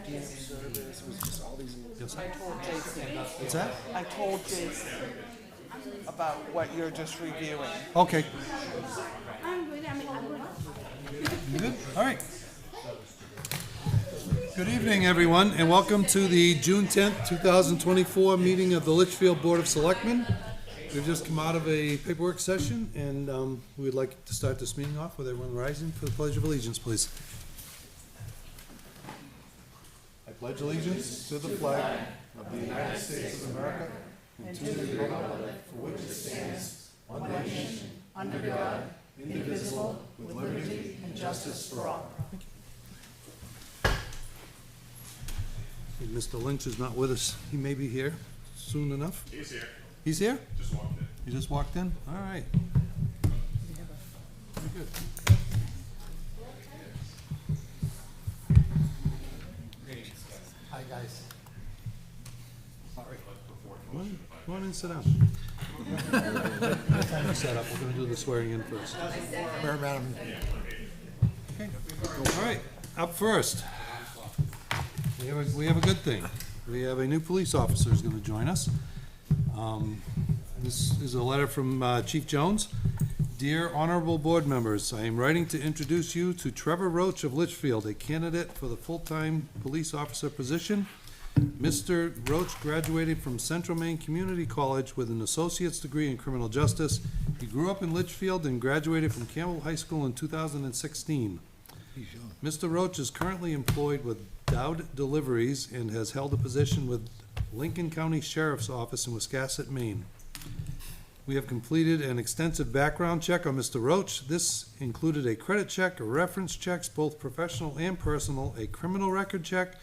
service, it was just all these. I told Jason. What's that? I told Jason about what you're just reviewing. Okay. You good? All right. Good evening, everyone, and welcome to the June 10th, 2024 meeting of the Litchfield Board of Selectmen. We've just come out of a paperwork session, and we'd like to start this meeting off with everyone rising for the Pledge of Allegiance, please. I pledge allegiance to the flag of the United States of America and to the republic for which it stands, one nation, under God, indivisible, with liberty and justice for all. Mr. Lynch is not with us. He may be here soon enough. He's here. He's here? Just walked in. You just walked in? All right. Very good. Hi, guys. All right. Come on and sit down. Time to set up. We're going to do the swearing in first. Madam. Okay. All right. Up first. We have a good thing. We have a new police officer who's going to join us. This is a letter from Chief Jones. Dear honorable board members, I am writing to introduce you to Trevor Roach of Litchfield, a candidate for the full-time police officer position. Mr. Roach graduated from Central Maine Community College with an associate's degree in criminal justice. He grew up in Litchfield and graduated from Campbell High School in 2016. Mr. Roach is currently employed with Dowd Deliveries and has held a position with Lincoln County Sheriff's Office in Wiscasset, Maine. We have completed an extensive background check on Mr. Roach. This included a credit check, a reference checks, both professional and personal, a criminal record check,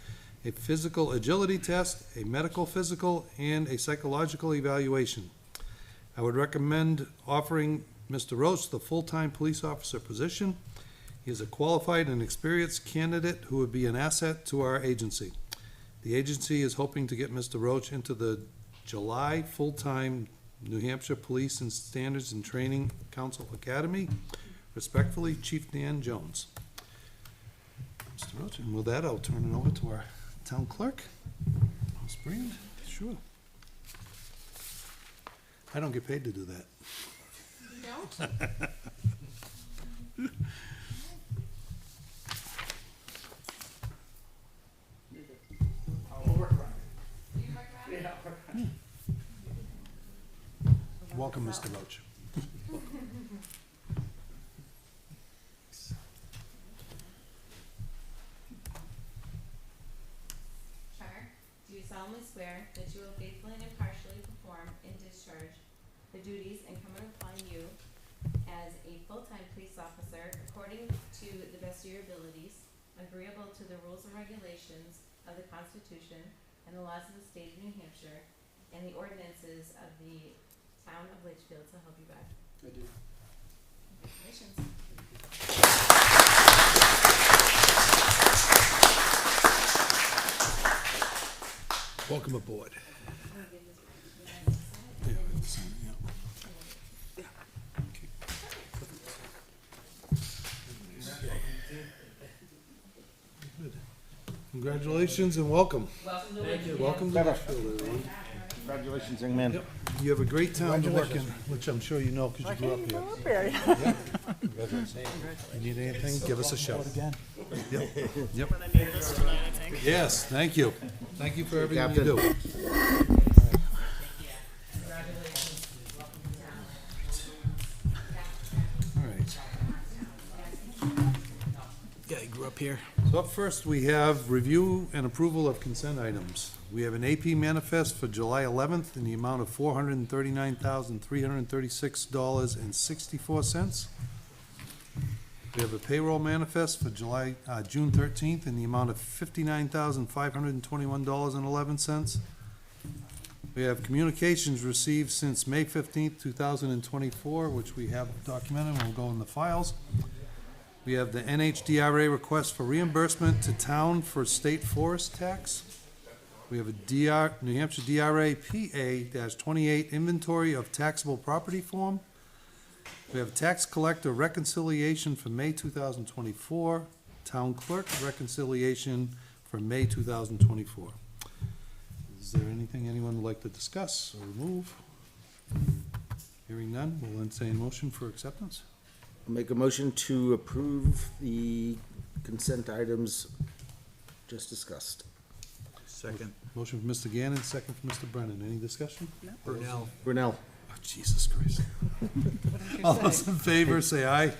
a physical agility test, a medical physical, and a psychological evaluation. I would recommend offering Mr. Roach the full-time police officer position. He is a qualified and experienced candidate who would be an asset to our agency. The agency is hoping to get Mr. Roach into the July full-time New Hampshire Police and Standards and Training Council Academy. Respectfully, Chief Dan Jones. Mr. Roach, and with that, I'll turn it over to our town clerk. Ms. Brand, sure. I don't get paid to do that. No? Welcome, Mr. Roach. Trevor, do you solemnly swear that you will faithfully and impartially perform and discharge the duties incumbent upon you as a full-time police officer according to the best of your abilities, agreeable to the rules and regulations of the Constitution and the laws of the state of New Hampshire, and the ordinances of the town of Litchfield, so help you God? I do. Congratulations. Welcome aboard. Congratulations and welcome. Welcome to Litchfield, everyone. Congratulations, young man. Yep. You have a great town to work in, which I'm sure you know because you grew up here. Yep. You need anything, give us a shout. Yep. Yep. Yes, thank you. Thank you for everything you do. All right. Yeah, he grew up here. So up first, we have review and approval of consent items. We have an AP manifest for July 11th in the amount of $439,336.64. We have a payroll manifest for June 13th in the amount of $59,521.11. We have communications received since May 15th, 2024, which we have documented and will go in the files. We have the NHDRA request for reimbursement to town for state forest tax. We have a New Hampshire DRA PA-28 inventory of taxable property form. We have tax collector reconciliation for May 2024, town clerk reconciliation for May 2024. Is there anything anyone would like to discuss or remove? Hearing none, we'll entertain a motion for acceptance. Make a motion to approve the consent items just discussed. Second. Motion from Mr. Gannon, second from Mr. Brennan. Any discussion? Brunel. Brunel. Oh, Jesus Christ. All those in favor, say aye.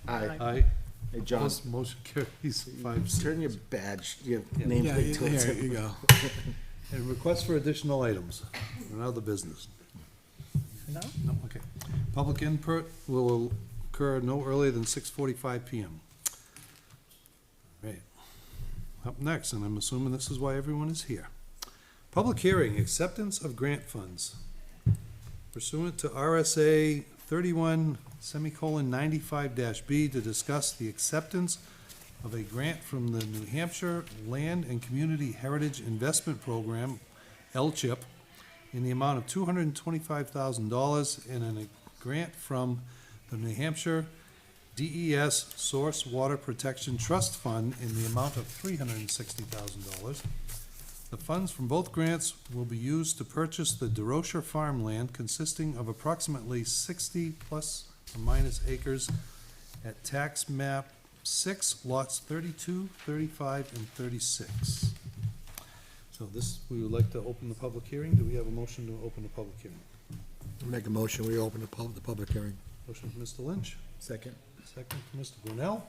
Aye. Aye. Hey, John, Opposed, motion carries 5-0. turn your badge, your Yeah. nameplate towards Here it. you go. And request for additional items and other business. No? No, okay. Public input will occur no earlier than 6:45 PM. Right. Up next, and I'm assuming this is why everyone is here. Public hearing, acceptance of grant funds. Pursuant to RSA 31:95-B to discuss the acceptance of a grant from the New Hampshire Land and Community Heritage Investment Program, LCHIP, in the amount of $225,000 and a grant from the New Hampshire DES Source Water Protection Trust Fund in the amount of $360,000. The funds from both grants will be used to purchase the DeRocher farmland consisting of approximately 60 plus or minus acres at tax map 6, lots 32, 35, and 36. So this, we would like to open the public hearing. Do we have a motion to open the public hearing? Make a motion, we open the public hearing. Motion from Mr. Lynch, Second. second from Mr. Brunel.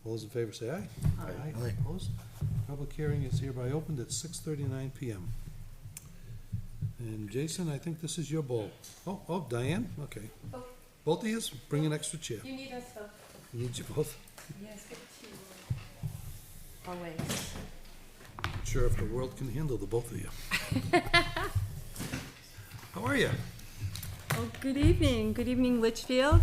All those in favor say aye. Aye. Opposed? Public hearing is hereby opened at 6:39 PM. And Jason, I think this is your bowl. Oh, Diane, okay. Both. Both of yous, bring an extra chair. You need us both. You need you both. Yes, good to always. Not sure if the world can handle the both of you. How are you? Well, good evening. Good evening, Litchfield.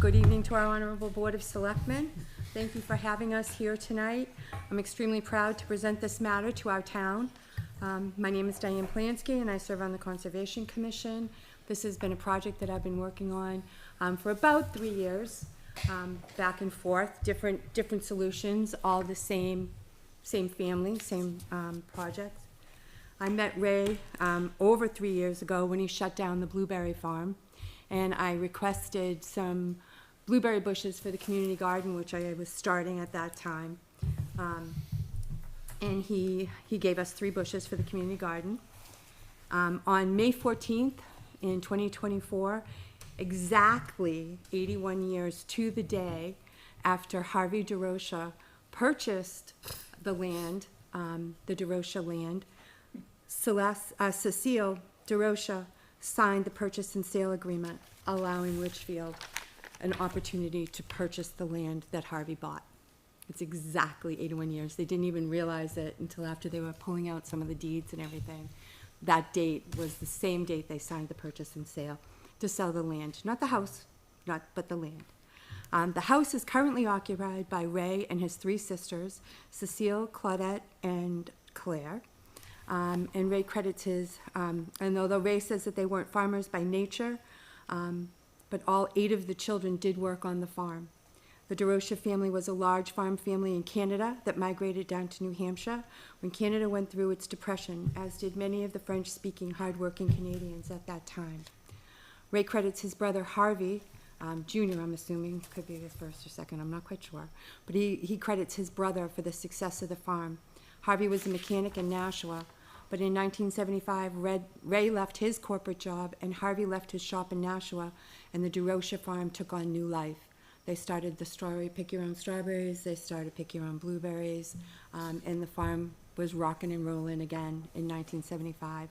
Good evening to our Honorable Board of Selectmen. Thank you for having us here tonight. I'm extremely proud to present this matter to our town. My name is Diane Plansky, and I serve on the Conservation Commission. This has been a project that I've been working on for about 3 years, back and forth, different solutions, all the same family, same projects. I met Ray over 3 years ago when he shut down the blueberry farm, and I requested some blueberry bushes for the community garden, which I was starting at that time. And he gave us 3 bushes for the community garden. On May 14th in 2024, exactly 81 years to the day after Harvey DeRocher purchased the land, the DeRocher land, Cecile DeRocher signed the purchase and sale agreement, allowing Litchfield an opportunity to purchase the land that Harvey bought. It's exactly 81 years. They didn't even realize it until after they were pulling out some of the deeds and everything. That date was the same date they signed the purchase and sale to sell the land, not the house, but the land. The house is currently occupied by Ray and his 3 sisters, Cecile, Claudette, and Claire. And Ray credits his, and although Ray says that they weren't farmers by nature, but all 8 of the children did work on the farm. The DeRocher family was a large farm family in Canada that migrated down to New Hampshire when Canada went through its depression, as did many of the French-speaking, hard-working Canadians at that time. Ray credits his brother Harvey, Junior, I'm assuming, could be his first or second, I'm not quite sure, but he credits his brother for the success of the farm. Harvey was a mechanic in Nashua, but in 1975, Ray left his corporate job and Harvey left his shop in Nashua, and the DeRocher farm took on new life. They started the pick your own strawberries, they started pick your own blueberries, and the farm was rocking and rolling again in 1975.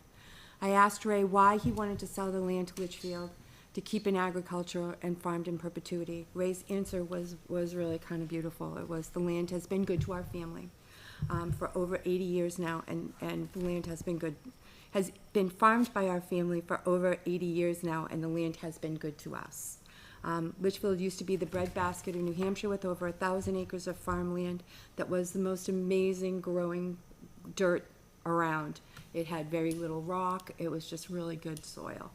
I asked Ray why he wanted to sell the land to Litchfield to keep in agriculture and farmed in perpetuity. Ray's answer was really kind of beautiful. It was, the land has been good to our family for over 80 years now, and the land has been farmed by our family for over 80 years now, and the land has been good to us. Litchfield used to be the breadbasket of New Hampshire with over 1,000 acres of farmland that was the most amazing growing dirt around. It had very little rock. It was just really good soil.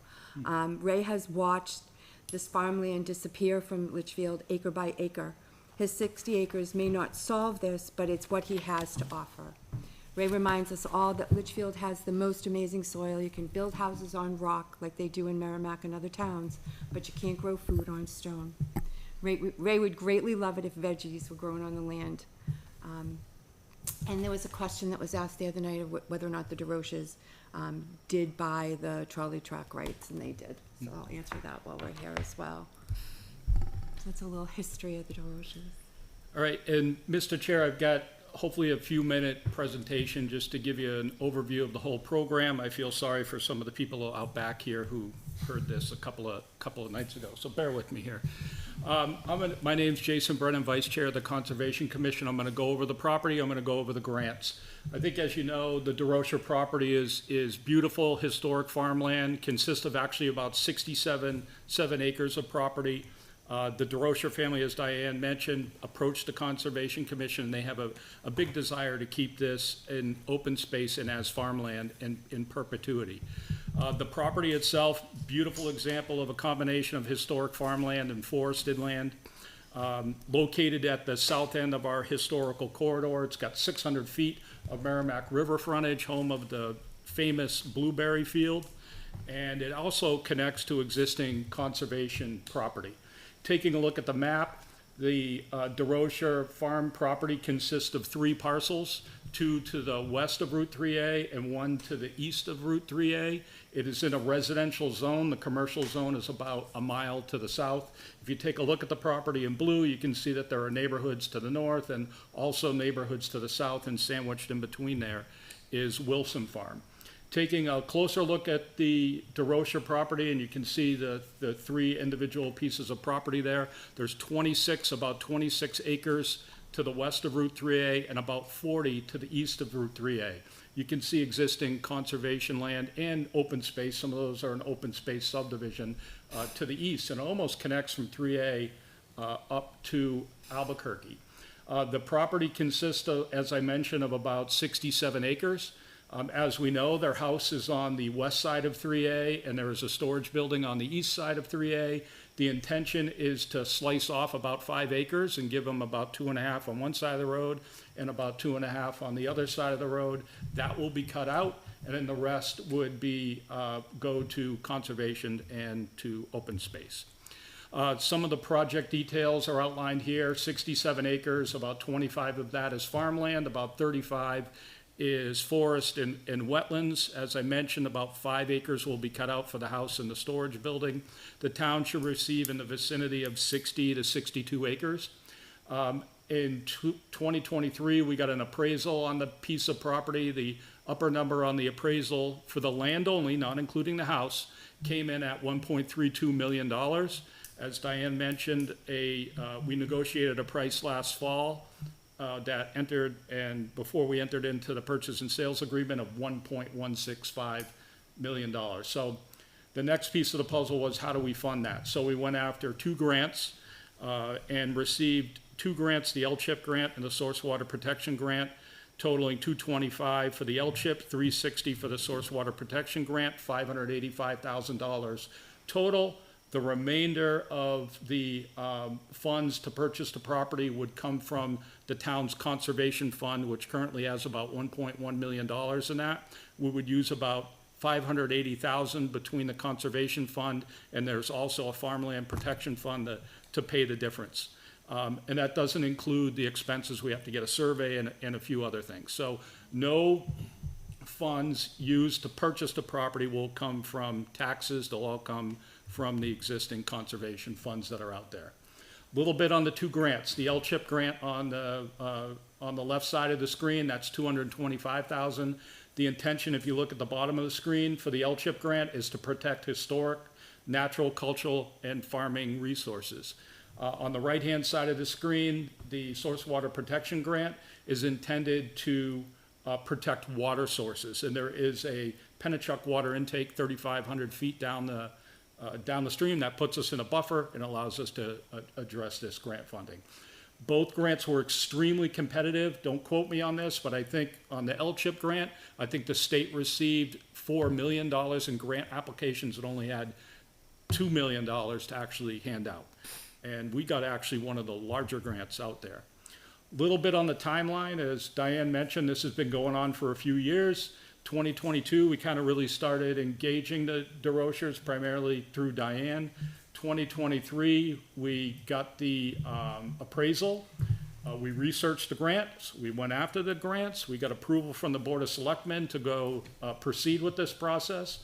Ray has watched this farmland disappear from Litchfield acre by acre. His 60 acres may not solve this, but it's what he has to offer. Ray reminds us all that Litchfield has the most amazing soil. You can build houses on rock like they do in Merrimack and other towns, but you can't grow food on stone. Ray would greatly love it if veggies were grown on the land. And there was a question that was asked the other night of whether or not the DeRoches did buy the trolley track rights, and they did. So I'll answer that while we're here as well. So that's a little history of the DeRoches. All right, and Mr. Chair, I've got hopefully a few minute presentation just to give you an overview of the whole program. I feel sorry for some of the people out back here who heard this a couple of nights ago, so bear with me here. My name's Jason Brennan, Vice Chair of the Conservation Commission. I'm gonna go over the property, I'm gonna go over the grants. I think, as you know, the DeRocher property is beautiful, historic farmland, consists of actually about 7 acres of property. The DeRocher family, as Diane mentioned, approached the Conservation Commission. They have a big desire to keep this in open space and as farmland in perpetuity. The property itself, beautiful example of a combination of historic farmland and forested land. Located at the south end of our historical corridor. It's got 600 feet of Merrimack River frontage, home of the famous blueberry field. And it also connects to existing conservation property. Taking a look at the map, the DeRocher farm property consists of 3 parcels, 2 to the west of Route 3A and 1 to the east of Route 3A. It is in a residential zone. The commercial zone is about a mile to the south. If you take a look at the property in blue, you can see that there are neighborhoods to the north and also neighborhoods to the south, and sandwiched in between there is Wilson Farm. Taking a closer look at the DeRocher property, and you can see the 3 individual pieces of property there. There's about 26 acres to the west of Route 3A and about 40 to the east of Route 3A. You can see existing conservation land and open space. Some of those are an open space subdivision to the east, and it almost connects from 3A up to Albuquerque. The property consists of, as I mentioned, of about 67 acres. As we know, their house is on the west side of 3A, and there is a storage building on the east side of 3A. The intention is to slice off about 5 acres and give them about 2.5 on one side of the road and about 2.5 on the other side of the road. That will be cut out, and then the rest would be go to conservation and to open space. Some of the project details are outlined here. 67 acres, about 25 of that is farmland, about 35 is forest and wetlands. As I mentioned, about 5 acres will be cut out for the house and the storage building. The town should receive in the vicinity of 60 to 62 acres. In 2023, we got an appraisal on the piece of property. The upper number on the appraisal for the land only, not including the house, came in at $1.32 million. As Diane mentioned, we negotiated a price last fall that entered, and before we entered into the purchase and sales agreement, of $1.165 million. So the next piece of the puzzle was, how do we fund that? So we went after 2 grants and received 2 grants, the LCHIP grant and the Source Water Protection Grant, totaling $225 for the LCHIP, $360 for the Source Water Protection Grant, $585,000 total. The remainder of the funds to purchase the property would come from the town's conservation fund, which currently has about $1.1 million in that. We would use about $580,000 between the conservation fund, and there's also a farmland protection fund to pay the difference. And that doesn't include the expenses. We have to get a survey and a few other things. So no funds used to purchase the property will come from taxes. They'll all come from the existing conservation funds that are out there. A little bit on the 2 grants. The LCHIP grant on the left side of the screen, that's $225,000. The intention, if you look at the bottom of the screen, for the LCHIP grant is to protect historic, natural, cultural, and farming resources. On the right-hand side of the screen, the Source Water Protection Grant is intended to protect water sources, and there is a Pennachuck water intake 3,500 feet down the stream that puts us in a buffer and allows us to address this grant funding. Both grants were extremely competitive. Don't quote me on this, but I think on the LCHIP grant, I think the state received $4 million in grant applications and only had $2 million to actually hand out. and we got actually one of the larger grants out there. Little bit on the timeline, as Diane mentioned, this has been going on for a few years. 2022, we kind of really started engaging the DeRochers primarily through Diane. 2023, we got the appraisal. We researched the grants. We went after the grants. We got approval from the Board of Selectmen to go proceed with this process.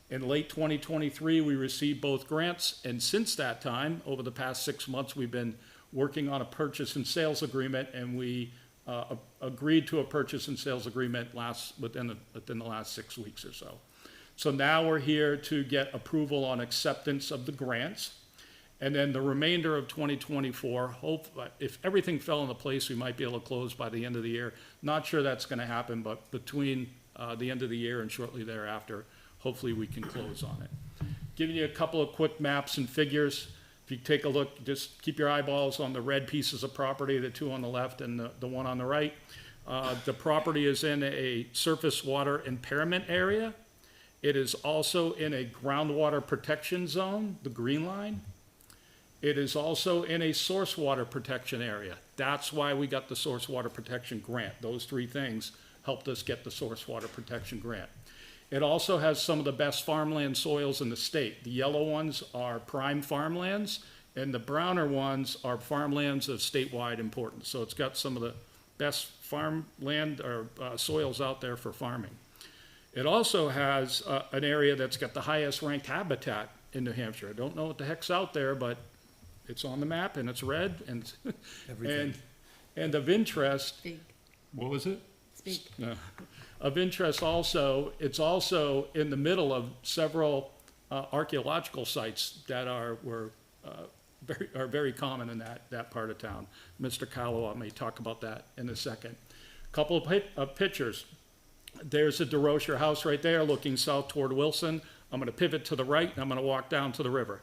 In late 2023, we received both grants, and since that time, over the past 6 months, we've been working on a purchase and sales agreement, and we agreed to a purchase and sales agreement within the last 6 weeks or so. So now we're here to get approval on acceptance of the grants, and then the remainder of 2024, if everything fell into place, we might be able to close by the end of the year. Not sure that's going to happen, but between the end of the year and shortly thereafter, hopefully we can close on it. Giving you a couple of quick maps and figures. If you take a look, just keep your eyeballs on the red pieces of property, the two on the left and the one on the right. The property is in a surface water impairment area. It is also in a groundwater protection zone, the green line. It is also in a source water protection area. That's why we got the source water protection grant. Those three things helped us get the source water protection grant. It also has some of the best farmland soils in the state. The yellow ones are prime farmlands, and the browner ones are farmlands of statewide importance. So it's got some of the best farmland or soils out there for farming. It also has an area that's got the highest ranked habitat in New Hampshire. I don't know what the heck's out there, but it's on the map and it's red and and of interest. Speak, What was it? speak. No. Of interest also, it's also in the middle of several archaeological sites that are very common in that part of town. Mr. Calloway may talk about that in a second. Couple of pictures. There's a DeRocher house right there looking south toward Wilson. I'm going to pivot to the right and I'm going to walk down to the river.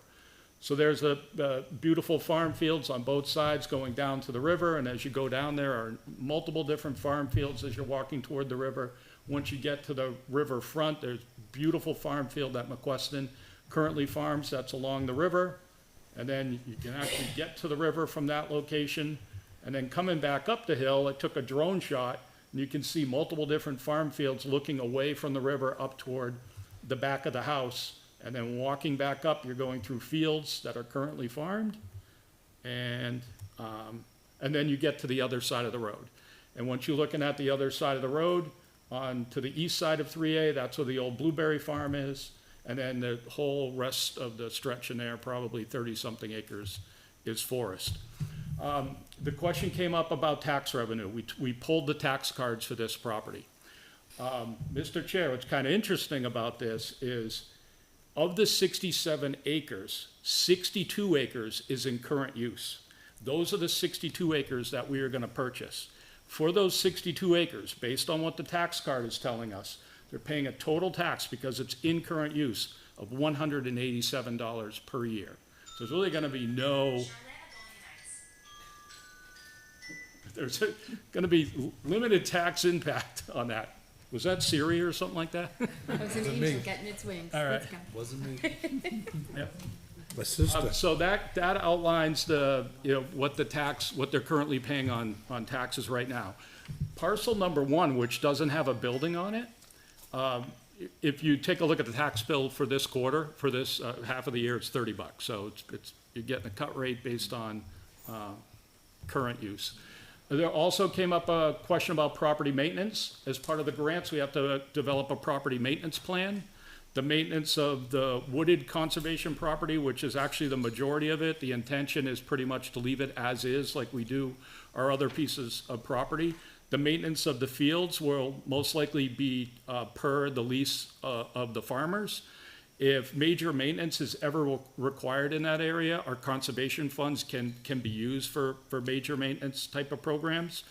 So there's the beautiful farm fields on both sides going down to the river, and as you go down there are multiple different farm fields as you're walking toward the river. Once you get to the river front, there's beautiful farm field that McQuestion currently farms that's along the river, and then you can actually get to the river from that location. And then coming back up the hill, I took a drone shot, and you can see multiple different farm fields looking away from the river up toward the back of the house. And then walking back up, you're going through fields that are currently farmed, and then you get to the other side of the road. And once you're looking at the other side of the road, on to the east side of 3A, that's where the old blueberry farm is, and then the whole rest of the stretch in there, probably 30-something acres, is forest. The question came up about tax revenue. We pulled the tax cards for this property. Mr. Chair, what's kind of interesting about this is, of the 67 acres, 62 acres is in current use. Those are the 62 acres that we are going to purchase. For those 62 acres, based on what the tax card is telling us, they're paying a total tax because it's in current use of $187 per year. So there's really going to be there's going to be limited tax impact on that. Was that Siri or something like that? That was an angel getting its wings. All right. Let's go. Wasn't me. Yep. My sister. So that outlines what they're currently paying on taxes right now. Parcel number 1, which doesn't have a building on it, if you take a look at the tax bill for this quarter, for this half of the year, it's $30. So you're getting a cut rate based on current use. There also came up a question about property maintenance. As part of the grants, we have to develop a property maintenance plan. The maintenance of the wooded conservation property, which is actually the majority of it, the intention is pretty much to leave it as is, like we do our other pieces of property. The maintenance of the fields will most likely be per the lease of the farmers. If major maintenance is ever required in that area, our conservation funds can be used for major maintenance type of programs.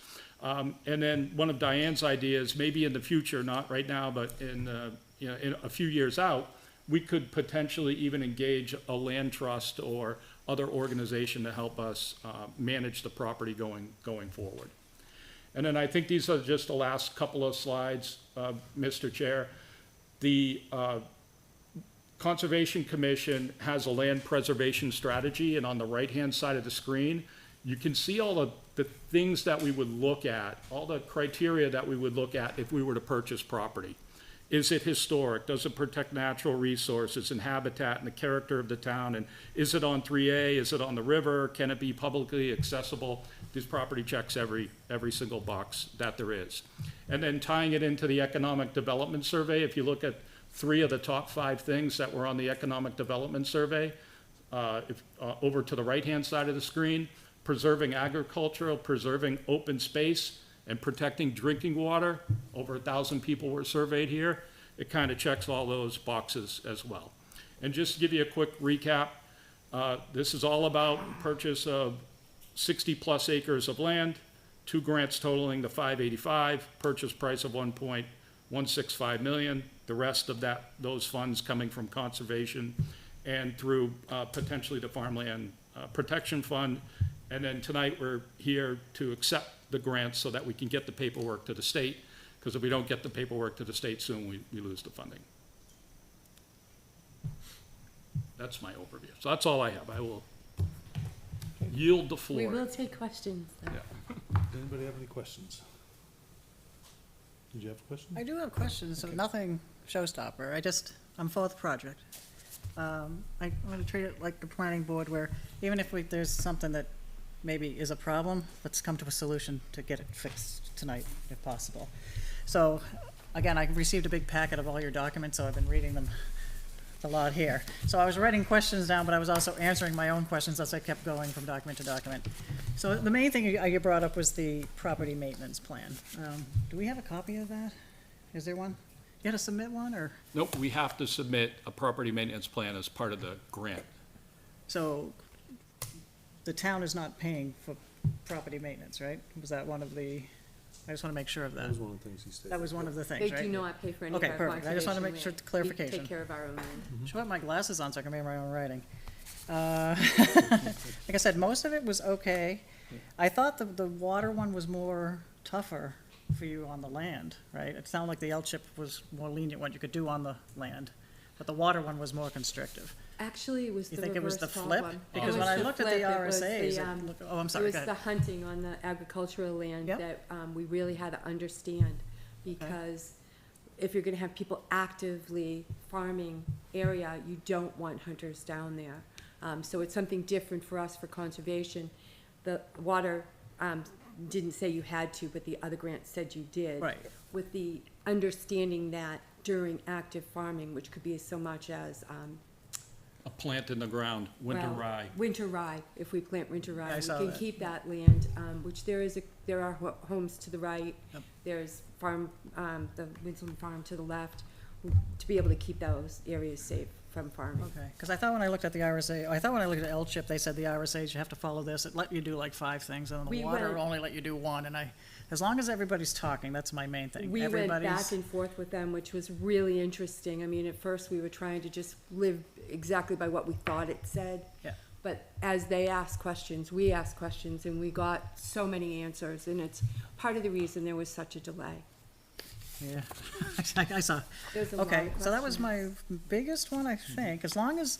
And then one of Diane's ideas, maybe in the future, not right now, but in a few years out, we could potentially even engage a land trust or other organization to help us manage the property going forward. And then I think these are just the last couple of slides, Mr. Chair. Conservation Commission has a land preservation strategy, and on the right-hand side of the screen, you can see all of the things that we would look at, all the criteria that we would look at if we were to purchase property. Is it historic? Does it protect natural resources and habitat and the character of the town? And is it on 3A? Is it on the river? Can it be publicly accessible? This property checks every single box that there is. And then tying it into the economic development survey, if you look at 3 of the top 5 things that were on the economic development survey, over to the right-hand side of the screen, preserving agricultural, preserving open space, and protecting drinking water. Over 1,000 people were surveyed here. It kind of checks all those boxes as well. And just to give you a quick recap, this is all about purchase of 60-plus acres of land, 2 grants totaling the 585, purchase price of 1.165 million. The rest of those funds coming from conservation and through potentially the Farmland Protection Fund. And then tonight, we're here to accept the grants so that we can get the paperwork to the state, because if we don't get the paperwork to the state soon, we lose the funding. That's my overview. So that's all I have. I will yield the floor. We will take questions. though. Yeah. Anybody have any questions? Did you have a question? I do have questions, so nothing showstopper. I'm for the project. I want to treat it like the planning board where even if there's something that maybe is a problem, let's come to a solution to get it fixed tonight if possible. So, again, I received a big packet of all your documents, so I've been reading them a lot here. So I was writing questions down, but I was also answering my own questions as I kept going from document to document. So the main thing you brought up was the property maintenance plan. Do we have a copy of that? Is there one? You had to submit one, or? Nope, we have to submit a property maintenance plan as part of the grant. So the town is not paying for property maintenance, right? Was that one of the, I just want to make sure of that. That was one of the things he stated. That was one of the They things, right? do not pay for any of Okay, our perfect. I just wanted to make sure, conservation land. clarification. We take care of our own land. Should have my glasses on so I can read my own writing. Like I said, most of it was okay. I thought the water one was more tougher for you on the land, right? It sounded like the L-chip was more lenient, what you could do on the land, but the water one was more constrictive. Actually, it was You the think it was reverse the top flip? one. Because It when was I the looked at flip. the It was RSAs, the, it looked, oh, I'm It sorry, was go the ahead. hunting on the agricultural land Yep. that we really had to understand, because if you're gonna have people actively farming area, you don't want hunters down there. So it's something different for us for conservation. The water didn't say you had to, but the other grant said you did. Right. With the understanding that during active farming, which could be so much as A plant in the ground, winter well, rye. winter rye, if we plant winter rye, I we saw can that. keep that land, which there are homes to the right. Yep. There's the Winslow Farm to the left, to be able to keep those areas safe from farming. Okay, because I thought when I looked at the RSA, I thought when I looked at L-chip, they said the RSA's, you have to follow this. It let you do like 5 things, and then the We water went- only let you do 1, and as long as everybody's talking, that's my main thing. We went back Everybody's- and forth with them, which was really interesting. I mean, at first, we were trying to just live exactly by what we thought it said. Yeah. But as they asked questions, we asked questions, and we got so many answers, and it's part of the reason there was such a delay. Yeah, I saw. There's a lot Okay, of so that was my questions. biggest one, I think, as long as,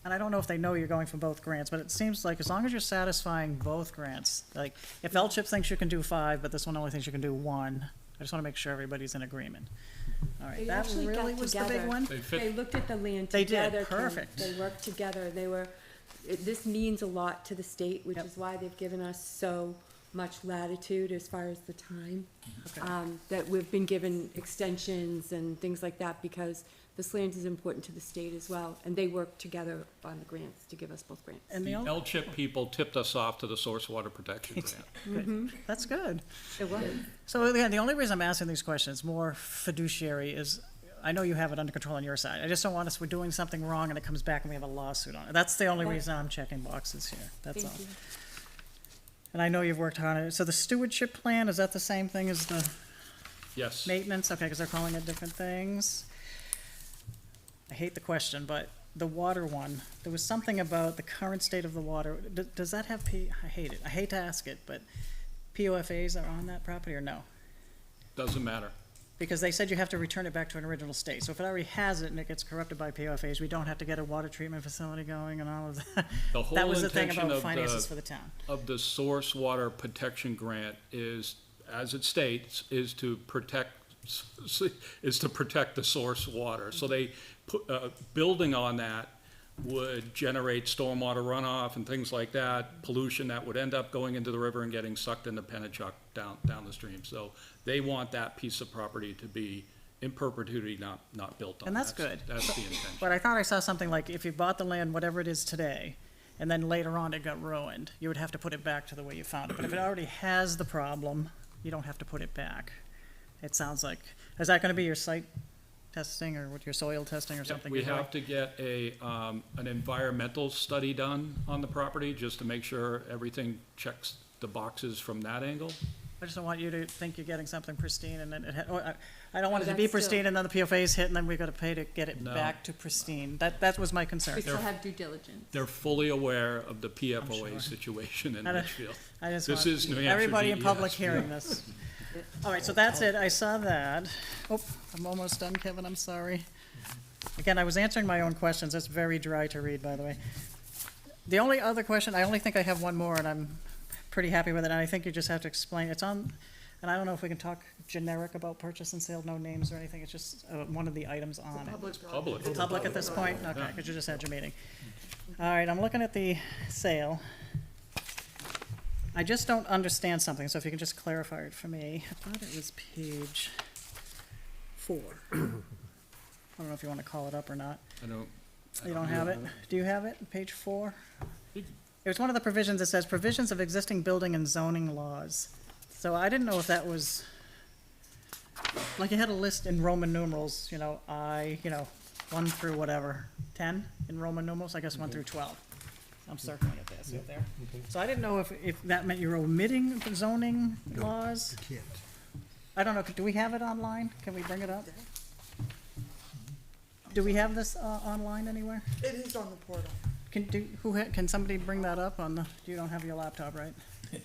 and I don't know if they know you're going for both grants, but it seems like as long as you're satisfying both grants, like, if L-chip thinks you can do 5, but this one only thinks you can do 1, I just wanna make sure everybody's in agreement. All right, They that actually really got was the big together. one? They fit- They looked at the land They did, together. Ken. perfect. They worked together. This means a lot to the state, which Yep. is why they've given us so much latitude as far as the time. Okay. That we've been given extensions and things like that, because this land is important to the state as well. And they worked together on the grants to give us both grants. And The the only, L-chip people tipped us off to the source water protection grant. that's good. It was. So again, the only reason I'm asking these questions, more fiduciary, is I know you have it under control on your side. I just don't want us, we're doing something wrong and it comes back and we have a lawsuit on it. That's the only Right. reason I'm checking boxes here, that's all. Thank you. And I know you've worked hard on it. So the stewardship plan, is that the same thing as the Yes. maintenance? Okay, because they're calling it different things. I hate the question, but the water one, there was something about the current state of the water. Does that have I hate it. I hate to ask it, but POFAs are on that property or no? Doesn't matter. Because they said you have to return it back to an original state. So if it already has it and it gets corrupted by PFAS, we don't have to get a water treatment facility going and all of that. The whole That was the thing intention about of finances for the town. the source water protection grant is, as it states, is to protect the source water. So they put, building on that would generate stormwater runoff and things like that, pollution that would end up going into the river and getting sucked into Pennachuck down the stream. So they want that piece of property to be in perpetuity, not built on. And that's good. That's the intention. But I thought I saw something like if you bought the land, whatever it is today, and then later on it got ruined, you would have to put it back to the way you found it. But if it already has the problem, you don't have to put it back. It sounds like, is that gonna be your site testing or with your soil testing or something? We you're doing? have to get an environmental study done on the property, just to make sure everything checks the boxes from that angle. I just don't want you to think you're getting something pristine and then I don't want it to That's be still- pristine and then the PFAS hit and then we gotta pay to get it No. back to pristine. That was my concern. We still have due diligence. They're fully aware of the PFOA sure. situation in I don't- Litchfield. I just This want is New Hampshire everybody in public DES. hearing this. All right, so that's it. I saw that. Oh, I'm almost done, Kevin. I'm sorry. Again, I was answering my own questions. It's very dry to read, by the way. The only other question, I only think I have one more, and I'm pretty happy with it, and I think you just have to explain. It's on, and I don't know if we can talk generic about purchase and sale, no names or anything. It's just one of the items on it. Public. Public at this point? Okay, because you just had your meeting. All right, I'm looking at the sale. I just don't understand something, so if you can just clarify it for me. I thought it was page 4. I don't know if you want to call it up or not. I don't. You don't have it? Do you have it, page 4? It was one of the provisions that says provisions of existing building and zoning laws. So I didn't know if that was, like you had a list in Roman numerals, 1 through whatever, 10 in Roman numerals, I guess 1 through 12. I'm circling it there, see it there? So I didn't know if that meant you're omitting the zoning laws? You can't. I don't know, do we have it online? Can we bring it up? Do we have this online anywhere? It is on the portal. Can somebody bring that up on the, you don't have your laptop, right?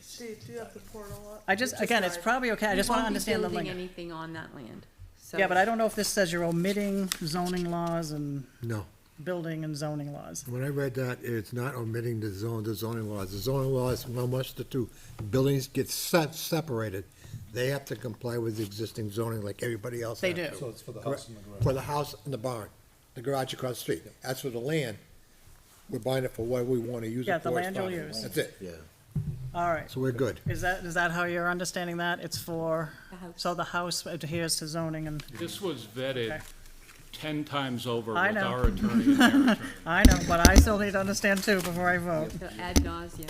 Steve, do you have the portal up? I just, again, it's probably okay, I just want to understand the We won't be link. building anything on that land. So Yeah, but I don't know if this says you're omitting zoning laws and No. building and zoning laws. When I read that, it's not omitting the zoning laws. The zoning laws, well, much the two, buildings get separated. They have to comply with the existing zoning like everybody else They has do. to. So it's for the house and the garage. For the house and the barn, the garage across the street. As for the land, we're buying it for what we want to use Yeah, it the for. as land you'll far- use. That's it. Yeah. All right, So we're good. is that how you're understanding that? It's for, The house. so the house adheres to zoning and, This was vetted Okay. 10 times over I with know. our attorney and their attorney. I know, but I still need to understand too before I vote. So ad nauseum.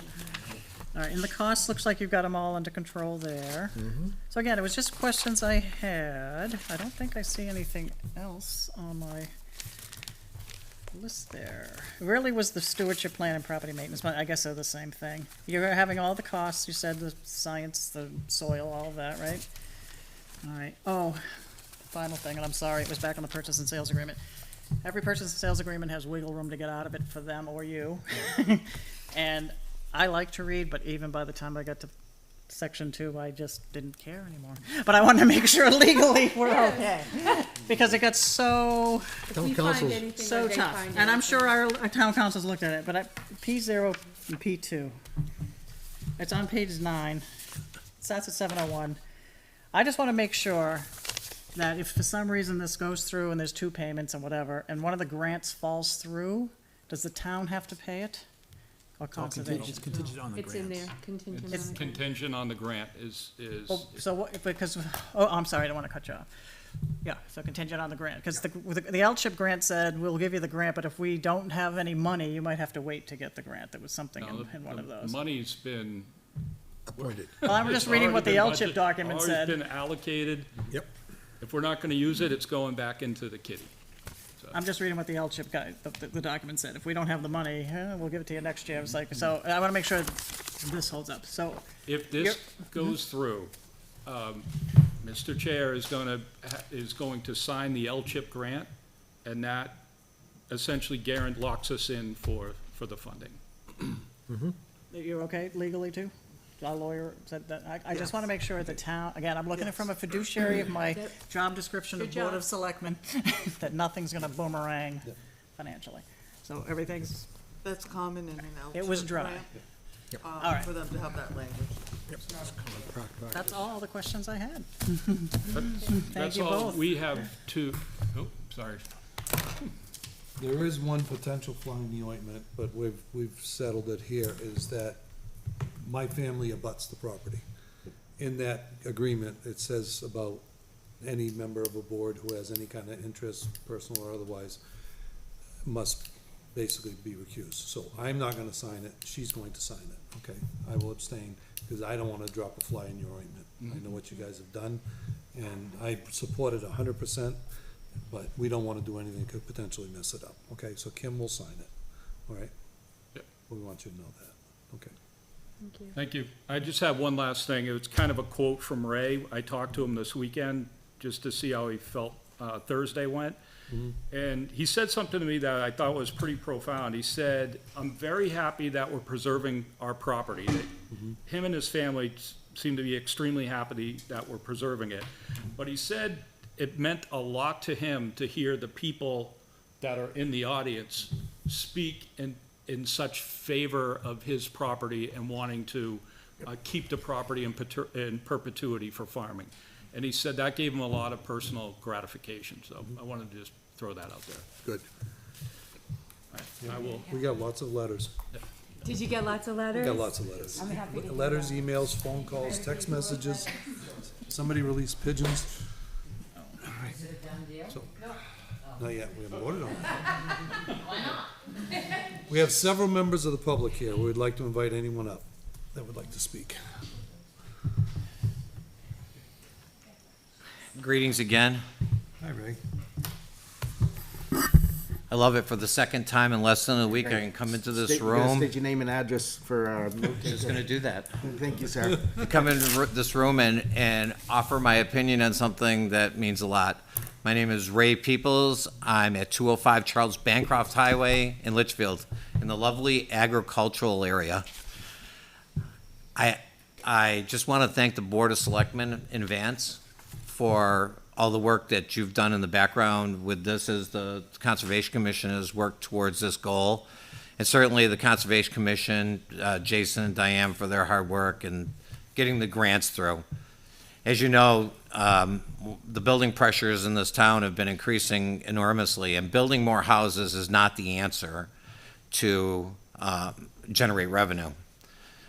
All right, and the cost looks like you've got them all under control there. So again, it was just questions I had. I don't think I see anything else on my list there. It really was the stewardship plan and property maintenance, but I guess they're the same thing. You're having all the costs, you said the science, the soil, all of that, right? All right, oh, final thing, and I'm sorry, it was back on the purchase and sales agreement. Every purchase and sales agreement has wiggle room to get out of it for them or you. And I like to read, but even by the time I got to section 2, I just didn't care anymore. But I wanted to make sure legally we're okay. Because it got so, Town We find councils, anything so or they tough. find And I'm anything. sure our town council's looked at it, but P0 and P2, it's on page 9, it starts at 701. I just want to make sure that if for some reason this goes through and there's 2 payments and whatever, and one of the grants falls through, does the town have to pay it? Or conservation? it's contingent on It's in there, contingent on It's it. Contingent on the grant is, Well, so what, because, oh, I'm sorry, I don't want to cut you off. Yeah, so contingent on the grant, because the L-chip grant said, we'll give you the grant, but if we don't have any money, you might have to wait to get the grant. There was something no, in one of the those. money's been. appointed. Well, I'm just it's reading what already the been L-chip budget- document Already said. been allocated. Yep. If we're not gonna use it, it's going back into the kitty. I'm just reading what the L-chip guy, the document said. If we don't have the money, we'll give it to you next year. It's like, so I want to make sure this holds up. So, If this goes through, Mr. Chair is going to sign the L-chip grant, and that essentially locks us in for the funding. you're okay legally too? our lawyer said that, I just want to make sure the town, again, I'm looking at it from a fiduciary of my job description of Good Board job. of Selectmen, that nothing's gonna boomerang financially. So everything's, That's common in an it was dry. All right. for them to have that language. That's all the questions I had. That's you all both. we have to, oh, sorry. There is one potential fly in the ointment, but we've settled it here, is that my family abuts the property. In that agreement, it says about any member of a board who has any kind of interest, personal or otherwise, must basically be recused. So I'm not gonna sign it, she's going to sign it, okay? I will abstain, because I don't wanna drop a fly in your ointment. I know what you guys have done, and I support it 100%, but we don't wanna do anything that could potentially mess it up, okay? So Kim will sign it, all right? Yep. We want you to know that, okay? Thank you. Thank you. I just have one last thing. It was kind of a quote from Ray. I talked to him this weekend just to see how he felt Thursday went. And he said something to me that I thought was pretty profound. He said, "I'm very happy that we're preserving our property." Him and his family seem to be extremely happy that we're preserving it. But he said it meant a lot to him to hear the people that are in the audience speak in such favor of his property and wanting to keep the property in perpetuity for farming. And he said that gave him a lot of personal gratification, so I wanted to just throw that out there. Good. I will, We got lots of letters. Did you get lots of We letters? got lots of letters. I'm happy to hear Letters, that. emails, phone calls, text messages. Somebody released pigeons. So- Not yet, we haven't voted on it. Why not? We have several members of the public here. We would like to invite anyone up that would like to speak. Greetings again. Hi, Ray. I love it. For the second time in less than a week, I can come into this room. State your name and address for, Just gonna do that. thank you, sir. Come into this room and offer my opinion on something that means a lot. My name is Ray Peoples. I'm at 205 Charles Bancroft Highway in Litchfield, in the lovely agricultural area. I just want to thank the Board of Selectmen in advance for all the work that you've done in the background with this, as the Conservation Commission has worked towards this goal. And certainly the Conservation Commission, Jason and Diane, for their hard work and getting the grants through. As you know, the building pressures in this town have been increasing enormously, and building more houses is not the answer to generate revenue.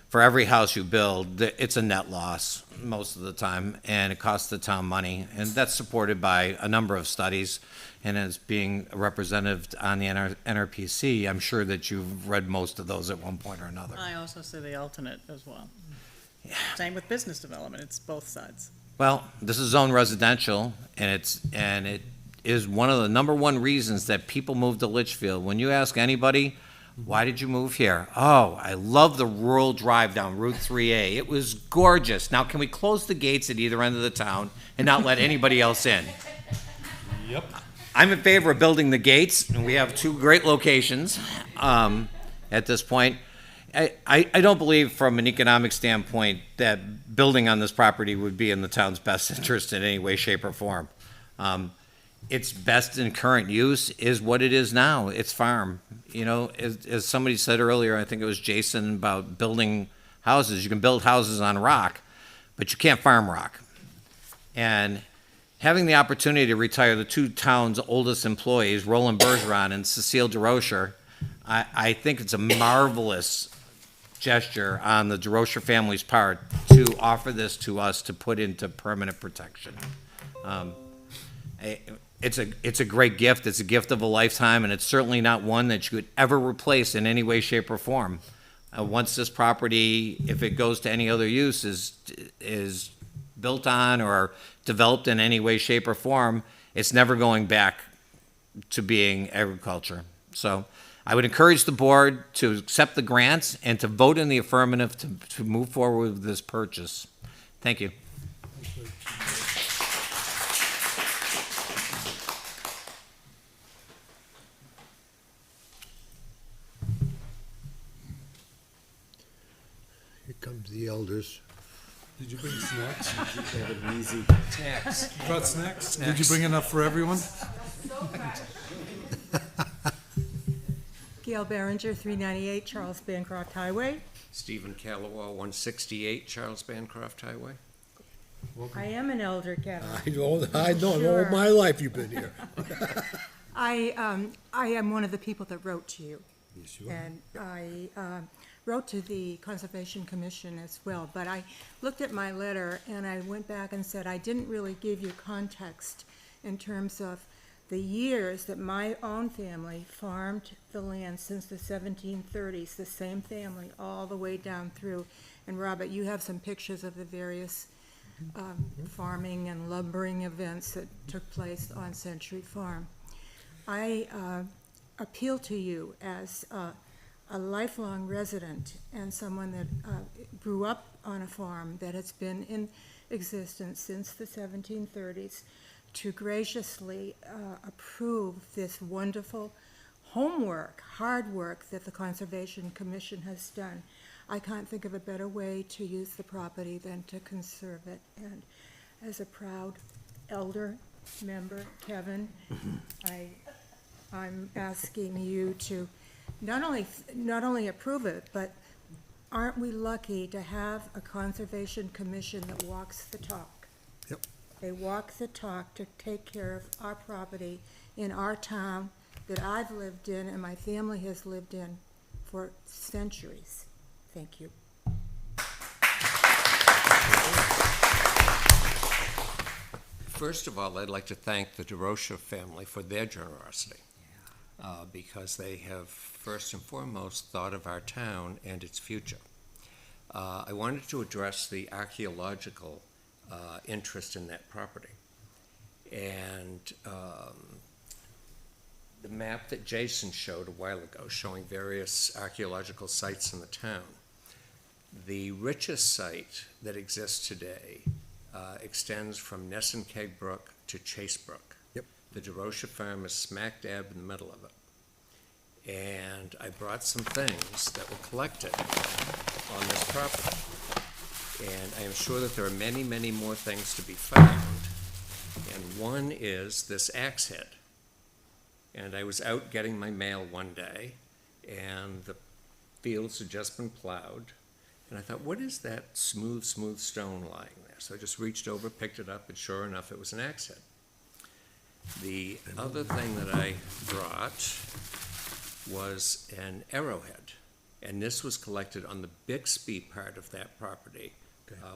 For every house you build, it's a net loss most of the time, and it costs the town money. And that's supported by a number of studies. And as being a representative on the NRPC, I'm sure that you've read most of those at one point or another. I also say the alternate as well. Same with business development, it's both sides. Well, this is zone residential, and it is one of the number one reasons that people move to Litchfield. When you ask anybody, why did you move here? Oh, I love the rural drive down Route 3A. It was gorgeous. Now, can we close the gates at either end of the town and not let anybody else in? Yep. I'm in favor of building the gates, and we have two great locations at this point. I don't believe from an economic standpoint that building on this property would be in the town's best interest in any way, shape, or form. Its best in current use is what it is now. It's farm. You know, as somebody said earlier, I think it was Jason, about building houses. You can build houses on rock, but you can't farm rock. And having the opportunity to retire the two town's oldest employees, Roland Bergeron and Cecile DeRocher, I think it's a marvelous gesture on the DeRocher family's part to offer this to us to put into permanent protection. It's a great gift. It's a gift of a lifetime, and it's certainly not one that you could ever replace in any way, shape, or form. Once this property, if it goes to any other use, is built on or developed in any way, shape, or form, it's never going back to being agriculture. So I would encourage the board to accept the grants and to vote in the affirmative to move forward with this purchase. Thank you. Here comes the elders. Did you bring snacks? Have an easy. Brought snacks? Did you bring enough for everyone? Gail Behringer, 398 Charles Bancroft Highway. Stephen Callowell, 168 Charles Bancroft Highway. I am an elder, Kevin. I know, all Sure. my life you've been here. I am one of the people that wrote to you. Yes, you are. And I wrote to the Conservation Commission as well, but I looked at my letter and I went back and said I didn't really give you context in terms of the years that my own family farmed the land since the 1730s, the same family all the way down through. And Robert, you have some pictures of the various farming and lumbering events that took place on Century Farm. I appeal to you as a lifelong resident and someone that grew up on a farm that has been in existence since the 1730s to graciously approve this wonderful homework, hard work that the Conservation Commission has done. I can't think of a better way to use the property than to conserve it. And as a proud elder member, Kevin, I'm asking you to not only approve it, but aren't we lucky to have a Conservation Commission that walks the talk? Yep. They walk the talk to take care of our property in our town that I've lived in and my family has lived in for centuries. Thank you. First of all, I'd like to thank the DeRocha family for their generosity, because they have first and foremost thought of our town and its future. I wanted to address the archaeological interest in that property. And the map that Jason showed a while ago, showing various archaeological sites in the town, the richest site that exists today extends from Nesson-Keg Brook to Chase Brook. Yep. The DeRocha farm is smack dab in the middle of it. And I brought some things that were collected on this property. And I am sure that there are many, many more things to be found. And one is this axe head. And I was out getting my mail one day, and the fields had just been plowed. And I thought, what is that smooth stone lying there? So I just reached over, picked it up, and sure enough, it was an axe head. The other thing that I brought was an arrowhead. And this was collected on the Bixby part of that property,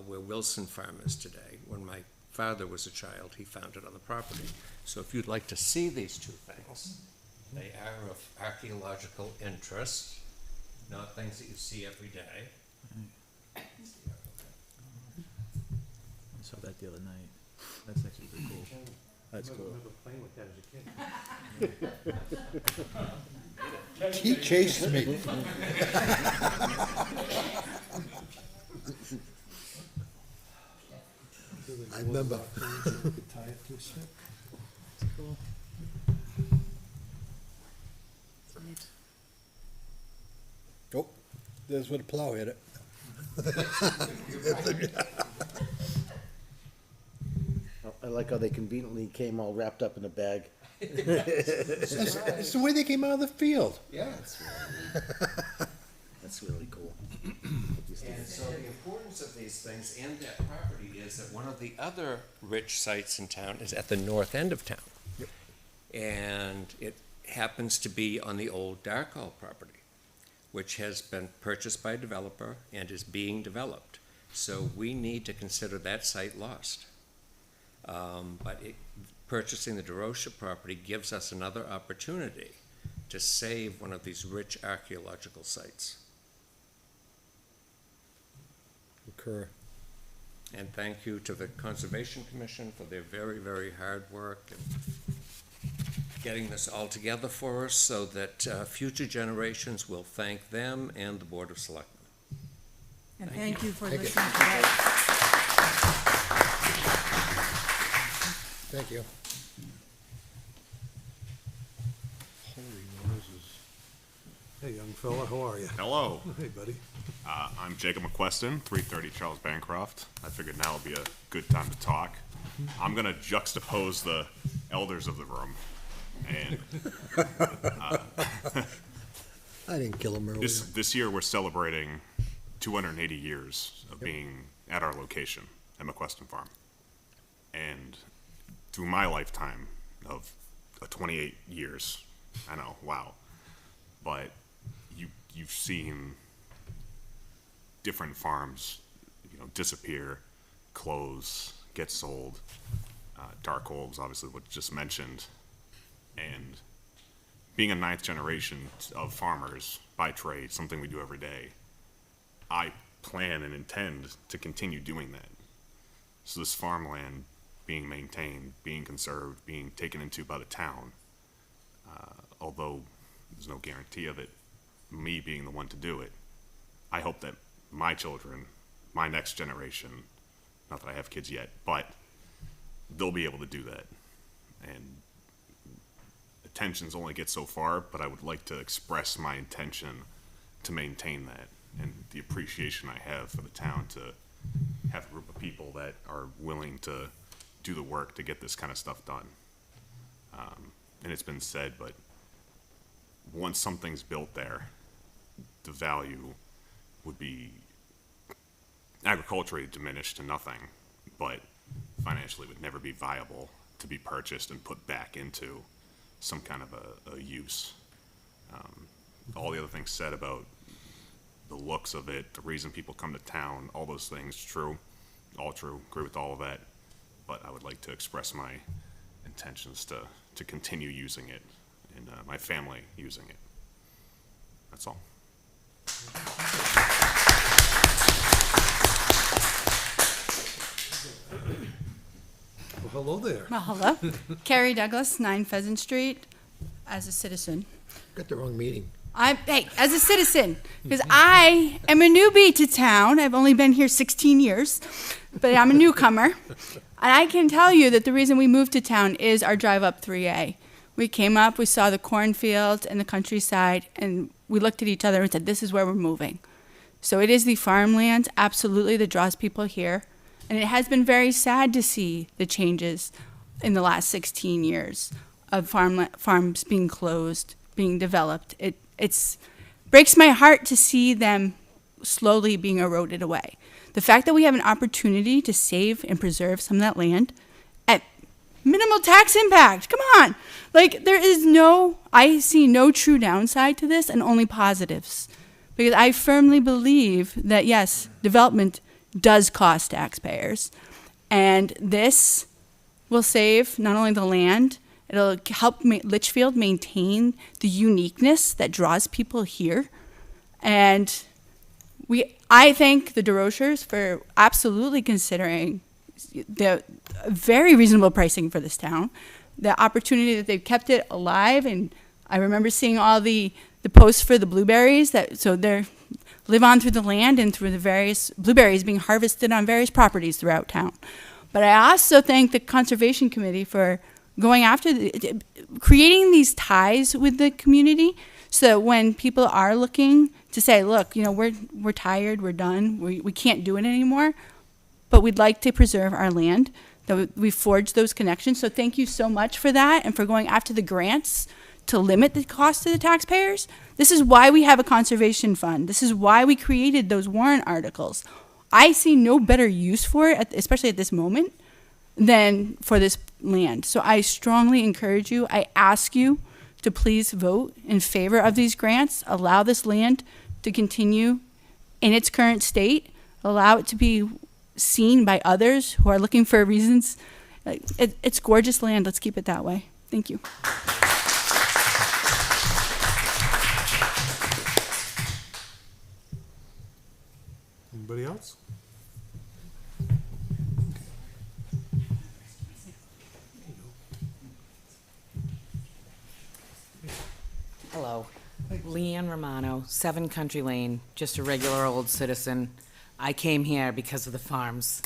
where Wilson Farm is today. When my father was a child, he found it on the property. So if you'd like to see these two things, they are of archaeological interest, not things that you see every day. I saw that the other night. That's actually pretty cool. That's cool. He chased me. I remember. Cool. Neat. Oh, there's where the plow hit it. I like how they conveniently came all wrapped up in a bag. It's the way they came out of the field. Yeah. That's really cool. And so the importance of these things and that property is that one of the other rich sites in town is at the north end of town. Yep. And it happens to be on the old Darkhall property, which has been purchased by a developer and is being developed. So we need to consider that site lost. But purchasing the DeRocha property gives us another opportunity to save one of these rich archaeological sites. Occur. And thank you to the Conservation Commission for their very, very hard work and getting this all together for us so that future generations will thank them and the Board of Selectmen. And thank you for Thank you. listening to that. Thank you. Holy Moses. Hey, young fella, how are you? Hello. Hey, buddy. I'm Jacob McQueston, 330 Charles Bancroft. I figured now would be a good time to talk. I'm going to juxtapose the elders of the room. And I didn't kill him earlier. this year we're celebrating 280 years of being at our location at McQueston Farm. And through my lifetime of 28 years, I know, wow. But you've seen different farms, disappear, close, get sold. Darkholds, obviously, what you just mentioned. And being a ninth generation of farmers by trade, something we do every day, I plan and intend to continue doing that. So this farmland being maintained, being conserved, being taken into by the town, although there's no guarantee of it, me being the one to do it, I hope that my children, my next generation, not that I have kids yet, but they'll be able to do that. And attentions only get so far, but I would like to express my intention to maintain that and the appreciation I have for the town to have a group of people that are willing to do the work to get this kind of stuff done. And it's been said, but once something's built there, the value would be agriculturally diminished to nothing, but financially would never be viable to be purchased and put back into some kind of a use. All the other things said about the looks of it, the reason people come to town, all those things, true, all true, agree with all of that, but I would like to express my intentions to continue using it and my family using it. That's all. Well, hello there. Well, hello. Carrie Douglas, 9 Pheasant Street, as a citizen. Got the wrong meeting. Hey, as a citizen, because I am a newbie to town. I've only been here 16 years, but I'm a newcomer. And I can tell you that the reason we moved to town is our drive up 3A. We came up, we saw the cornfields and the countryside, and we looked at each other and said, this is where we're moving. So it is the farmland, absolutely, that draws people here. And it has been very sad to see the changes in the last 16 years of farms being closed, being developed. It breaks my heart to see them slowly being eroded away. The fact that we have an opportunity to save and preserve some of that land at minimal tax impact, come on. Like, I see no true downside to this and only positives. Because I firmly believe that, yes, development does cost taxpayers. And this will save not only the land, it'll help Litchfield maintain the uniqueness that draws people here. And I thank the DeRochers for absolutely considering the very reasonable pricing for this town, the opportunity that they've kept it alive. And I remember seeing all the posts for the blueberries so they're live on through the land and through the various blueberries being harvested on various properties throughout town. But I also thank the Conservation Committee for going after creating these ties with the community, so that when people are looking to say, look, we're tired, we're done, we can't do it anymore, but we'd like to preserve our land, that we forged those connections. So thank you so much for that and for going after the grants to limit the cost to the taxpayers. This is why we have a conservation fund. This is why we created those warrant articles. I see no better use for it, especially at this moment, than for this land. So I strongly encourage you, I ask you to please vote in favor of these grants, allow this land to continue in its current state, allow it to be seen by others who are looking for reasons. It's gorgeous land, let's keep it that way. Thank you. Anybody else? Hello. Leanne Romano, 7 Country Lane, just a regular old citizen. I came here because of the farms.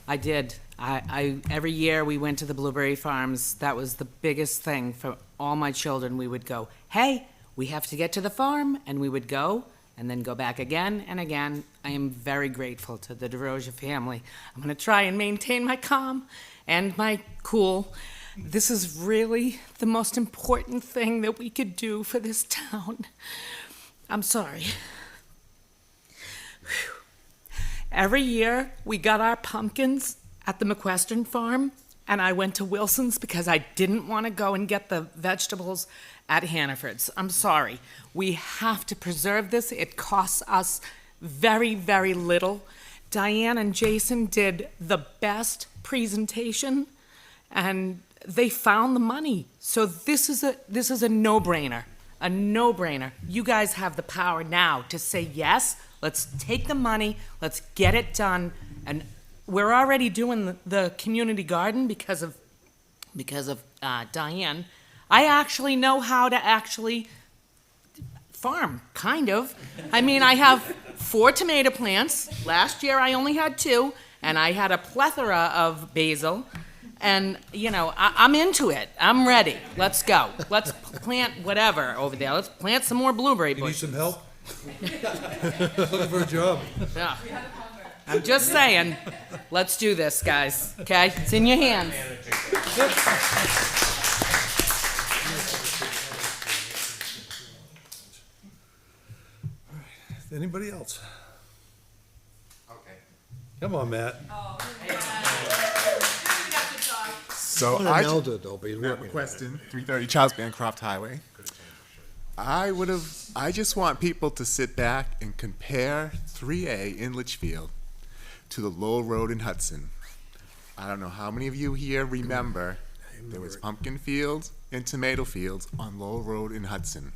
I did. Every year we went to the blueberry farms. That was the biggest thing for all my children. We would go, hey, we have to get to the farm, and we would go, and then go back again and again. I am very grateful to the DeRosa family. I'm going to try and maintain my calm and my cool. This is really the most important thing that we could do for this town. I'm sorry. Whew. Every year, we got our pumpkins at the McQuestion farm, and I went to Wilson's because I didn't want to go and get the vegetables at Hannaford's. I'm sorry. We have to preserve this. It costs us very, very little. Diane and Jason did the best presentation, and they found the money. So this is a no-brainer, a no-brainer. You guys have the power now to say yes. Let's take the money. Let's get it done. And we're already doing the community garden because of Diane. I actually know how to actually farm, kind of. I mean, I have 4 tomato plants. Last year I only had 2, and I had a plethora of basil. And, you know, I'm into it. I'm ready. Let's go. Let's plant whatever over there. Let's plant some more blueberry You need bushes. some help? Looking for a job. Yeah. I'm just saying, let's do this, guys, okay? It's in your hands. Anybody else? Okay. Come on, Matt. So An I elder, though, but he's working. Question 330 Charles Bancroft Highway. I just want people to sit back and compare 3A in Litchfield to the Lowell Road in Hudson. I don't know how many of you here remember there was pumpkin fields and tomato fields on Lowell Road in Hudson.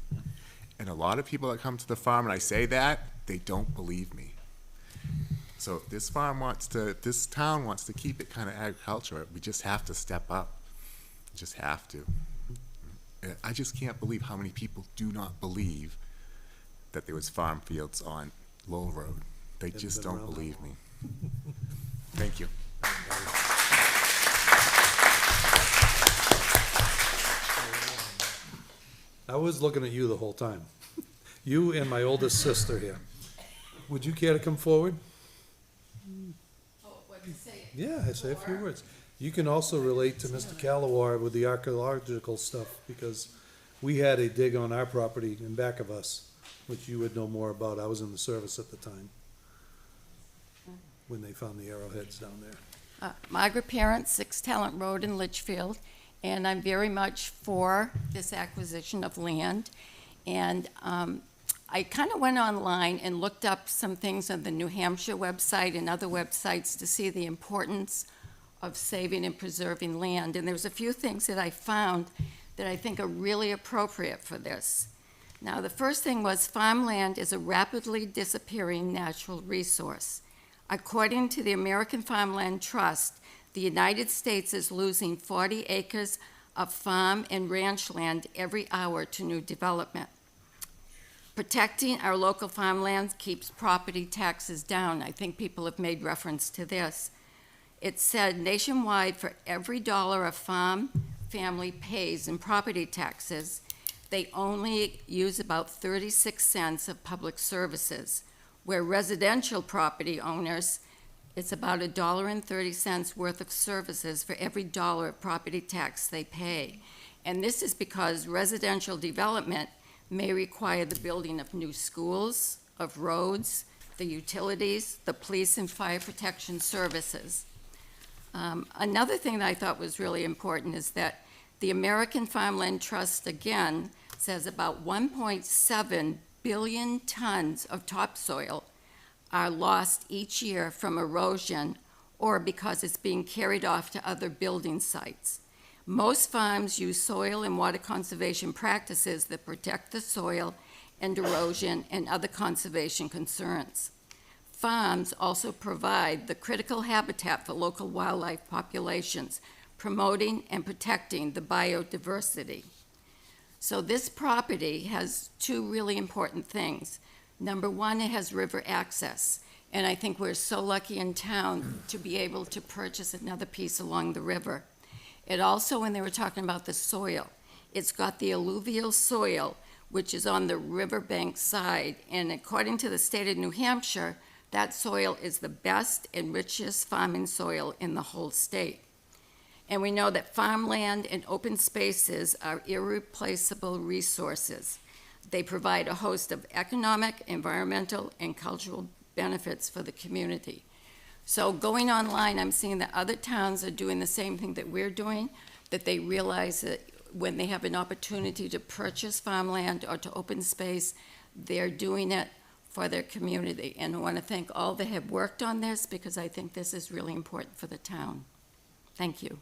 And a lot of people that come to the farm and I say that, they don't believe me. So if this town wants to keep it kind of agricultural, we just have to step up. Just have to. I just can't believe how many people do not believe that there was farm fields on Lowell Road. They just don't believe me. Thank you. I was looking at you the whole time. You and my oldest sister here. Would you care to come forward? Yeah, I say a few words. You can also relate to Mr. Calawar with the archaeological stuff, because we had a dig on our property in back of us, which you would know more about. I was in the service at the time, when they found the arrowheads down there. Margaret Parent, 6 Talent Road in Litchfield, and I'm very much for this acquisition of land. And I kind of went online and looked up some things on the New Hampshire website and other websites to see the importance of saving and preserving land. And there's a few things that I found that I think are really appropriate for this. Now, the first thing was farmland is a rapidly disappearing natural resource. According to the American Farmland Trust, the United States is losing 40 acres of farm and ranch land every hour to new development. Protecting our local farmlands keeps property taxes down. I think people have made reference to this. It said nationwide, for every dollar a farm family pays in property taxes, they only use about 36 cents of public services, where residential property owners, it's about $1.30 worth of services for every dollar of property tax they pay. And this is because residential development may require the building of new schools, of roads, the utilities, the police and fire protection services. Another thing that I thought was really important is that the American Farmland Trust, again, says about 1.7 billion tons of topsoil are lost each year from erosion or because it's being carried off to other building sites. Most farms use soil and water conservation practices that protect the soil and erosion and other conservation concerns. Farms also provide the critical habitat for local wildlife populations, promoting and protecting the biodiversity. So this property has 2 really important things. Number 1, it has river access, and I think we're so lucky in town to be able to purchase another piece along the river. It also, when they were talking about the soil, it's got the alluvial soil, which is on the riverbank side. And according to the state of New Hampshire, that soil is the best and richest farming soil in the whole state. And we know that farmland and open spaces are irreplaceable resources. They provide a host of economic, environmental, and cultural benefits for the community. So going online, I'm seeing that other towns are doing the same thing that we're doing, that they realize that when they have an opportunity to purchase farmland or to open space, they're doing it for their community. And I want to thank all that have worked on this, because I think this is really important for the town. Thank you.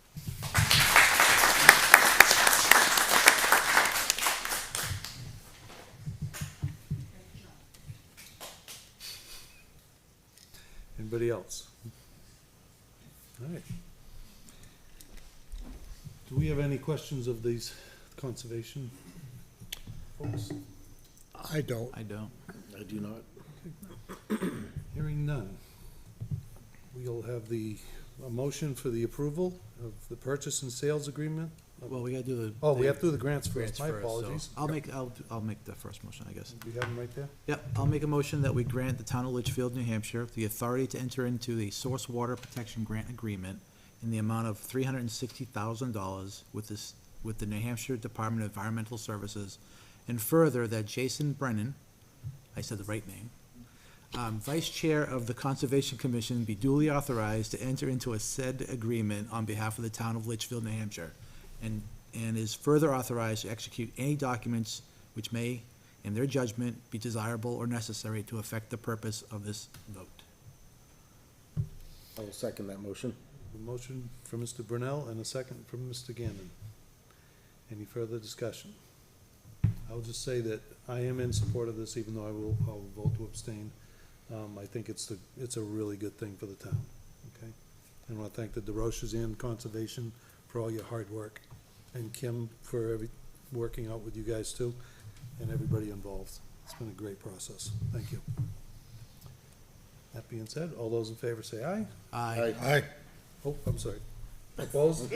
Anybody else? All right. Do we have any questions of these conservation folks? I don't. I don't. I do not. Hearing none. We'll have a motion for the approval of the purchase and sales agreement. Well, we gotta do the. Oh, we have to do the grants first. My so apologies. I'll make the first motion, I guess. Do you have them right there? Yep, I'll make a motion that we grant the town of Litchfield, New Hampshire, the authority to enter into a source water protection grant agreement in the amount of $360,000 with the New Hampshire Department of Environmental Services, and further that Jason Brennan, I said the right name, Vice Chair of the Conservation Commission, be duly authorized to enter into a said agreement on behalf of the town of Litchfield, New Hampshire, and is further authorized to execute any documents which may, in their judgment, be desirable or necessary to effect the purpose of this vote. I will second that motion. A motion from Mr. Brunel and a second from Mr. Gannon. Any further discussion? I'll just say that I am in support of this, even though I'll vote to abstain. I think it's a really good thing for the town, okay? And I want to thank the DeRoches and Conservation for all your hard work, and Kim for working out with you guys too, and everybody involved. It's been a great process. Thank you. That being said, all those in favor say aye. Aye. Aye. Oh, I'm sorry. Opposed?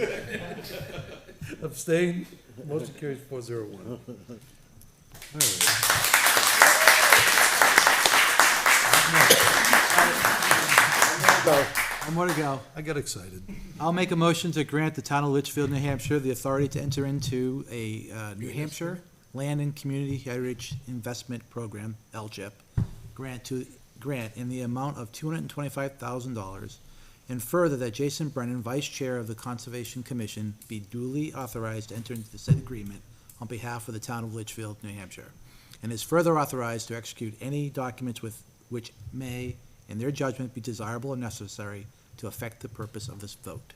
Abstain? Motion carries 401. All right. One more to go. I got excited. I'll make a motion to grant the town of Litchfield, New Hampshire, the authority to enter into a New Hampshire Land and Community Heritage Investment Program, LGIP, grant in the amount of $225,000, and further that Jason Brennan, Vice Chair of the Conservation Commission, be duly authorized to enter into the said agreement on behalf of the town of Litchfield, New Hampshire, and is further authorized to execute any documents which may, in their judgment, be desirable or necessary to effect the purpose of this vote.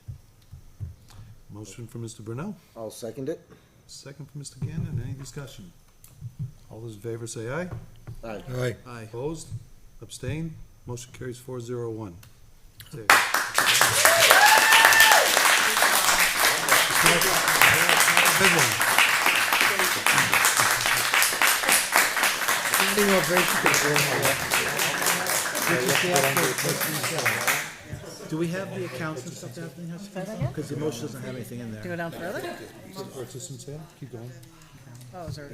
Motion from Mr. Brunel, I'll second it. second from Mr. Gannon. Any discussion? All those in favor say aye. Aye. Aye. Aye. Opposed? Abstained? Motion carries 401. Okay. Big one. Do we have the accounts and stuff that everything has to come from? Because the motion doesn't have anything in To go there. down further? Purchase and sale, keep going. Oh, is there,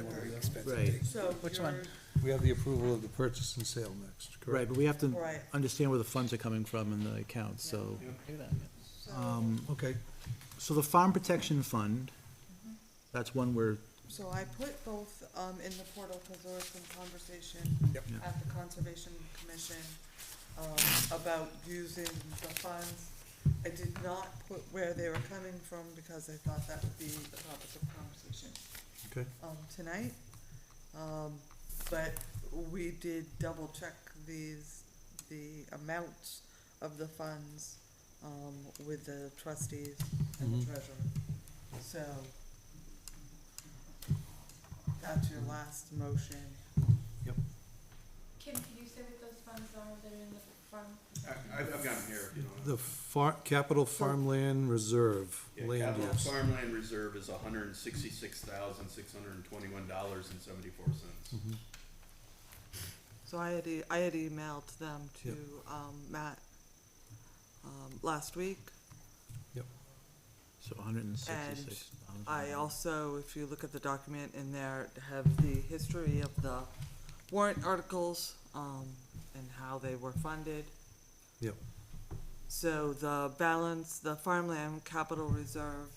Right, which one? We have the approval of the purchase and sale next, correct? right, but we have to Right. understand where the funds are coming from in the accounts, so. Do that. Okay, So the Farm Protection Fund, that's one where, So I put both, in the portal, because there was some conversation Yep. at the Conservation Commission, about using the funds. I did not put where they were coming from, because I thought that would be the topic of conversation, okay. tonight. But we did double check the amounts of the funds, with the trustees and the treasurer. So, that's your last motion. Kim, can you say what those funds are that are in the front? I've got them here. If you know. The capital farmland reserve, Yeah, land capital use. farmland reserve is $166,621.74. So I had emailed them to, Matt, last week. Yep. So hundred and sixty-six And thousand. I also, if you look at the document in there, have the history of the warrant articles, and how they were funded. Yep. So the balance, the farmland capital reserve,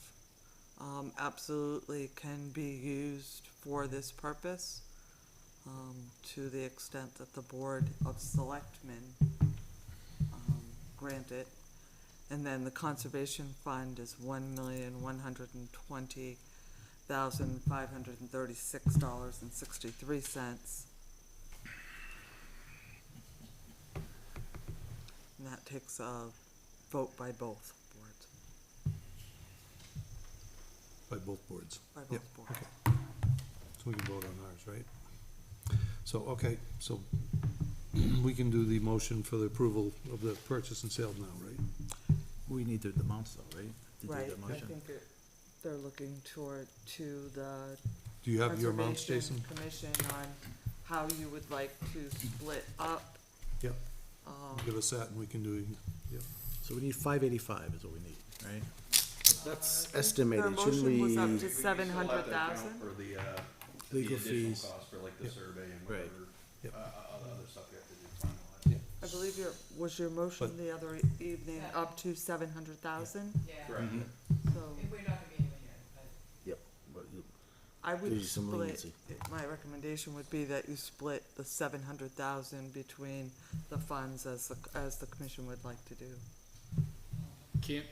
absolutely can be used for this purpose, to the extent that the Board of Selectmen, grant it. And then the conservation fund is $1,120,536.63. And that takes a vote by both boards, By both boards. by Yep, both boards. okay. So we can vote on ours, right? So, okay, so we can do the motion for the approval of the purchase and sale now, right? We need the amounts though, right? To do Right, the I motion. think they're looking to the Do you have your amounts, Conservation Jason? Commission on how you would like to split up. Yep. Um, Give us that and we can do, yep. So we need 585 is what we need, right? That's their estimated, shouldn't motion was up we? to 700,000. For the, Legal the additional fees. cost for like the Yep. survey and Right. whatever, Yep. other stuff you have to do finalize. I believe was your motion But- the other evening up to 700,000? Correct. So We're not gonna be anywhere near it, but. Yep. But you- I would Gives you some split, leniency. my recommendation would be that you split the 700,000 between the funds as the commission would like to do. Can't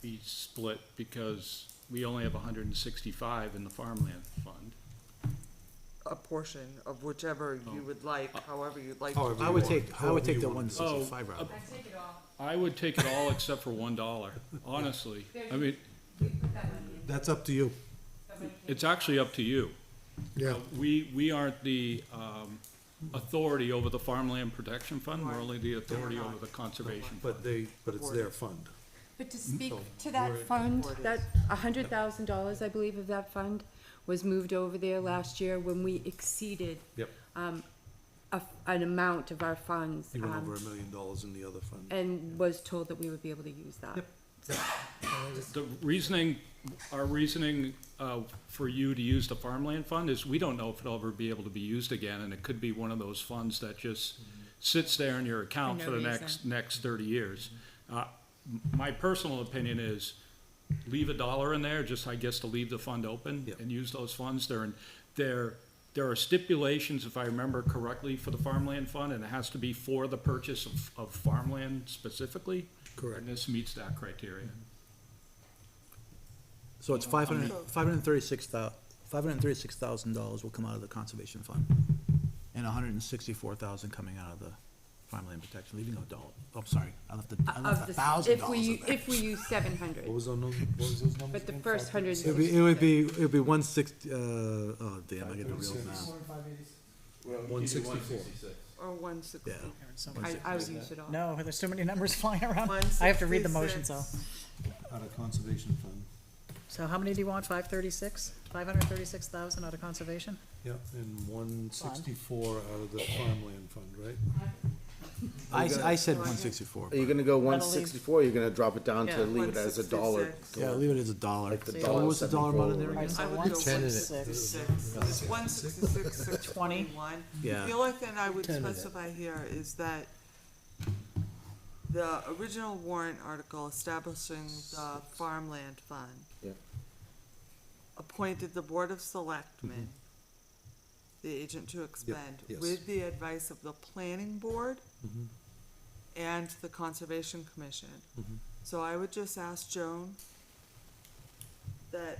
be split because we only have 165 in the farmland fund. A portion of whichever you would like, however you'd like. However I would you take, want- I however would take you the want one to do it. sixty-five route. I take it all. I would take it all except for $1, honestly. I mean, We put that money in. That's up to you. That money came it's actually up to you. Yeah. We aren't the authority over the farmland protection fund, we're Right. only the authority We're over not. the conservation. But it's their fund. But to speak So to that we're- fund, Board is- that $100,000, I believe, of that fund was moved over there last year when we exceeded Yep. an amount of our funds. He went over $1 million in the other fund. And was told that we would be able to use that. Yep. The reasoning, our reasoning for you to use the farmland fund is we don't know if it'll ever be able to be used again, and it could be one of those funds that just sits there in your account For for no the reason. next 30 years. My personal opinion is leave $1 in there, just I guess to leave the fund open Yep. and use those funds. There are stipulations, if I remember correctly, for the farmland fund, and it has to be for the purchase of farmland specifically. Correct. And this meets that criteria. So it's $536,000 will come out of the conservation fund, and $164,000 coming out of the farmland protection, leaving $1. Oh, sorry, I left $1,000 in there. If we use 700, What was those numbers but the first 100. It would be 160, oh damn, I get the real math. 164. Or 160. Yeah. I would use it all. No, there's too many numbers flying around. I have to read the motion, so. 166. Out of conservation fund. So how many do you want? 536? 536,000 out of conservation? Yep, and 164 out of the farmland fund, right? I said 164. Are you gonna go 164, or you're gonna drop it down Yeah, to leave it as $1? 166. Yeah, leave it as $1. Like the So what was the dollar amount in there $1.74. again? I would go 166. It's 166, 621. Yeah. The only thing I would 10 of it. specify here is that the original warrant article establishing the farmland fund Yeah. appointed the Board of Selectmen, the agent to expend, yes. with the advice of the planning board Mhm. and the Conservation Commission. Mhm. So I would just ask Joan that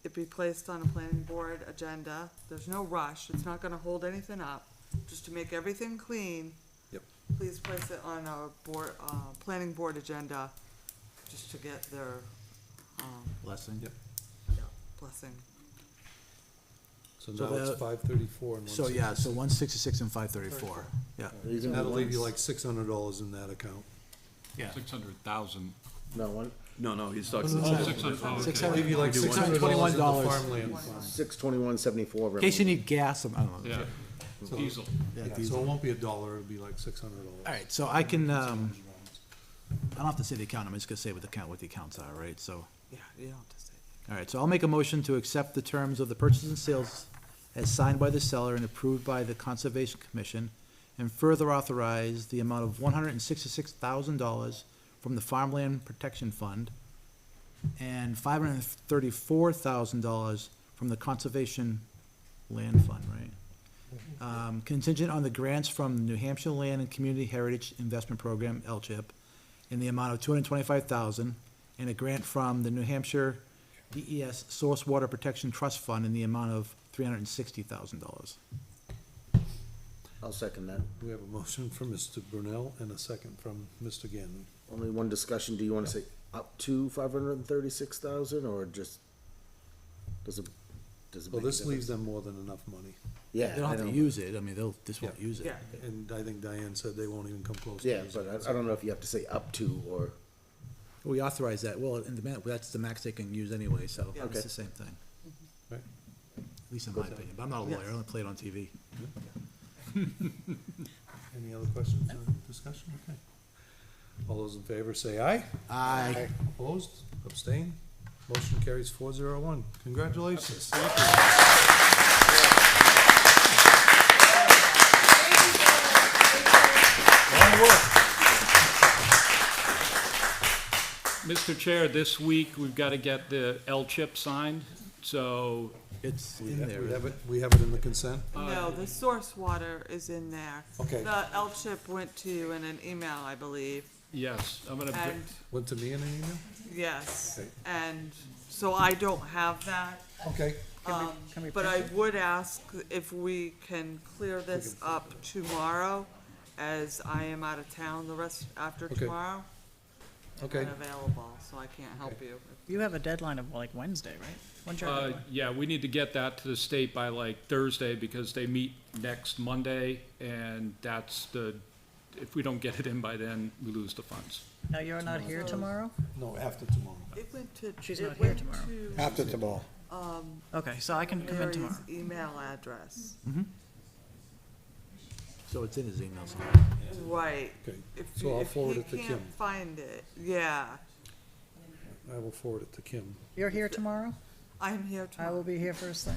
it be placed on a planning board agenda. There's no rush, it's not gonna hold anything up, just to make everything clean. Yep. Please place it on a board, planning board agenda, just to get their, Blessing. Yep. blessing. So So now it's that- 534 and So, yeah, so 166 and 534, yeah. Are you gonna That'll do leave you one- like $600 in that account. Yeah. 600,000. No, one, No, he's Oh, talking. 600, oh, okay. 600 Leave you like $621 in the $621. farmland fund. 621.74. In case you need gas, I don't know. Yeah, So- diesel. Yeah, Yeah, diesel. so it won't be $1, it'll be like $600. All right, so I can, I don't have to say the account, I'm just gonna say what the account, what the accounts are, right? So Yeah, you don't have to say. All right, so I'll make a motion to accept the terms of the purchase and sales as signed by the seller and approved by the Conservation Commission, and further authorize the amount of $166,000 from the Farmland Protection Fund and $534,000 from the Conservation Land Fund, right? Contingent on the grants from the New Hampshire Land and Community Heritage Investment Program, LCHIP, in the amount of $225,000, and a grant from the New Hampshire DES Source Water Protection Trust Fund in the amount of $360,000. I'll second that. We have a motion from Mr. Brunel and a second from Mr. Gannon. Only one discussion, do you wanna say up to 536,000, or just, does it Well, make a this leaves difference? them more than enough money. Yeah, They don't I have to know. use it, I mean, they'll, just won't use it. Yeah. And I think Diane said they won't even come close to Yeah, using but it. I don't know if you have to say up to, or, We authorize that, well, in the that's the max they can use anyway, so Yeah. it's Okay. the same thing. Right. At least in my opinion, but I'm not a lawyer, I only play it on TV. Any other questions or discussion? Okay. All those in favor say aye. Aye. Opposed? Abstained? Motion carries 401. Congratulations. Mr. Chair, this week, we've got to get the L-chip signed, so, It's We in have there. we have it in the consent? No, the source water is in there. Okay. The L-chip went to you in an email, I believe, yes, I'm gonna, and, Went to me in an email? yes, Okay. and so I don't have that. Okay. Can we But print I would ask if we can clear this up tomorrow, as I am out of town the rest, after Okay. tomorrow. Okay. I'm unavailable, so I can't help you. You have a deadline of like Wednesday, right? When's your deadline? yeah, we need to get that to the state by like Thursday, because they meet next Monday, and that's the, if we don't get it in by then, we lose the funds. Now, you're not here tomorrow? No, after tomorrow. It went to, She's it not here went tomorrow. to, After tomorrow. Okay, so I can come in tomorrow. Mary's email address. So it's in his emails. Right. Okay, If so you, I'll if forward you it to Kim. can't find it, yeah, I will forward it to Kim. You're here tomorrow? I'm here I tomorrow. will be here first thing.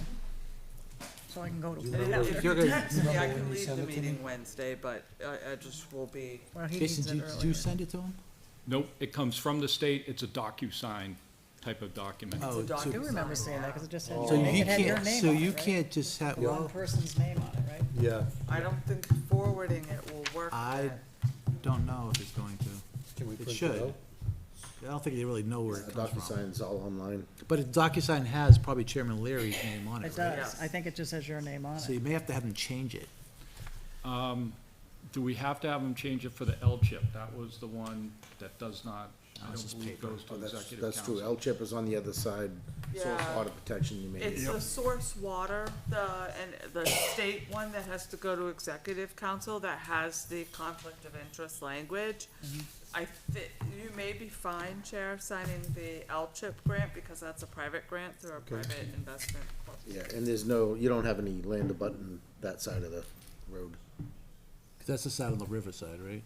So I can go to. And if You're you gonna- text me, I remember can when you leave sent the it to me? meeting Wednesday, but I just will be, Well, he Jason, needs it did you earlier. send it to him? Nope, it comes from the state, it's a DocuSign type of document. Oh, I do so, remember seeing that, because it just had, so you it had your can't, name so on it, you right? can't just have, One well, person's name on it, right? Yeah. I don't think forwarding it will work. I yet. don't know if it's going to. Can we It print it should. out? I don't think they really know where it comes from. DocuSign's all online. But DocuSign has probably Chairman Leary's name on It it, right? does. I think it just has your name on So it. you may have to have them change it. Do we have to have them change it for the L-chip? That was the one that does not, I this don't is believe paper. goes to Oh, executive that's true. council. L-chip is on the other side. Source Yeah. water protection, you may. It's the source water, and the state one that has to go to executive council that has the conflict of interest language. You may be fine, Chair, signing the L-chip grant, because that's a private grant through a private investment. Yeah, and there's no, you don't have any land abutting that side of the road. 'Cause that's the side on the riverside, right?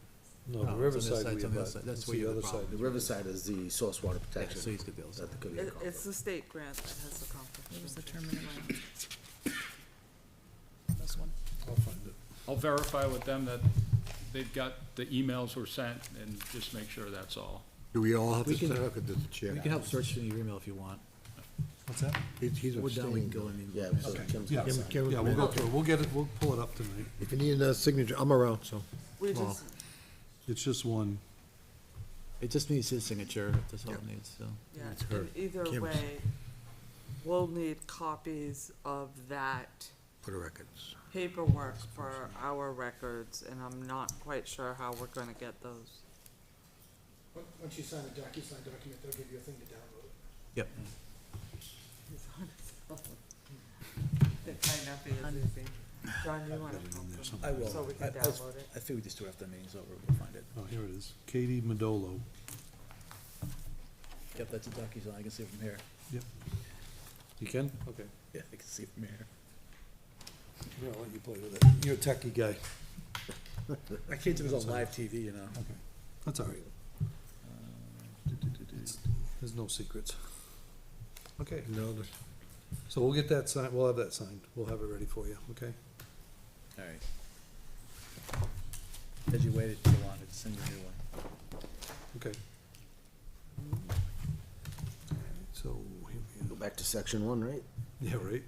No, Oh, the it's on the riverside side, we it's on the other abut. side. That's It's where you the have other the side. problem. The riverside is the source water Yeah, protection. so he's got the other side. That could be a conflict. It's the state grant that has the conflict. What was the terminal? This one. I'll find it. I'll verify with them that they've got, the emails were sent, and just make sure that's all. Do we all have We to can- sign up, or does the chair? We can help search in your email if you want. What's that? He's We're done, we can abstaining. go in. Yeah, so Okay. Kim's Yeah, gonna sign. Kim- yeah, we'll go through, it. We'll get it, we'll pull it up tonight. If you need another signature, I'm around, so. We Well, just, It's just one. It just needs his signature, that's all it needs, so. yeah, It's her. and either Kim's. way, we'll need copies of that For the records. paperwork for our records, and I'm not quite sure how we're gonna get those. Once you sign the DocuSign document, they'll give you a thing to download. Yep. It might not be as easy. John, you wanna help them? I will. So we can download it? I figured just do it after the meeting's over, we'll find it. Oh, here it is. Katie Madolo. Yep, that's a DocuSign, I can see it from here. Yep. You can? Okay. Yeah, I can see it from here. Yeah, I'll let you play with it. You're a techie guy. I can't do it on live TV, you know. Okay. That's all right. There's no secrets. Okay, No, so we'll get that signed, we'll have that signed, we'll have it ready for you, okay? All right. Because you waited too long to send you a new one. Okay. So, here Go back to section one, right? we, yeah, right?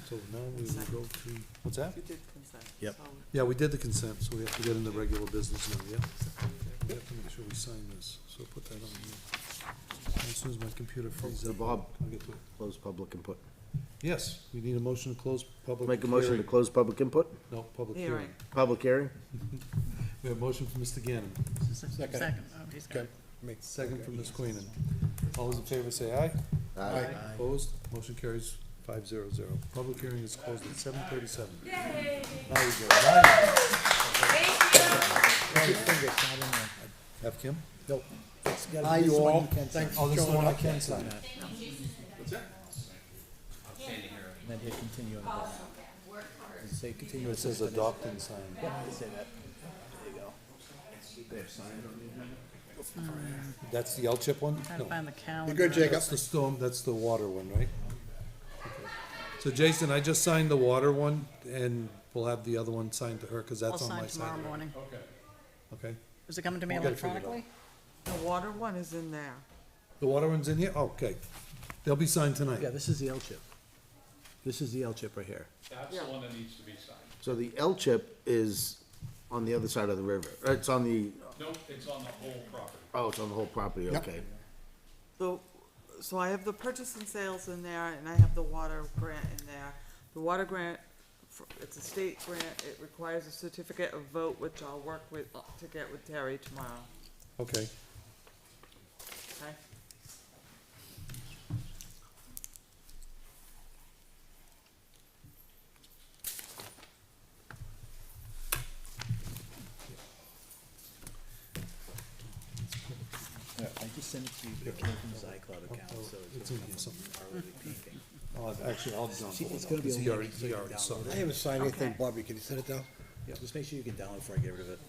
So now we will go to, what's that? You did consent. Yep. so- Yeah, we did the consent, so we have to get into regular business now, yeah? We have to make sure we sign this, so put that on here. As soon as my computer freezes So up, Bob, I'll get to it. close public input. Yes, we need a motion to close public Make a motion to hearing. close public input? No, public Hearing. hearing. Public hearing? We have a motion from Mr. Gannon, Second. Oh, he's got it. second from Ms. Queenan. All those in favor say aye. Aye. Opposed? Motion carries 500. Public hearing is closed at 7:37. Yay! Now you go. Have Kim? Nope. Hi, you all. Thanks Oh, for this is the showing one I up. can sign. And then hit continue on the bottom. Does it say continue? It says adopt and sign. Yeah, I say that. There you go. That's the L-chip one? Trying to No. find the calendar. You're good, Jacob. That's the storm, that's the water one, right? Okay. So Jason, I just signed the water one, and we'll have the other one signed to her, because I'll that's on my sign tomorrow side. morning. Okay. Is it coming to me We'll get it figured out. electronically? The water one is in there. The water one's in here? Oh, okay. They'll be signed tonight. Yeah, this is the L-chip. This is the L-chip right here. That's the one that needs to be signed. So the L-chip is on the other side of the river. It's on the, Nope, it's on the whole property. oh, it's on the whole property, Yep. okay. So I have the purchase and sales in there, and I have the water grant in there. The water grant, it's a state grant, it requires a certificate of vote, which I'll work with, to get with Terry tomorrow, Okay. okay? I just sent it to you, but it came from his iCloud account, so It's it's in gonna here come somewhere. from Harley Painting. Actually, I'll jump See, over it's that, gonna be 'cause a he already, link, he so already you saw download I it. haven't signed anything, Okay. Bobby, can you send it down? Yeah, just make sure you can download before I get rid of it.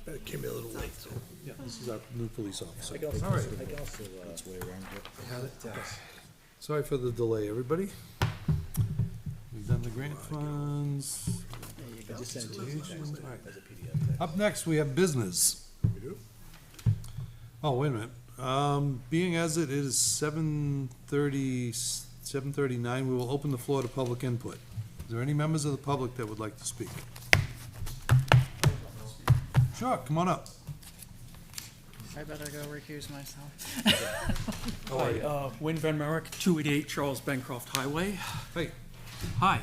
It came in a little late, so. Yeah, this is our new police officer. I can also, All right. I can also, that's way around here. Had it? Sorry for the delay, everybody. We've done the grant funds. I just sent it to you as a PDF. Up next, we have business. Oh, wait a minute. Being as it is 7:39, we will open the floor to public input. Is there any members of the public that would like to speak? Sure, come on up. I better go recuse myself. Hi, Win Van Merrick, 288 Charles Bancroft Highway. Hey. Hi.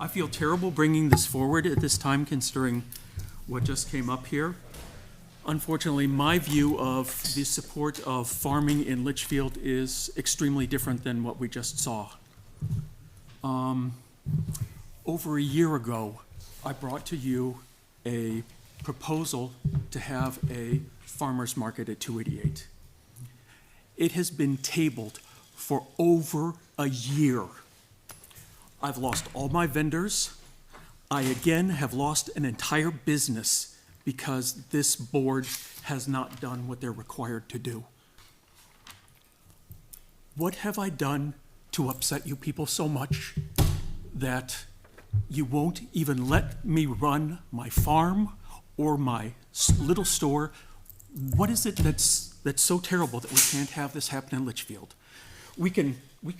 I feel terrible bringing this forward at this time considering what just came up here. Unfortunately, my view of the support of farming in Litchfield is extremely different than what we just saw. Over a year ago, I brought to you a proposal to have a farmer's market at 288. It has been tabled for over a year. I've lost all my vendors. I again have lost an entire business because this board has not done what they're required to do. What have I done to upset you people so much that you won't even let me run my farm or my little store? What is it that's so terrible that we can't have this happen in Litchfield? We can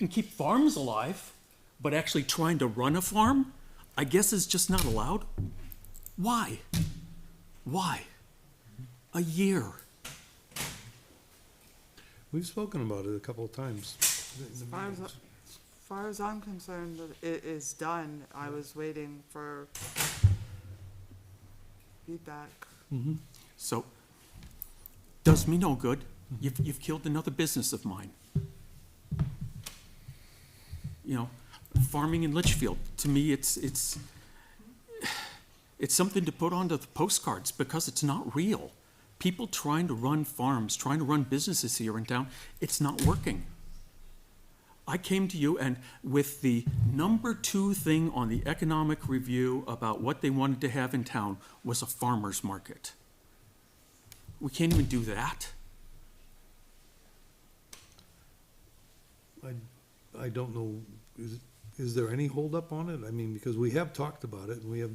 keep farms alive, but actually trying to run a farm, I guess, is just not allowed. Why? Why? A year. We've spoken about it a couple of times. As far as I'm concerned, it is done. I was waiting for feedback. So, does me no good. You've killed another business of mine. You know, farming in Litchfield, to me, it's something to put onto the postcards because it's not real. People trying to run farms, trying to run businesses here in town, it's not working. I came to you and with the number 2 thing on the economic review about what they wanted to have in town was a farmer's market. We can't even do that. I don't know, is there any holdup on it? I mean, because we have talked about it, and we have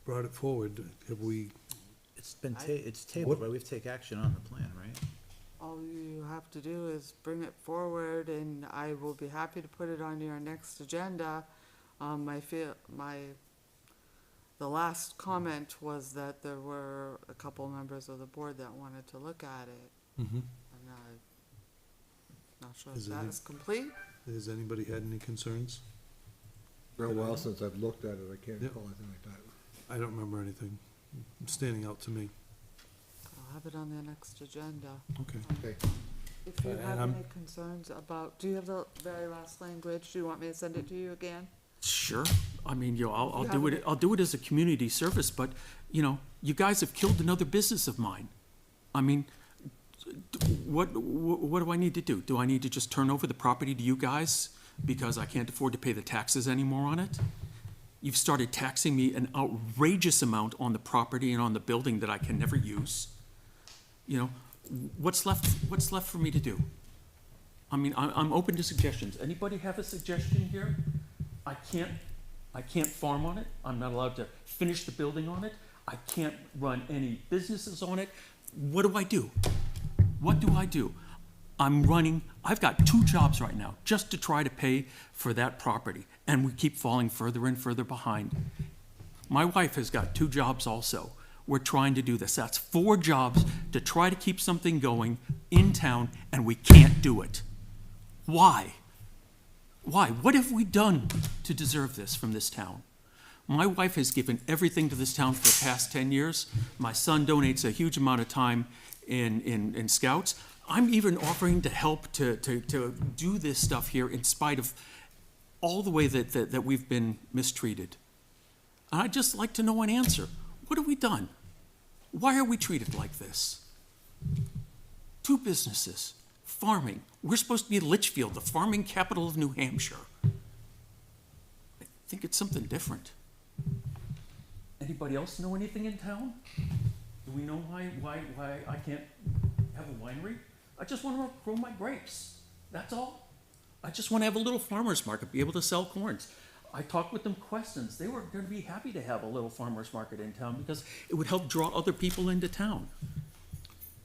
brought it forward. Have we, It's been it's tabled, right? We have to take action on the plan, right? All you have to do is bring it forward, and I will be happy to put it on your next agenda. The last comment was that there were a couple members of the board that wanted to look at it. Mhm. And I'm not sure Is if it that any- is complete. has anybody had any concerns? Been a while since I've looked at it, I can't Yep. recall anything like that. I don't remember anything standing out to me. I'll have it on the next agenda. Okay. Okay. If you And have I'm- any concerns about, do you have the very last language? Do you want me to send it to you again? Sure. I mean, I'll You do have it, it- I'll do it as a community service, but, you guys have killed another business of mine. I mean, what do I need to do? Do I need to just turn over the property to you guys because I can't afford to pay the taxes anymore on it? You've started taxing me an outrageous amount on the property and on the building that I can never use. What's left for me to do? I mean, I'm open to suggestions. Anybody have a suggestion here? I can't farm on it. I'm not allowed to finish the building on it. I can't run any businesses on it. What do I do? What do I do? I've got 2 jobs right now just to try to pay for that property, and we keep falling further and further behind. My wife has got 2 jobs also. We're trying to do this. That's 4 jobs to try to keep something going in town, and we can't do it. Why? Why? What have we done to deserve this from this town? My wife has given everything to this town for the past 10 years. My son donates a huge amount of time in Scouts. I'm even offering to help to do this stuff here in spite of all the way that we've been mistreated. And I'd just like to know an answer. What have we done? Why are we treated like this? 2 businesses, farming. We're supposed to be Litchfield, the farming capital of New Hampshire. I think it's something different. Anybody else know anything in town? Do we know why I can't have a winery? I just want to grow my grapes. That's all. I just want to have a little farmer's market, be able to sell corns. I talked with them questions. They were going to be happy to have a little farmer's market in town because it would help draw other people into town.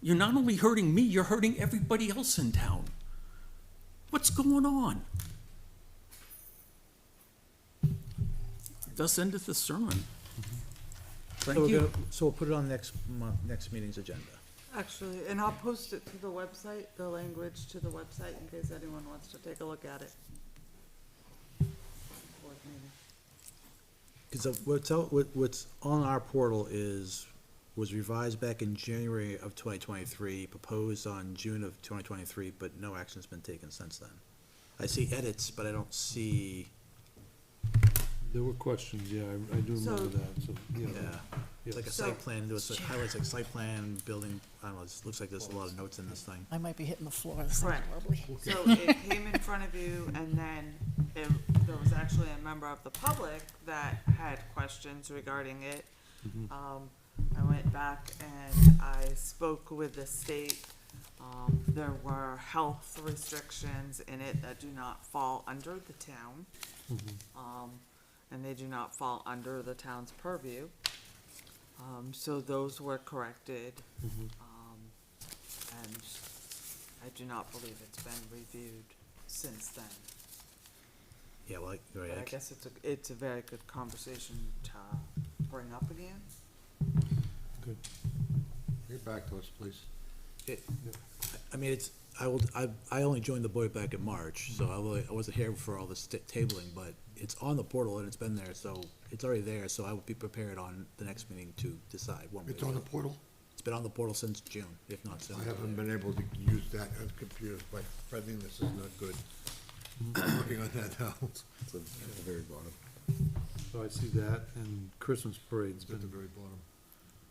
You're not only hurting me, you're hurting everybody else in town. What's going on? Thus endeth the sermon. Thank you. So we'll put it on next meeting's agenda. Actually, and I'll post it to the website, the language to the website in case anyone wants to take a look at it. Board meeting. Because what's on our portal was revised back in January of 2023, proposed on June of 2023, but no action's been taken since then. I see edits, but I don't see. There were questions, yeah, I do remember So- that, so, Yeah, yeah. it's like a So- site plan, there was highlights like site plan, building, I don't know, it looks like there's a lot of notes in this thing. I might be hitting the floor, this thing's Correct. lovely. So it came in front of you, and then there was actually a member of the public that had questions regarding it. I went back and I spoke with the state. There were health restrictions in it that do not fall under the town. And they do not fall under the town's purview. So those were corrected. And I do not believe it's been reviewed since then. Yeah, well, you're right. But I guess it's a very good conversation to bring up again. Good. Get back to us, please. I mean, I only joined the board back in March, so I wasn't here for all this tabling, but it's on the portal and it's been there, so it's already there, so I will be prepared on the next meeting to decide one way. It's on the portal? It's been on the portal since June, if not sooner. I haven't been able to use that on computers, my friendliness is not good. I'm working on that now. It's at the very bottom. So I see that, and Christmas parade's At the been, very bottom.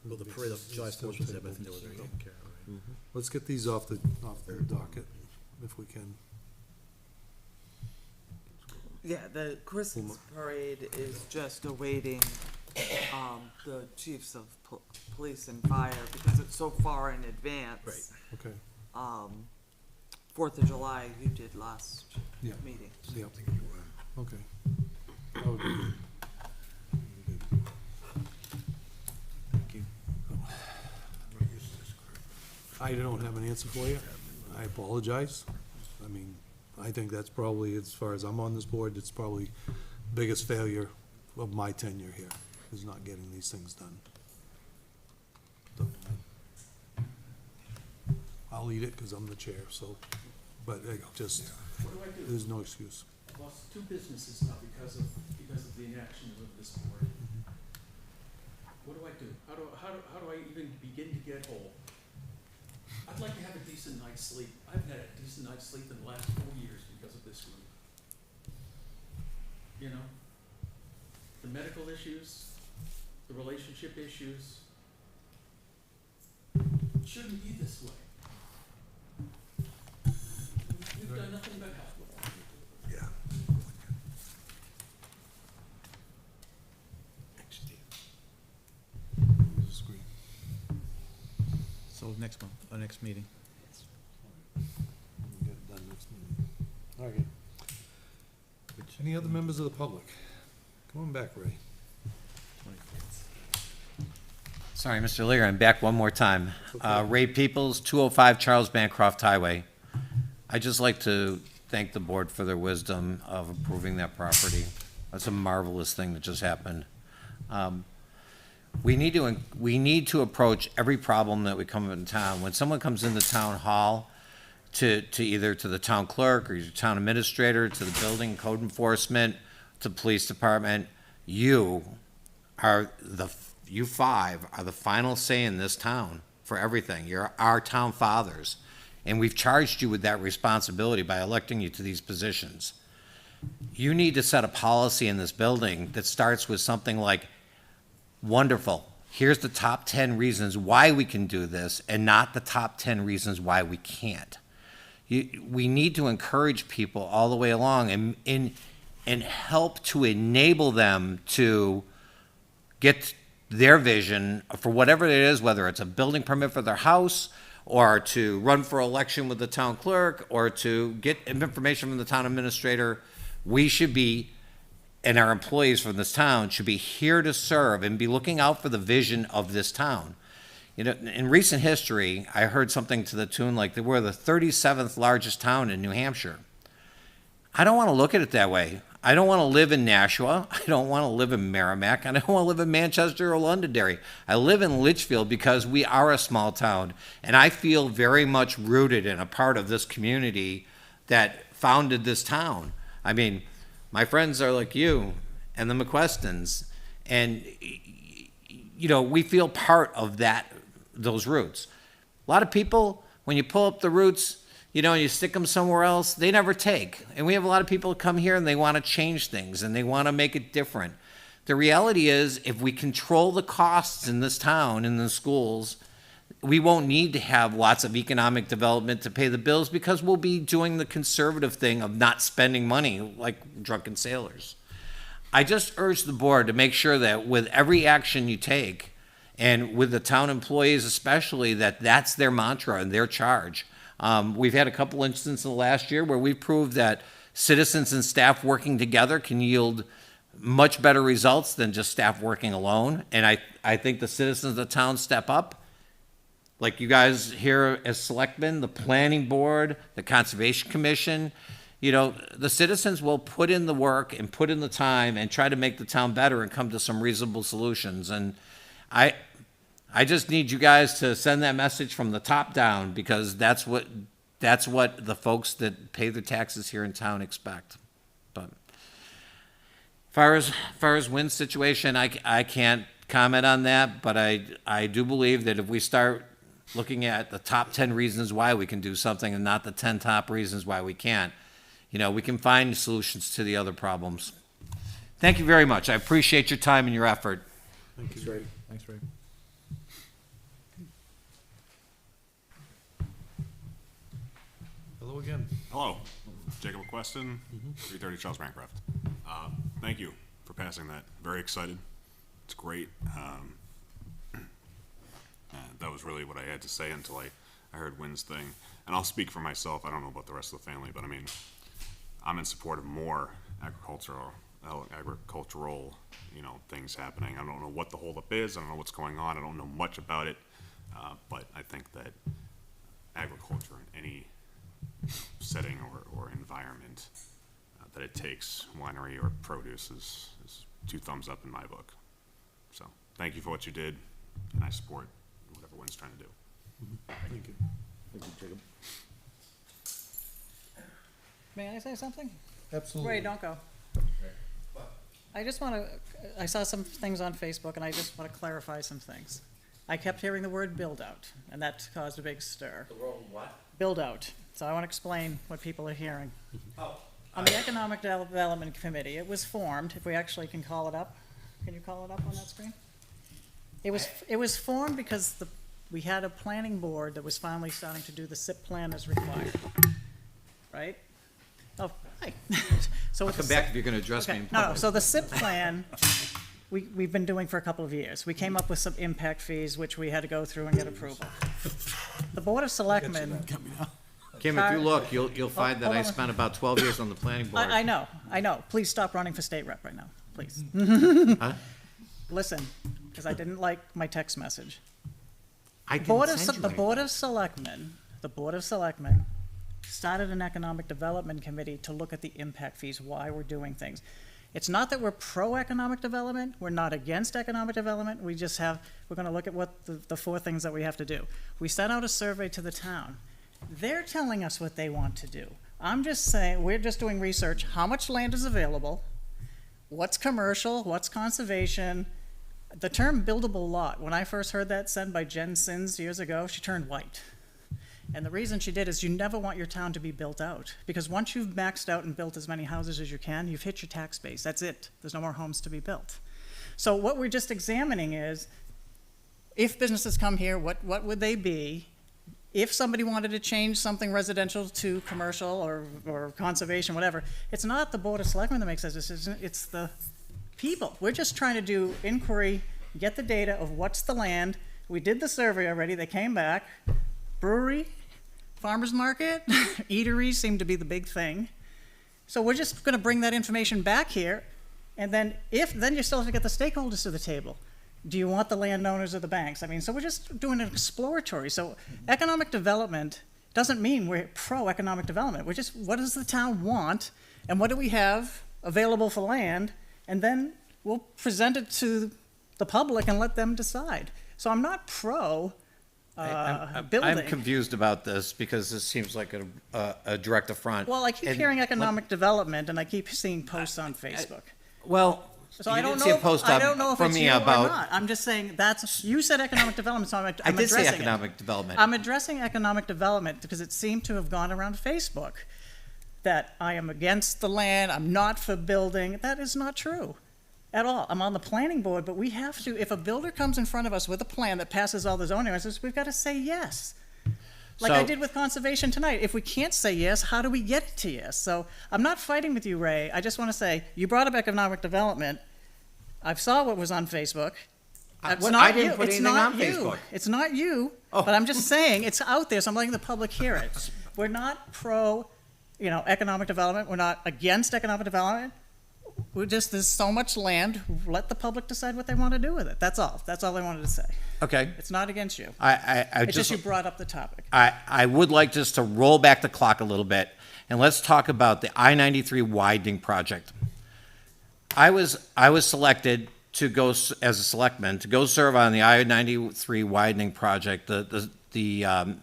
Well, the parade of July 4th was there, but I think that was already taken care of, right? let's get these off the docket, if we can. Yeah, the Christmas parade is just awaiting, the chiefs of police and fire, because it's so far in advance. Right. Okay. 4th of July, you did last Yeah. meeting. Yep. Okay. That would be good. Thank you. I don't have an answer for you. I apologize. I mean, I think that's probably, as far as I'm on this board, it's probably biggest failure of my tenure here, is not getting these things done. So, I'll eat it because I'm the chair, so, but there you go, just, What do I do? there's no excuse. I've lost 2 businesses now because of the inaction of this board. What do I do? How do I even begin to get whole? I'd like to have a decent night's sleep. I've had a decent night's sleep in the last 4 years because of this group. You know? The medical issues, the relationship issues. It shouldn't be this way. We've done nothing but help. Yeah. So next month, our next meeting. Get it done next meeting. Okay. Any other members of the public? Come on back, Ray. Sorry, Mr. Lear, I'm back one more time. Ray Peoples, 205 Charles Bancroft Highway. I'd just like to thank the board for their wisdom of approving that property. That's a marvelous thing that just happened. We need to approach every problem that we come in town. When someone comes into town hall, to either to the town clerk or your town administrator, to the building code enforcement, to the police department, you five are the final say in this town for everything. You're our town fathers. And we've charged you with that responsibility by electing you to these positions. You need to set a policy in this building that starts with something like, wonderful, here's the top 10 reasons why we can do this, and not the top 10 reasons why we can't. We need to encourage people all the way along and help to enable them to get their vision for whatever it is, whether it's a building permit for their house, or to run for election with the town clerk, or to get information from the town administrator. We should be, and our employees from this town should be here to serve and be looking out for the vision of this town. You know, in recent history, I heard something to the tune like we're the 37th largest town in New Hampshire. I don't want to look at it that way. I don't want to live in Nashua. I don't want to live in Merrimack. I don't want to live in Manchester or Londonderry. I live in Litchfield because we are a small town, and I feel very much rooted and a part of this community that founded this town. I mean, my friends are like you and the McQuestons, and you know, we feel part of those roots. A lot of people, when you pull up the roots, you know, and you stick them somewhere else, they never take. And we have a lot of people who come here and they want to change things and they want to make it different. The reality is, if we control the costs in this town, in the schools, we won't need to have lots of economic development to pay the bills, because we'll be doing the conservative thing of not spending money like drunken sailors. I just urge the board to make sure that with every action you take, and with the town employees especially, that's their mantra and their charge. We've had a couple instances in the last year where we've proved that citizens and staff working together can yield much better results than just staff working alone. And I think the citizens of the town step up, like you guys here as selectmen, the planning board, the conservation commission. You know, the citizens will put in the work and put in the time and try to make the town better and come to some reasonable solutions. And I just need you guys to send that message from the top down, because that's what the folks that pay their taxes here in town expect. But as far as Wynn's situation, I can't comment on that, but I do believe that if we start looking at the top 10 reasons why we can do something and not the 10 top reasons why we can't, you know, we can find solutions to the other problems. Thank you very much. I appreciate your time and your effort. Thank you, Ray. Thanks, Ray. Hello again. Hello, Jacob Weston, 330 Charles Bancroft. Thank you for passing that. Very excited. It's great. That was really what I had to say until I heard Wynn's thing. And I'll speak for myself. I don't know about the rest of the family, but I mean, I'm in support of more agricultural, things happening. I don't know what the holdup is. I don't know what's going on. I don't know much about it. But I think that agriculture in any setting or environment that it takes, winery or produce, is 2 thumbs up in my book. So thank you for what you did, and I support whatever Wynn's trying to do. Thank you. Thank you, Jacob. May I say something? Absolutely. Ray, don't go. I just want to, I saw some things on Facebook, and I just want to clarify some things. I kept hearing the word build-out, and that caused a big stir. The role what? Build-out. So I want to explain what people are hearing. Oh. On the Economic Development Committee, it was formed, if we actually can call it up. Can you call it up on that screen? It was formed because we had a planning board that was finally starting to do the SIP plan as required, right? Oh, hi. So I'll come back if you're going to address me in No, public. so the SIP plan, we've been doing for a couple of years. We came up with some impact fees, which we had to go through and get approval. The Board of Selectmen, Kim, if you look, you'll find that hold I on. spent about 12 years on the planning board. I know. Please stop running for state rep right now, please. Huh? Listen, because I didn't like my text message. I The can Board of send you the anything. Board of Selectmen started an Economic Development Committee to look at the impact fees, why we're doing things. It's not that we're pro-economic development, we're not against economic development, we're gonna look at what the 4 things that we have to do. We sent out a survey to the town. They're telling us what they want to do. I'm just saying, we're just doing research, how much land is available, what's commercial, what's conservation. The term buildable lot, when I first heard that said by Jen Sins years ago, she turned white. And the reason she did is you never want your town to be built out. Because once you've maxed out and built as many houses as you can, you've hit your tax base. That's it. There's no more homes to be built. So what we're just examining is, if businesses come here, what would they be? If somebody wanted to change something residential to commercial or conservation, whatever, it's not the Board of Selectmen that makes that decision, it's the people. We're just trying to do inquiry, get the data of what's the land. We did the survey already, they came back. Brewery, farmer's market, eateries seem to be the big thing. So we're just gonna bring that information back here, and then then you still have to get the stakeholders to the table. Do you want the landowners or the banks? I mean, so we're just doing an exploratory. So economic development doesn't mean we're pro-economic development. We're just, what does the town want, and what do we have available for land? And then we'll present it to the public and let them decide. So I'm not pro building. I'm confused about this because this seems like a direct affront. Well, I keep And hearing economic development, and I keep seeing posts on Facebook. Well, So you I don't didn't know. see a post I up don't know if from it's me you or about. not. I'm just saying you said economic development, so I'm I addressing did say it. economic development. I'm addressing economic development because it seemed to have gone around Facebook that I am against the land. I'm not for building. That is not true at all. I'm on the planning board, but we have to. If a builder comes in front of us with a plan that passes all the zoning ordinances, we've got to say yes. Like I did with conservation tonight. If we can't say yes, how do we get it to yes? So I'm not fighting with you, Ray. I just want to say, you brought up economic development. I saw what was on Facebook. It's not I didn't you. put It's anything not on you. Facebook. It's not you, Oh. but I'm just saying, it's out there, so I'm letting the public hear it. We're not pro, economic development. We're not against economic development. There's so much land, let the public decide what they want to do with it. That's all. That's all I wanted to say. Okay. It's not against you. I It's just you brought up the topic. I would like just to roll back the clock a little bit, and let's talk about the I-93 widening project. I was selected to go as a selectman to go serve on the I-93 widening project, the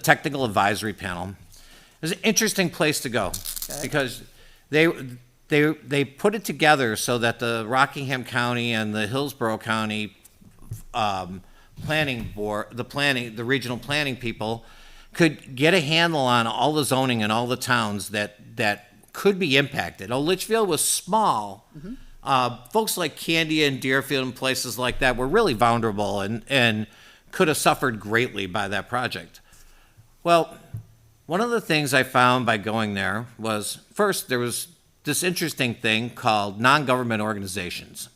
technical advisory panel. It was an interesting place to go because they put it together so that the Rockingham County and the Hillsborough County planning board, the regional planning people could get a handle on all the zoning in all the towns that could be impacted. Oh, Litchfield was small. Folks like Candia and Deerfield and places like that were really vulnerable and could have suffered greatly by that project. Well, One of the things I found by going there was, first, there was this interesting thing called non-government organizations.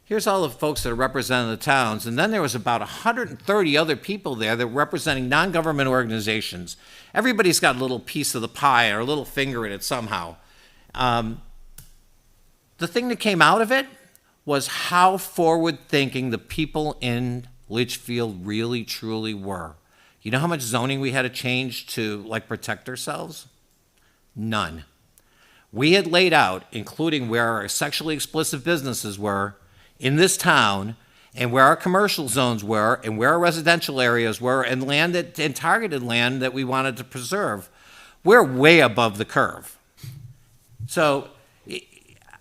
Here's all the folks that are representing the towns, and then there was about 130 other people there that were representing non-government organizations. Everybody's got a little piece of the pie or a little finger in it somehow. The thing that came out of it was how forward-thinking the people in Litchfield really, truly were. You know how much zoning we had to change to, like, protect ourselves? None. We had laid out, including where our sexually explicit businesses were in this town, and where our commercial zones were, and where our residential areas were, and and targeted land that we wanted to preserve. We're way above the curve. So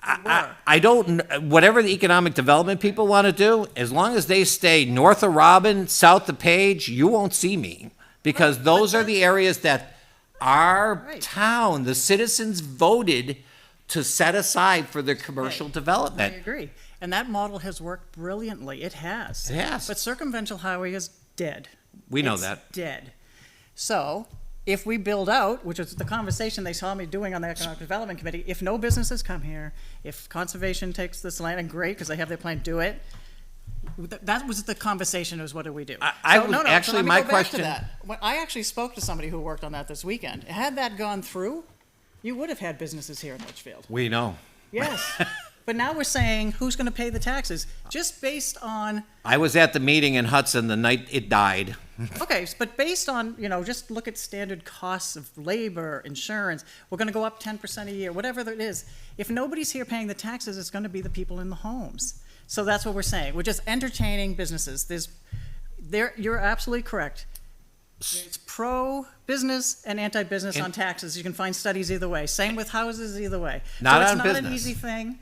I don't, whatever the economic development people want to do, as long as they stay north of Robin, south of Page, you won't see me. Because those are the areas that our town, the citizens voted to set aside for their commercial development. I agree. And that model has worked brilliantly. It has. It has. But circumvention highway is dead. We know It's that. dead. So if we build out, which is the conversation they saw me doing on the Economic Development Committee, if no businesses come here, if conservation takes this land, and great, because they have their plan, do it. That was the conversation, was what do we do? Actually, my question. When I actually spoke to somebody who worked on that this weekend. Had that gone through, you would have had businesses here in Litchfield. We know. Yes. But now we're saying, who's going to pay the taxes? Just based on, I was at the meeting in Hudson the night it died. okay, but based on, just look at standard costs of labor, insurance, we're going to go up 10% a year, whatever it is. If nobody's here paying the taxes, it's going to be the people in the homes. So that's what we're saying. We're just entertaining businesses. You're absolutely correct. It's pro-business and anti-business on taxes. You can find studies either way. Same with houses either way. Not so on it's not an business. easy thing.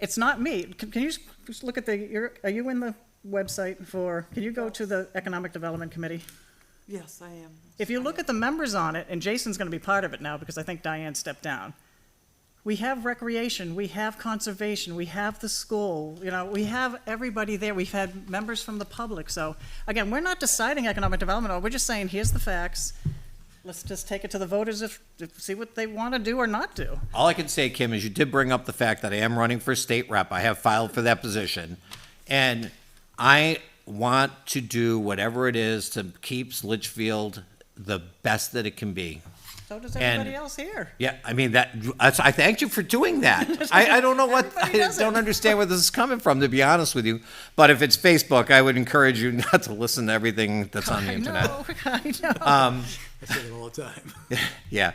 It's not me. Can you just look at are you in the website can you go to the Economic Development Committee? Yes, I am. If you look at the members on it, and Jason's going to be part of it now because I think Diane stepped down, we have recreation, we have conservation, we have the school, we have everybody there. We've had members from the public. So again, we're not deciding economic development. We're just saying, here's the facts. Let's just take it to the voters to see what they want to do or not do. All I can say, Kim, is you did bring up the fact that I am running for state rep. I have filed for that position. And I want to do whatever it is to keep Litchfield the best that it can be. So does everybody else here. Yeah, I mean, I thank you for doing that. I don't know I don't understand where this is coming from, to be honest with you. But if it's Facebook, I would encourage you not to listen to everything that's on the internet. I know. I say it all the time. Yeah,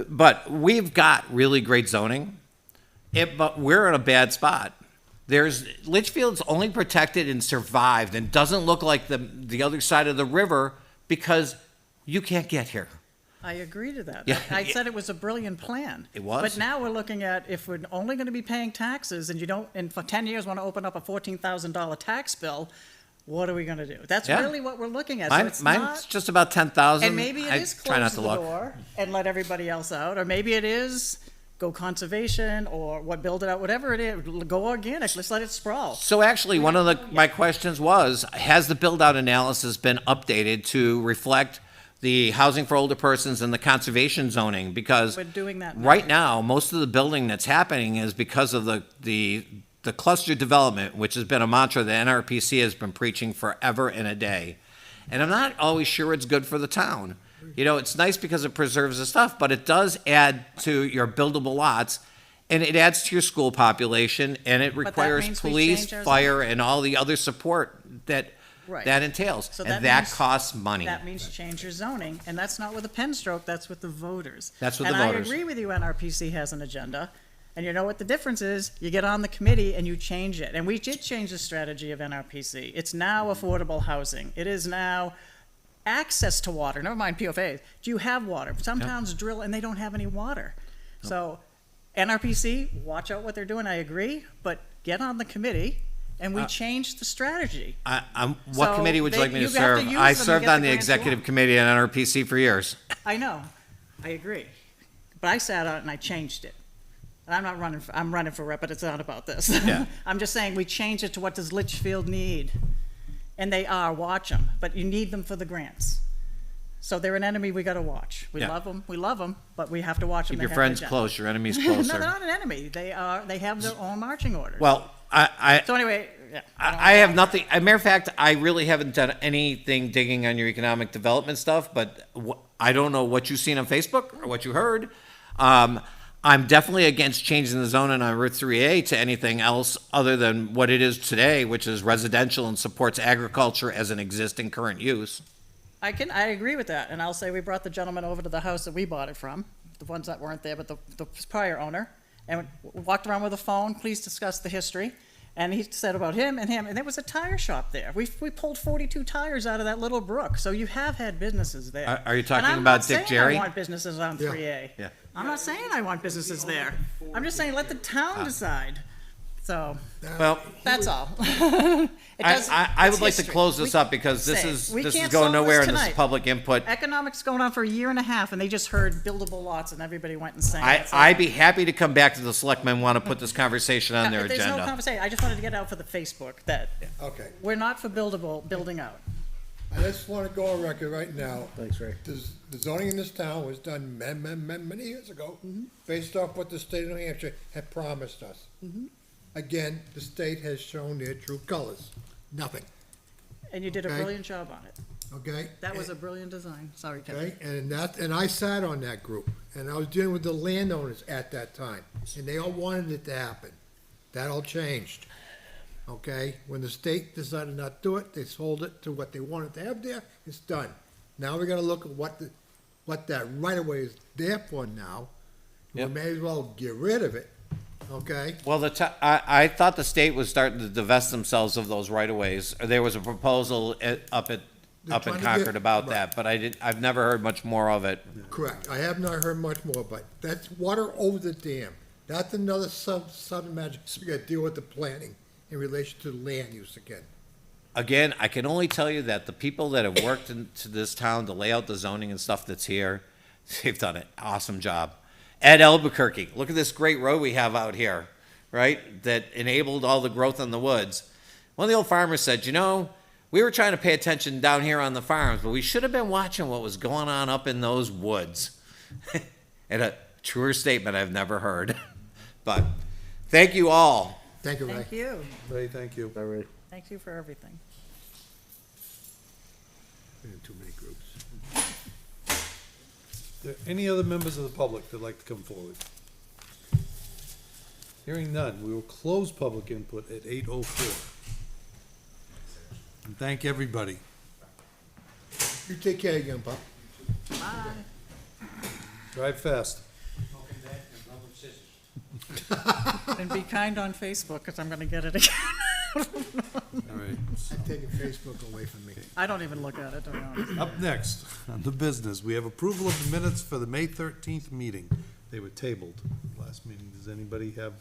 but we've got really great zoning, but we're in a bad spot. Litchfield's only protected and survived and doesn't look like the other side of the river because you can't get here. I agree to that. Yeah. I said it was a brilliant plan. It was. But now we're looking at, if we're only going to be paying taxes and you don't, and for 10 years want to open up a $14,000 tax bill, what are we going to do? That's really what we're looking at. Mine's just about 10,000. And maybe it is close the door and let everybody else out, or maybe it is go conservation or build it out, whatever it is, go organic, let's let it sprawl. So actually, one of my questions was, has the build-out analysis been updated to reflect the housing for older persons and the conservation zoning? Because we're doing that now. Right now, most of the building that's happening is because of the cluster development, which has been a mantra that NRPC has been preaching forever and a day. And I'm not always sure it's good for the town. It's nice because it preserves the stuff, but it does add to your buildable lots, and it adds to your school population, and it requires police, fire, and all the other support that entails. So and that costs money. That means change your zoning, and that's not with a pen stroke, that's with the voters. That's with the voters. And I agree with you, NRPC has an agenda, and you know what the difference is? You get on the committee and you change it. And we did change the strategy of NRPC. It's now affordable housing. It is now access to water. Never mind PFAs. Do you have water? Some towns drill and they don't have any water. So NRPC, watch out what they're doing, I agree, but get on the committee and we change the strategy. What committee would you like me to serve? I served on the executive committee at NRPC for years. I know, I agree. But I sat on it and I changed it. And I'm not running I'm running for rep, but it's not about this. Yeah. I'm just saying we change it to what does Litchfield need? And they watch them, but you need them for the grants. So they're an enemy we gotta watch. We Yeah. love them, but we have to watch them. Keep your friends close, your enemies No, closer. they're not an enemy. They have their own marching orders. Well, So anyway, yeah. I have nothing. As a matter of fact, I really haven't done anything digging on your economic development stuff, but I don't know what you've seen on Facebook or what you heard. I'm definitely against changing the zoning on Route 3A to anything else other than what it is today, which is residential and supports agriculture as an existing current use. I agree with that, and I'll say we brought the gentleman over to the house that we bought it from, the ones that weren't there, but the prior owner, and walked around with a phone, please discuss the history, and he said about him, and there was a tire shop there. We pulled 42 tires out of that little brook, so you have had businesses there. Are you talking And I'm about not Dick saying Jerry? I want businesses on 3A. Yeah. I'm not saying I want businesses there. I'm just saying let the town decide. So, Well, that's all. I would like to close this up because this is going nowhere and this is public input. Economics going on for a year and a half, and they just heard buildable lots, and everybody went insane. I'd be happy to come back to the selectmen, want to put this conversation on their There's no agenda. conversation. I just wanted to get out for the Facebook that Okay. we're not for building out. I just want to go on record right now. Thanks, Ray. The zoning in this town was done many years ago, based off what the state of New Hampshire had promised us. Again, the state has shown their true colors. Nothing, And you did a Okay. brilliant job on it. okay? That was a brilliant design. Sorry, Kevin. Okay, and I sat on that group, and I was dealing with the landowners at that time, and they all wanted it to happen. That all changed, okay? When the state decided not to do it, they sold it to what they wanted to have there, it's done. Now we gotta look at what that right-of-way is there for now. We Yep. may as well get rid of it, okay? Well, I thought the state was starting to divest themselves of those right-of-ways. There was a proposal up in trying to Concord get- about right. that, but I've never heard much more of it. Correct. I have not heard much more, but that's water over the dam. That's another sudden magic. We gotta deal with the planning in relation to land use again. Again, I can only tell you that the people that have worked into this town to lay out the zoning and stuff that's here, they've done an awesome job. Ed Albuquerque, look at this great road we have out here, right? That enabled all the growth in the woods. One of the old farmers said, we were trying to pay attention down here on the farms, but we should have been watching what was going on up in those woods. And a truer statement I've never heard. But thank you all. Thank you, Ray. Thank you. Ray, thank you. Bye, Ray. Thank you for everything. We're in too many groups. Are there any other members of the public that'd like to come forward? Hearing none, we will close public input at 8:04. And thank everybody. You take care again, Pop. Bye. Drive fast. And be kind on Facebook, because I'm going to get it again. All right. I'm taking Facebook away from me. I don't even look at it, to be honest. Up next, on the business, we have approval of the minutes for the May 13th meeting. They were tabled last meeting. Does anybody have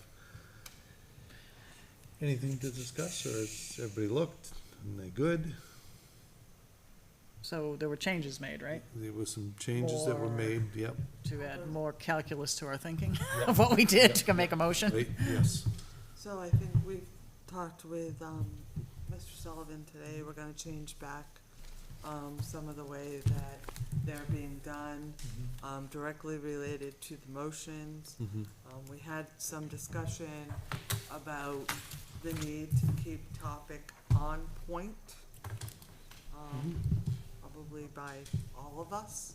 anything to discuss, or has everybody looked? And they good? So there were changes made, right? There were some changes that were made, yep. To add more calculus to our thinking of what we did to make a motion. Right, yes. So I think we've talked with, Mr. Sullivan today, we're gonna change back, some of the way that they're being done, directly related to the motions. We had some discussion about the need to keep topic on point, probably by all of us.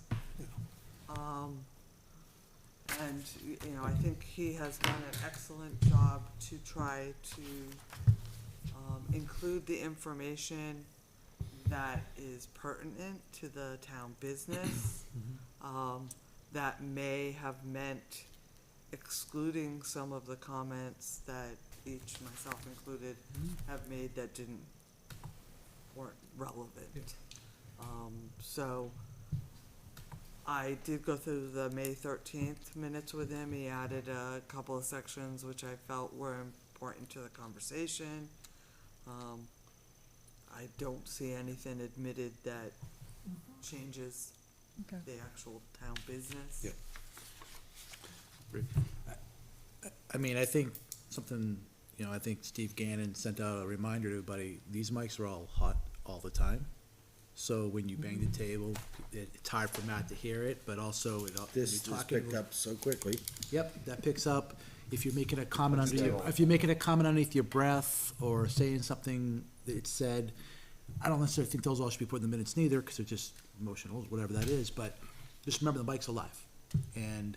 And, I think he has done an excellent job to try to, include the information that is pertinent to the town business, that may have meant excluding some of the comments that each, myself included, have made that weren't relevant. So I did go through the May 13th minutes with him. He added a couple of sections which I felt were important to the conversation. I don't see anything admitted that changes Okay. the actual town business. Yep. I mean, I think something, I think Steve Gannon sent out a reminder to everybody, these mics are all hot all the time. So when you bang the table, it's hard for Matt to hear it, but also This you're is talking. picked up so quickly. Yep, that picks up, if you're making a comment if you're making a comment underneath your breath or saying something that it's said, I don't necessarily think those all should be put in the minutes neither, because they're just emotional, whatever that is, but just remember the mic's alive. And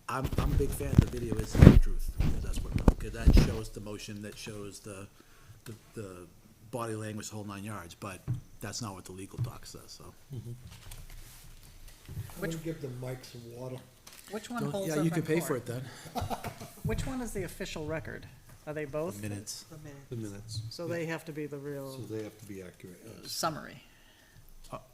I'm a big fan of the video is the truth, because that's what, because that shows the motion, that shows the body language, the whole 9 yards, but that's not what the legal doc says, so. I'm gonna give the mic some water. Which one Don't- holds up Yeah, you in can pay for court? it then. Which one is the official record? Are they both? Minutes. The minutes. So they have to be the So real they have to be accurate, yes. summary.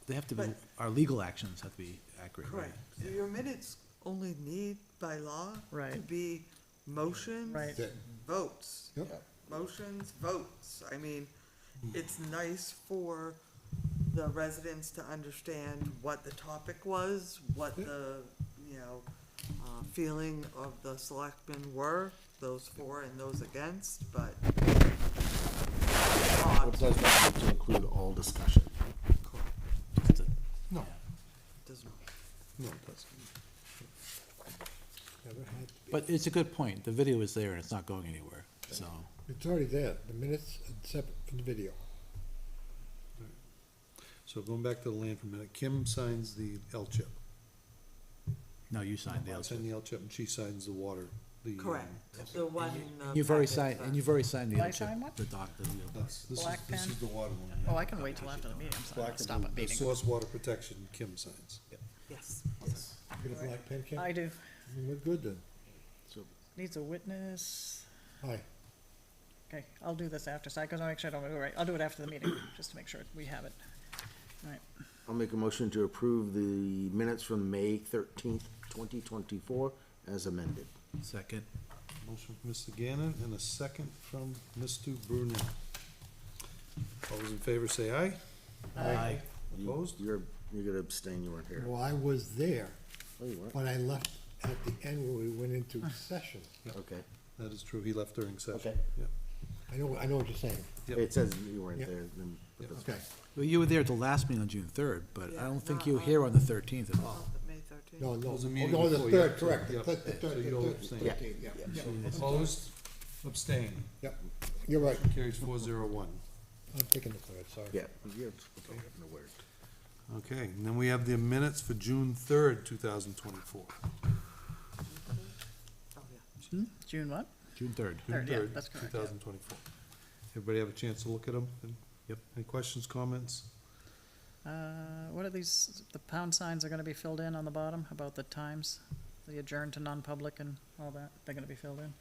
They have to be, our legal actions have to be accurate, right? Correct. So your minutes only need by law to Right. be motions, Right. votes. Yep. Motions, votes. I mean, it's nice for the residents to understand what the topic was, what the, feeling of the selectmen were, those for and those against, but It does not have to include all discussion. No, does not. no, it doesn't. Never had to be. But it's a good point, the video is there and it's not going anywhere, so. It's already there, the minutes are separate from the video. So going back to the land for a minute, Kim signs the L-chip. No, you signed the I L-chip. sign the L-chip and she signs the water, the. Correct. The one in the You've already packet signed, that- and you've already signed the Did I L-chip. sign one? The doc, the deal. This is, Black this pen? is the water one. Oh, I can wait till after the meeting, I'm sorry, I'll Black stop at the meeting. source water protection, Kim signs. Yes. You got a black pen, Ken? I do. We're good then. Needs a witness. Hi. Okay, I'll do this after, so I can make sure I don't do it right. I'll do it after the meeting, just to make sure we have it. All right. I'll make a motion to approve the minutes from May 13th, 2024 as amended. Second. Motion from Mr. Gannon and a second from Mr. Brunel. All those in favor say aye. Aye. Opposed? You're gonna abstain, you weren't here. Well, I was there, Oh, you weren't? but I left at the end where we went into session. Okay. That is true, he left during session. Okay. Yep. I know what you're saying. Yep. It says you weren't Yep. there, then. but that's Okay. Well, you were there at the last meeting on June 3rd, but I Yeah, don't think not you were on- here on the 13th at all. May 13th. No, There no, was a oh, meeting no, the before, third, yeah, correct, so- the yep. third, So you'll the abstain. third, 13, yeah. Opposed? Abstain. Yep, you're right, Carries 401. I'm picking the third, sorry. Yeah, you're, no word. Okay, and then we have the minutes for June 3rd, 2024. Oh, yeah. June what? June 3rd. June Third, yeah, 3rd, that's correct, yeah. 2024. Everybody have a chance to look at them? Yep. Any questions, comments? What are these, the pound signs are gonna be filled in on the bottom about the times? The adjourn to non-public and all that, they're gonna be filled in?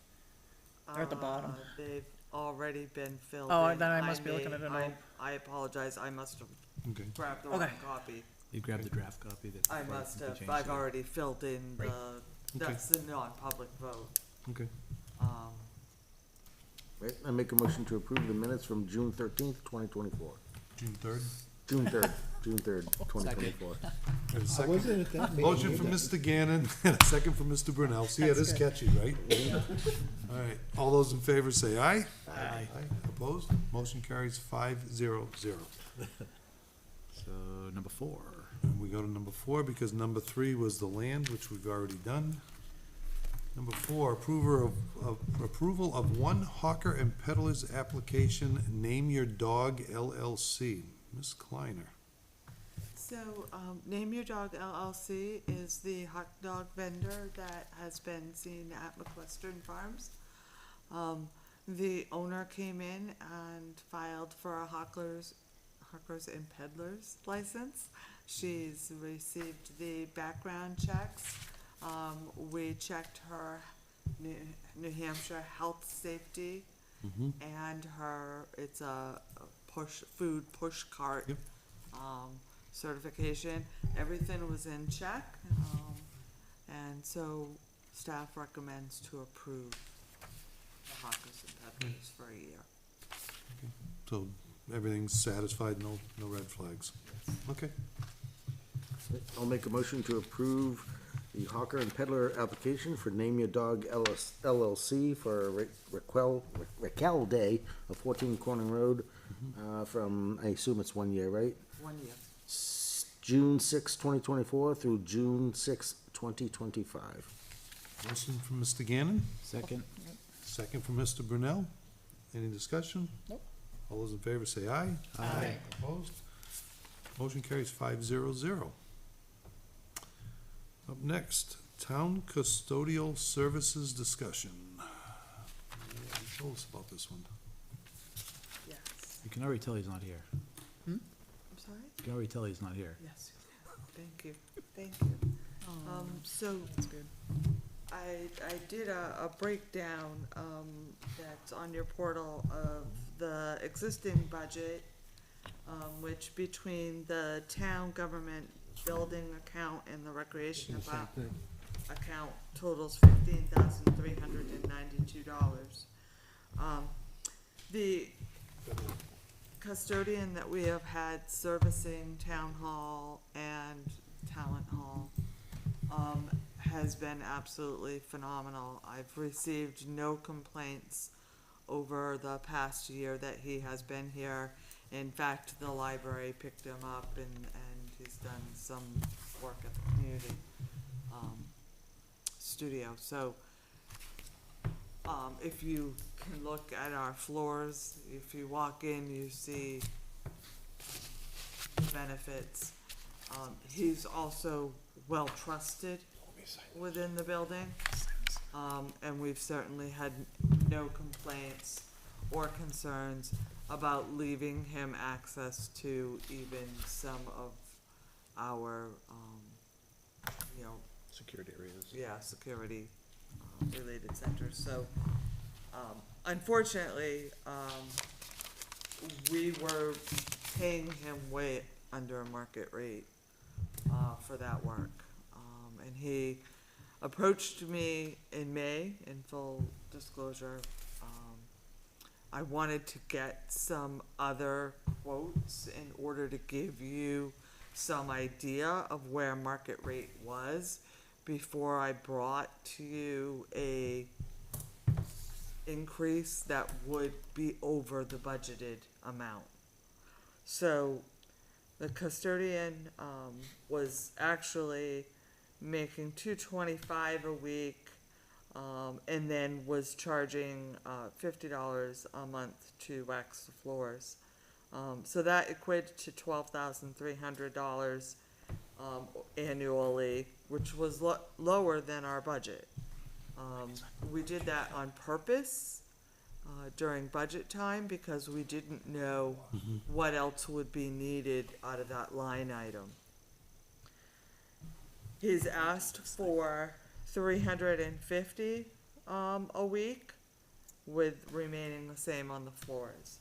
They're at the bottom. They've already been filled Oh, in. then I must be looking at an old- I apologize, I must have Okay. grabbed the wrong Okay. copy. You grabbed the draft copy that. I must you have, changed I've it. already filled in Right. that's the non-public vote. Okay. Right, I make a motion to approve the minutes from June 13th, 2024. June 3rd? June 3rd, June 3rd, 2024. And a I second. wasn't at that meeting. Motion from either. Mr. Gannon and a second from Mr. Brunel. See, it That's is good. catchy, right? All right, all those in favor say aye. Aye. Opposed? Motion carries 500. So, number 4. And we go to number 4 because number 3 was the land, which we've already done. Number 4, approval of one hawker and peddler's application, Name Your Dog LLC. Ms. Kleiner. So, Name Your Dog LLC is the hot dog vendor that has been seen at McWestern Farms. The owner came in and filed for a hawkers and peddlers license. She's received the background checks. We checked her New Hampshire health safety and it's a food push cart. Yep. Certification, everything was in check, and so staff recommends to approve the hawkers and peddlers for a year. So everything's satisfied, no red flags. Okay. I'll make a motion to approve the Hawker and Peddler application for Name Your Dog LLC for Raquel Day of 14 Corning Road, from, I assume it's 1 year, right? 1 year. June 6, 2024 through June 6, 2025. Motion from Mr. Gannon, Second. second from Mr. Brunel. Any discussion? Nope. All those in favor say aye. Aye. Opposed? Motion carries 5-0-0. Up next, Town Custodial Services Discussion. Tell us about this one. Yes. You can already tell he's not here. I'm sorry? You can already tell he's not here. Yes, thank you, thank you. So, I did a breakdown, that's on your portal of the existing budget, which between the town government building account and the recreation account totals $15,392. The custodian that we have had servicing town hall and talent hall, has been absolutely phenomenal. I've received no complaints over the past year that he has been here. In fact, the library picked him up and he's done some work at the community, studio. So, if you can look at our floors, if you walk in, you see the benefits. He's also well trusted within the building, and we've certainly had no complaints or concerns about leaving him access to even some of our, Security areas. yeah, security, related centers. So, unfortunately, we were paying him way under market rate, for that work. And he approached me in May, in full disclosure. I wanted to get some other quotes in order to give you some idea of where market rate was before I brought to you a increase that would be over the budgeted amount. So the custodian, was actually making $225 a week, and then was charging, $50 a month to wax the floors. So that equated to $12,300, annually, which was lower than our budget. We did that on purpose, during budget time, because we didn't know what else would be needed out of that line item. He's asked for $350, a week, with remaining the same on the floors.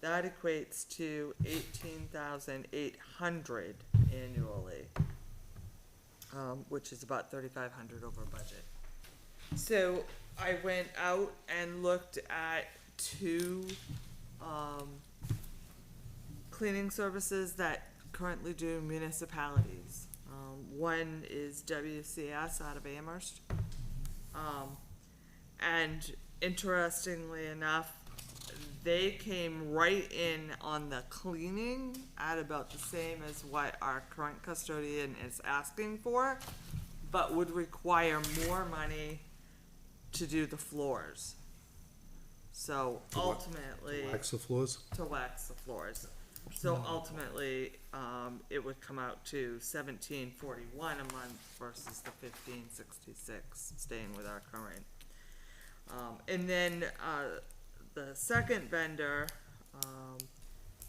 That equates to $18,800 annually, which is about $3,500 over budget. So I went out and looked at two, cleaning services that currently do municipalities. One is WCS out of Amherst. And interestingly enough, they came right in on the cleaning at about the same as what our current custodian is asking for, but would require more money to do the floors. So ultimately. Wax the floors? To wax the floors. So ultimately, it would come out to $17.41 a month versus the $15.66, staying with our current. And then, the second vendor,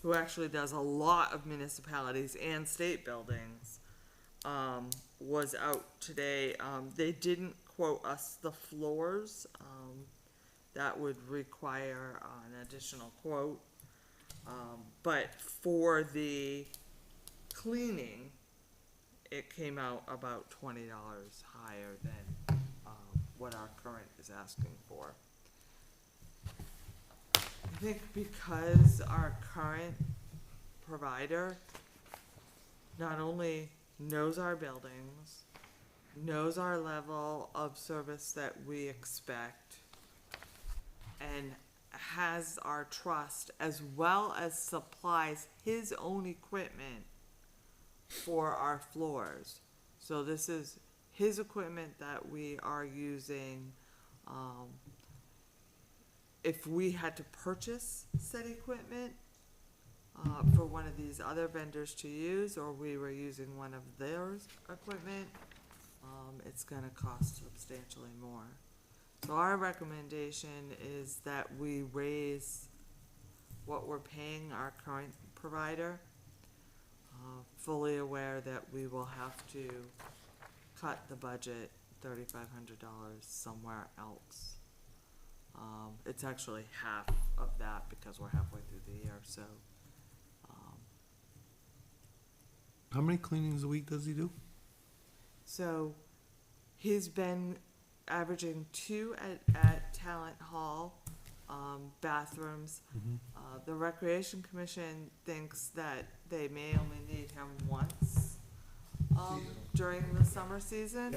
who actually does a lot of municipalities and state buildings, was out today. They didn't quote us the floors. That would require an additional quote. But for the cleaning, it came out about $20 higher than, what our current is asking for. I think because our current provider not only knows our buildings, knows our level of service that we expect, and has our trust, as well as supplies his own equipment for our floors. So this is his equipment that we are using. If we had to purchase said equipment for one of these other vendors to use, or we were using one of theirs equipment, it's gonna cost substantially more. So our recommendation is that we raise what we're paying our current provider, fully aware that we will have to cut the budget $3,500 somewhere else. It's actually half of that because we're halfway through the year, so, How many cleanings a week does he do? so he's been averaging 2 at Talent Hall, bathrooms. The Recreation Commission thinks that they may only need him once, during the summer season.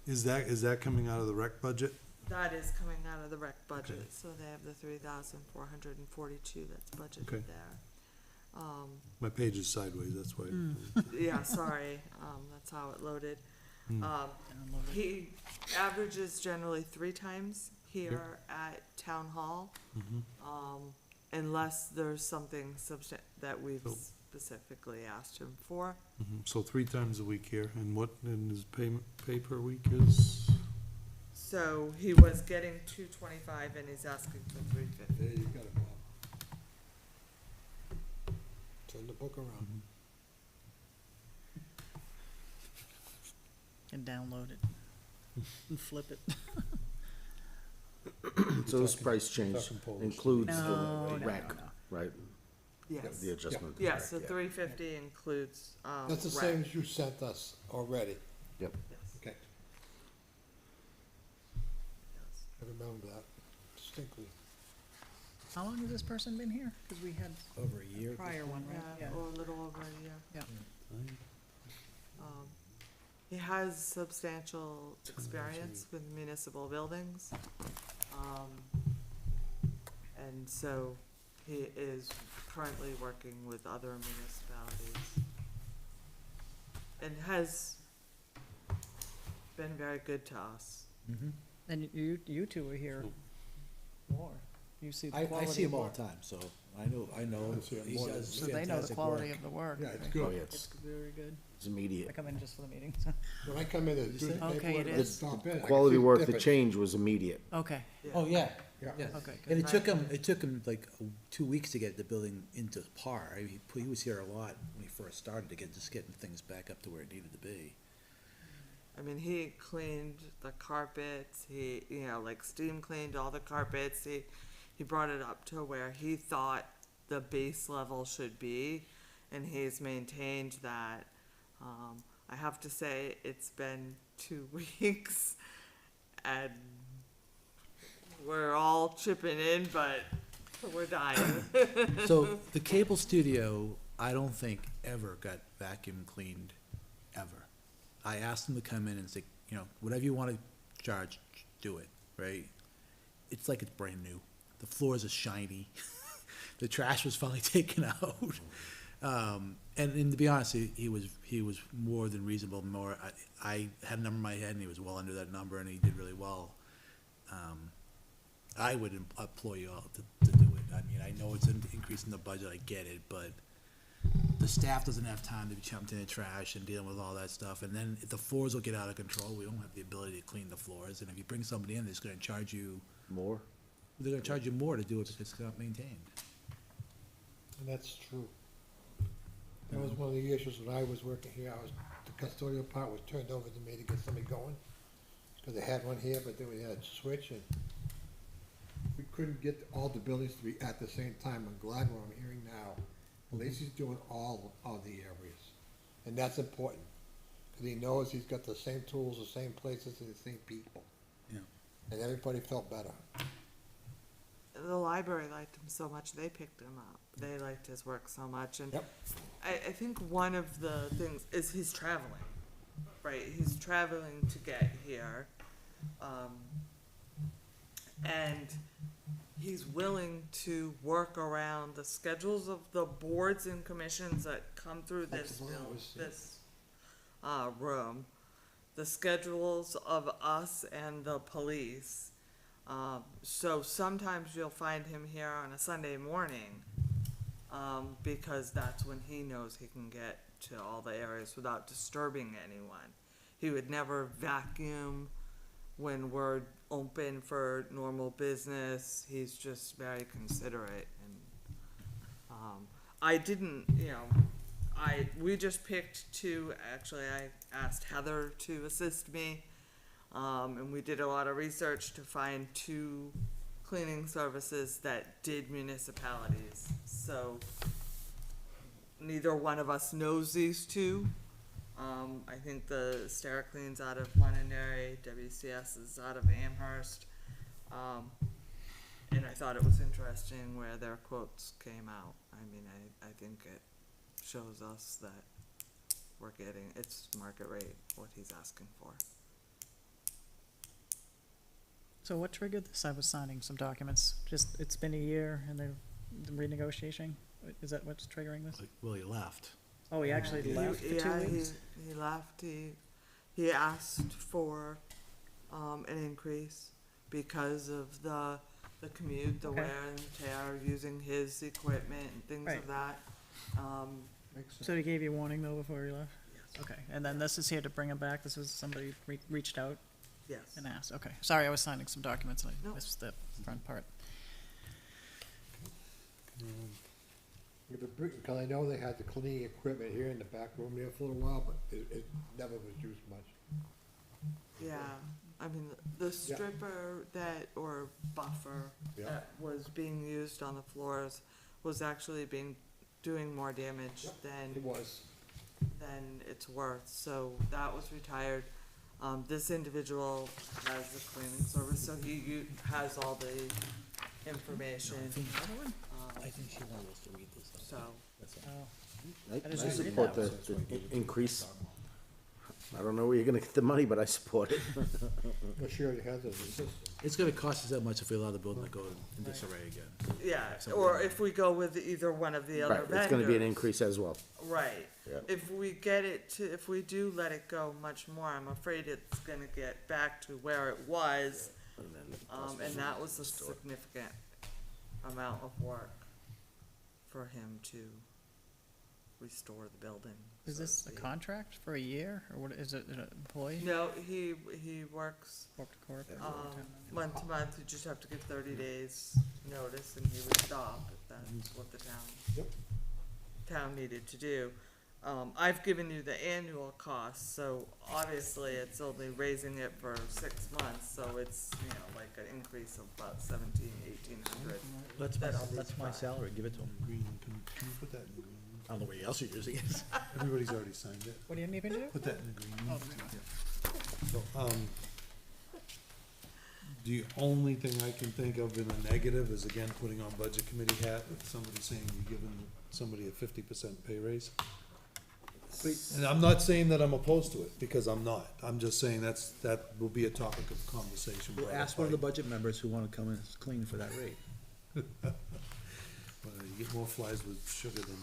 Is that coming out of the rec budget? That is coming out of the rec budget, Okay. so they have the 3,442 that's budgeted Okay. there. My page is sideways, that's why. Yeah, sorry, that's how it loaded. He averages generally 3 times here at Town Hall, unless there's something that we've So- specifically asked him for. So 3 times a week here, and what, and his pay per week is? So he was getting 225 and he's asking for 350. There you got it, Bob. Turn the book around. And download it and flip it. So this price change Talking Polish. includes No, the no, rec, no, no. right? Yes. The adjustment. Yes, the yeah. 350 includes, That's the rec. same as you sent us already. Yep. Yes. Okay. I remember that distinctly. How long has this person been here? Because we had Over a year. a prior one, right? Yeah, or a little over a year. Yeah. He has substantial experience with municipal buildings. And so he is currently working with other municipalities. And has been very good to us. And you two are here more. You see the I quality see him of all work. the time, so I know, I see him he more than- does So they know the fantastic quality work. of the work. Yeah, it's right? good. Oh, yeah, It's it's, very good. it's immediate. I come in just for the meeting, so, When I come in to do the Okay, paperwork, it I is. stop in. I can Quality see the work, the difference. change was immediate. okay, Oh, yeah, Yeah. yeah. okay, And good. it took him like 2 weeks to get the building into par. I mean, he was here a lot when he first started to just getting things back up to where it needed to be. I mean, he cleaned the carpets, he, like steam cleaned all the carpets, he brought it up to where he thought the base level should be, and he's maintained that. I have to say, it's been 2 weeks, and we're all chipping in, but we're dying. So the cable studio, I don't think ever got vacuum cleaned, ever. I asked them to come in and say, whatever you want to charge, do it, right? It's like it's brand new. The floors are shiny. The trash was finally taken out. And to be honest, he was more than reasonable. I had a number in my head, and he was well under that number, and he did really well. I would employ you all to do it. I mean, I know it's an increase in the budget, I get it, but the staff doesn't have time to be jumping in the trash and dealing with all that stuff. And then if the floors will get out of control, we don't have the ability to clean the floors. And if you bring somebody in, they're just gonna charge you, More? they're gonna charge you more to do it because it's not maintained. And that's true. That was one of the issues when I was working here. The custodial part was turned over to me to get somebody going. Because they had one here, but then we had to switch, and we couldn't get all the buildings to be at the same time. I'm glad what I'm hearing now. Lacy's doing all of the areas, and that's important. Because he knows he's got the same tools, the same places, and the same people. Yeah. And everybody felt better. The library liked him so much, they picked him up. They liked his work so much, and Yep. I think one of the things is he's traveling. right, he's traveling to get here. And he's willing to work around the schedules of the boards and commissions that come through this room, the schedules of us and the police. So sometimes you'll find him here on a Sunday morning, because that's when he knows he can get to all the areas without disturbing anyone. He would never vacuum when we're open for normal business. He's just very considerate, and I didn't, we just picked two. Actually, I asked Heather to assist me, and we did a lot of research to find two cleaning services that did municipalities. So neither one of us knows these two. I think the Stericlean's out of Londonderry, WCS is out of Amherst. And I thought it was interesting where their quotes came out. I mean, I think it shows us that we're getting, it's market rate, what he's asking for. So what triggered this? I was signing some documents, just, it's been a year and they're renegotiating, is that what's triggering this? Well, he left. Oh, he actually left for 2 weeks? He left, he asked for, an increase because of the commute, the Okay. wear and tear, using his equipment and things Right. of that. So he gave you warning though before he left? Yes. Okay, and then this is here to bring him back, this was somebody reached out Yes. and asked, okay. Sorry, I was signing some documents and I No. missed the front part. Because I know they had the cleaning equipment here in the back room there for a little while, but it never was used much. Yeah, I mean, the stripper that, or buffer Yeah. that was being used on the floors was actually doing more damage It was. than it's worth, so that was retired. This individual has the cleaning service, so he has all the information. I think she wanted us to read this. So, Oh, I just I read support that the increase. I don't know where you're gonna get the money, but I support it. Well, she already has those assistants. It's gonna cost us that much if we allow the building to go in disarray again. yeah, or if we go with either one of the other Right, vendors. it's gonna be an increase as well. Right. Yeah. If we do let it go much more, I'm afraid it's gonna get back to where it was. And that was a significant amount of work for him to restore the building. Is so to this a speak. contract for a year, or what, is it an employee? No, he works, Corp to corp? month to month. You just have to give 30 days notice and he would stop if that's what the town needed to do. I've given you the annual cost, so obviously it's only raising it for 6 months, so it's, like an increase of about 1,800. That's my salary, give it to him. Green, can you put that in green? I don't know where else you're using it. Everybody's already signed it. What do you need me to do? Put that in the green. Oh, So, the only thing I can think of in a negative is again, putting on budget committee hat, with somebody saying you're giving somebody a 50% pay raise. And I'm not saying that I'm opposed to it, because I'm not. I'm just saying that will be a topic of conversation. Well, ask one of the budget members who wanna come and clean for that rate. Well, you get more flies with sugar than.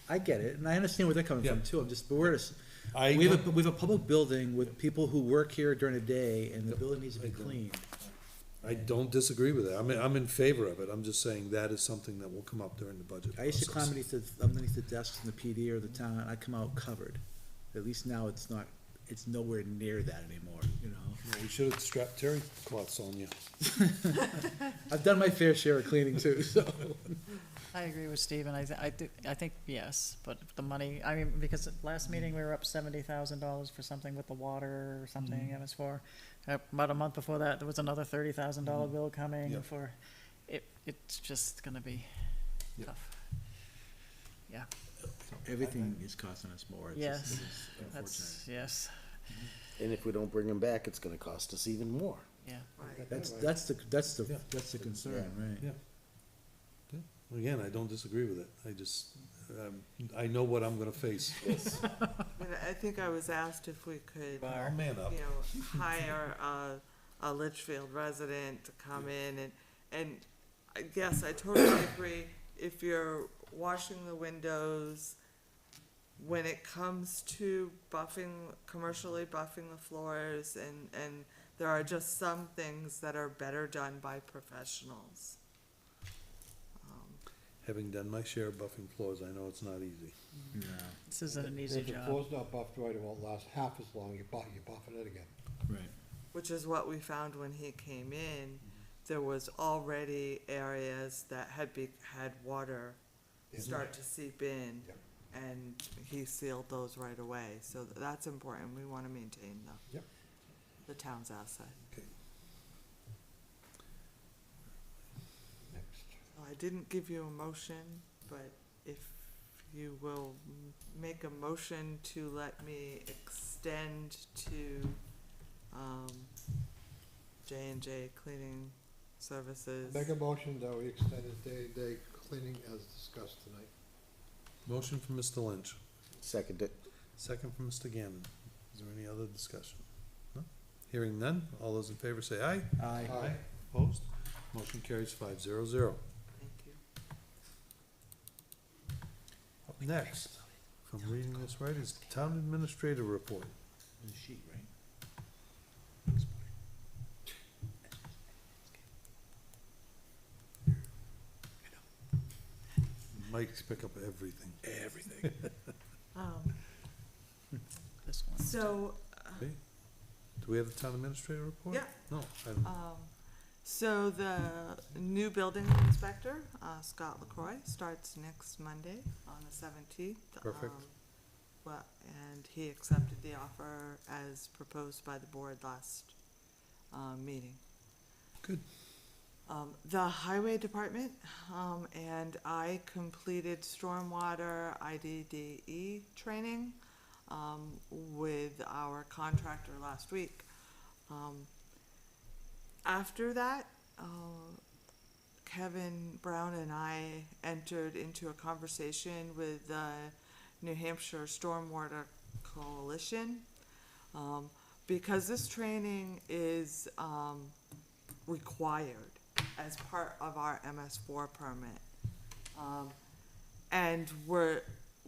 I get it, and I understand where they're coming from Yeah. too, I'm just, but we're, I we have a public building with people who work here during the day, and the building needs to be cleaned. I don't disagree with it. I'm in favor of it. I'm just saying that is something that will come up during the budget I used to climb process. underneath the desks in the PD or the town, and I come out covered. At least now it's not, it's nowhere near that anymore, you know? Well, we should have strapped terry cloths on you. I've done my fair share of cleaning too, so. I agree with Stephen, I think yes, but the money, I mean, because at last meeting, we were up $70,000 for something with the water or something, it was for, about a month before that, there was another $30,000 bill coming Yep. for, it's just gonna be Yep. tough. Yeah, Everything is costing us more, it's yes, just, it is unfortunate. that's, yes, And if we don't bring them back, it's gonna cost us even more. yeah. Right. That's the concern, right? Yeah. Again, I don't disagree with it. I just, I know what I'm gonna face. But I think I was asked if we could, I'll man up. you know, hire a Litchfield resident to come in and I guess I totally agree. If you're washing the windows, when it comes to commercially buffing the floors and there are just some things that are better done by professionals. Having done my share of buffing floors, I know it's not easy. This isn't an easy If the job. floor's not buffed right, it won't last half as long, you're buffing it again. Right. Which is what we found when he came in. There was already areas that had water start to seep in. Yep. And he sealed those right away, so that's important, we wanna maintain Yep. the town's asset. Okay. Next. So I didn't give you a motion, but if you will make a motion to let me extend to, J&J Cleaning Services. Make a motion that we extend the day-to-day cleaning as discussed tonight. Motion from Mr. Lynch, Second it. second from Mr. Gammon. Is there any other discussion? No? Hearing none, all those in favor say aye. Aye. Opposed? Motion carries 500. Thank you. Up next, if I'm reading this right, is Town Administrator Report. There's a sheet, right? Mike's pick up everything. Everything. This one. So, Okay. Do we have the Town Administrator Report? Yeah. No, I don't. so the new building inspector, Scott LaCroix, starts next Monday on the 17th. Perfect. Well, and he accepted the offer as proposed by the board last, meeting. Good. The highway department, and I completed stormwater IDDE training, with our contractor last week. After that, Kevin Brown and I entered into a conversation with the New Hampshire Stormwater Coalition, because this training is, required as part of our MS4 permit. And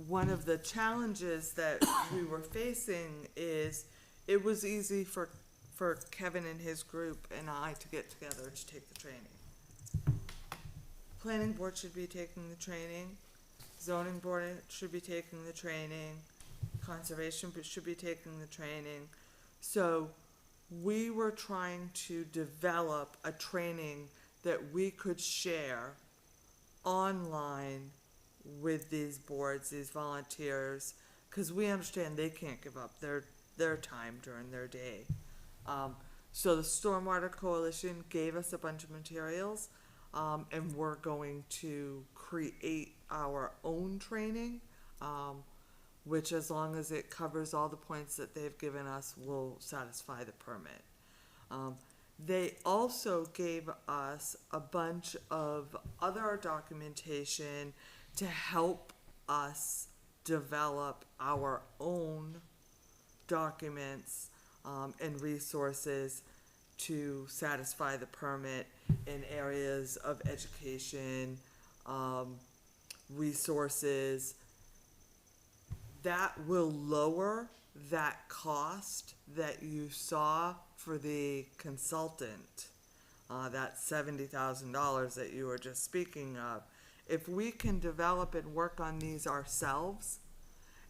one of the challenges that we were facing is, it was easy for Kevin and his group and I to get together to take the training. Planning board should be taking the training, zoning board should be taking the training, conservation should be taking the training. So we were trying to develop a training that we could share online with these boards, these volunteers, because we understand they can't give up their time during their day. So the Stormwater Coalition gave us a bunch of materials, and we're going to create our own training, which, as long as it covers all the points that they've given us, will satisfy the permit. They also gave us a bunch of other documentation to help us develop our own documents, and resources to satisfy the permit in areas of education, resources. That will lower that cost that you saw for the consultant, that $70,000 that you were just speaking of. If we can develop and work on these ourselves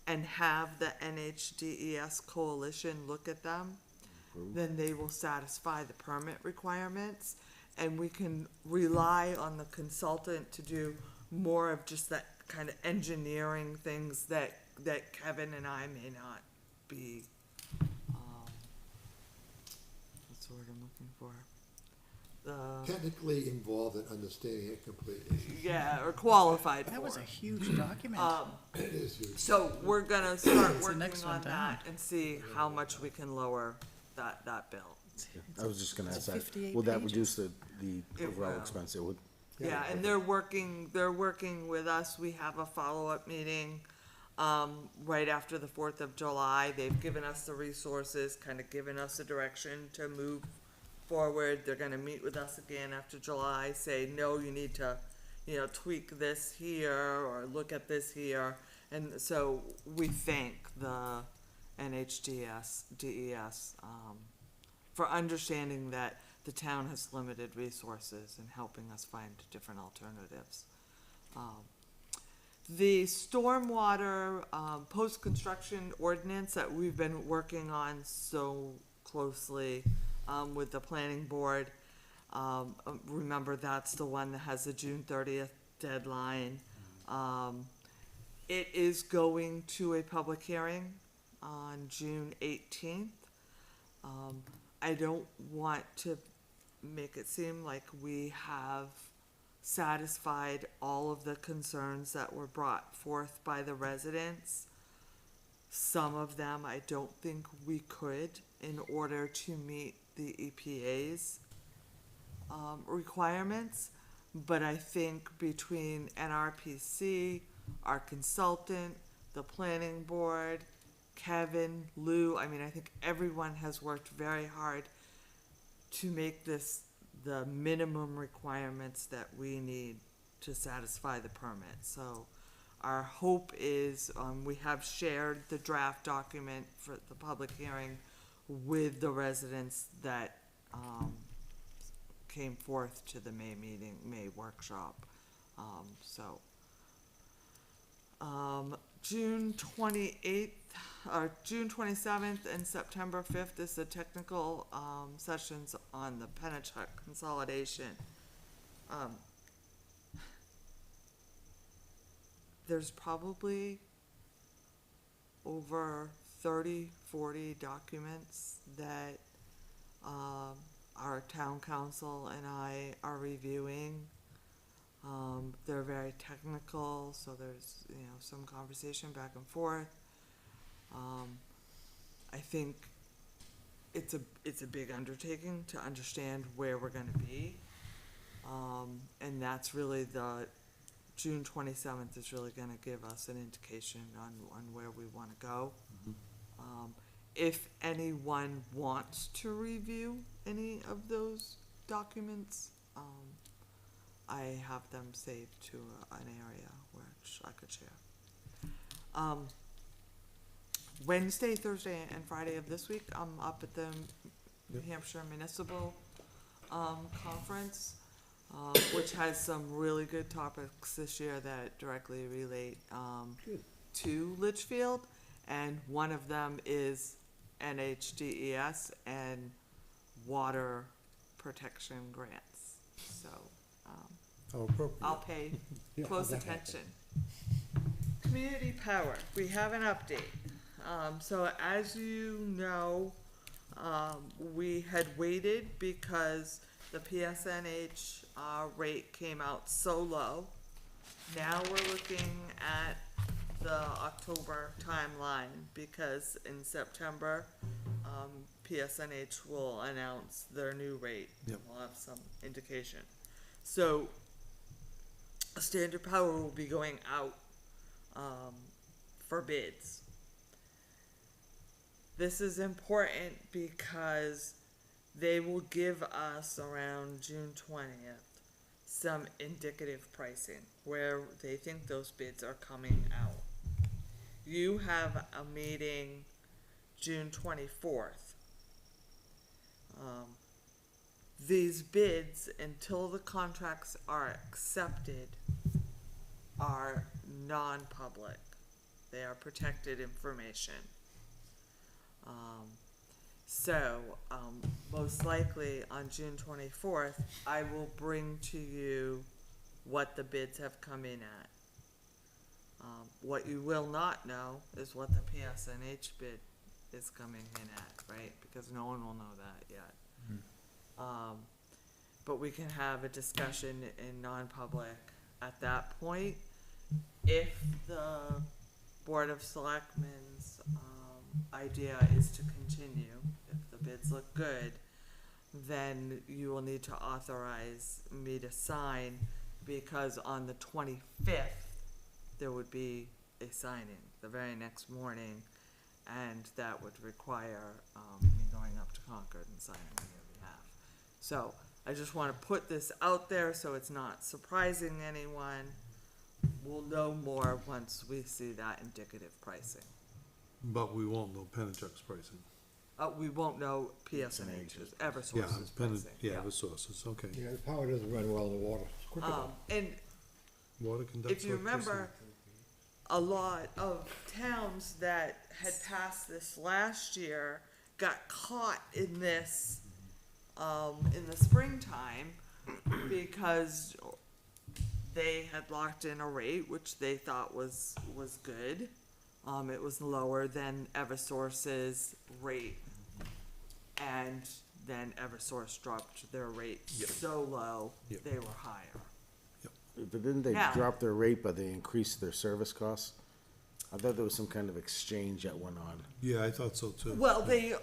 and have the NHDES coalition look at them, then they will satisfy the permit requirements, and we can rely on the consultant to do more of just that kind of engineering things that Kevin and I may not be, what's the word I'm looking for? Technically involved in understanding it completely. Yeah, or qualified for. That was a huge document. It is huge. So we're gonna start It's the working next one on down. that and see how much we can lower that bill. I was just gonna ask that. 58 Will that pages. reduce the It overall will. expense? It would. Yeah, and they're working with us. We have a follow-up meeting, right after the 4th of July. They've given us the resources, kind of given us the direction to move forward. They're gonna meet with us again after July, say, no, you need to, tweak this here, or look at this here. And so we thank the DES, for understanding that the town has limited resources and helping us find different alternatives. The stormwater, post-construction ordinance that we've been working on so closely, with the planning board. Remember, that's the one that has the June 30th deadline. It is going to a public hearing on June 18th. I don't want to make it seem like we have satisfied all of the concerns that were brought forth by the residents. Some of them I don't think we could in order to meet the EPA's requirements, but I think between NRPC, our consultant, the planning board, Kevin, Lou, I think everyone has worked very hard to make this the minimum requirements that we need to satisfy the permit. So our hope is, we have shared the draft document for the public hearing with the residents that came forth to the May workshop. June 28th, or June 27th and September 5th is the technical sessions on the Pennachuck consolidation. There's probably over 30-40 documents that our town council and I are reviewing. They're very technical, so there's, some conversation back and forth. I think it's a big undertaking to understand where we're gonna be. And that's really the June 27th is really gonna give us an indication on where we wanna go. If anyone wants to review any of those documents, I have them saved to an area which I could share. Wednesday, Thursday, and Friday of this week, I'm up at the New Hampshire Municipal Conference, which has some really good topics this year that directly relate to Litchfield, and one of them is NHDES and water protection grants. So I'll pay close attention. Community power, we have an update. So as you know, we had waited because the PSNH rate came out so low. Now we're looking at the October timeline because in September, PSNH will announce their new rate. Yep. We'll have some indication. So Standard Power will be going out for bids. This is important because they will give us around June 20th some indicative pricing where they think those bids are coming out. You have a meeting June 24th. These bids, until the contracts are accepted, are non-public. They are protected information. Most likely on June 24th, I will bring to you what the bids have come in at. What you will not know is what the PSNH bid is coming in at, right? Because no one will know that yet. But we can have a discussion in non-public at that point. If the Board of Selectmen's idea is to continue, if the bids look good, then you will need to authorize me to sign because on the 25th, there would be a signing the very next morning, and that would require, me going up to Concord and signing on your behalf. So, I just wanna put this out there so it's not surprising anyone. We'll know more once we see that indicative pricing. But we won't know Pennachuck's pricing. We won't know PSNH's, Yeah, Eversource's pricing. yeah, the sources, okay. Yeah, the power doesn't run well in the water. It's quicker though. And Water conducts if you electricity. remember, a lot of towns that had passed this last year got caught in this, in the springtime, because they had locked in a rate, which they thought was good. It was lower than Eversource's rate, and then Eversource dropped their rate so low, Yep. they were higher. But didn't they Now- drop their rate, but they increased their service costs? I thought there was some kind of exchange that went on. Yeah, I thought so too. Well, they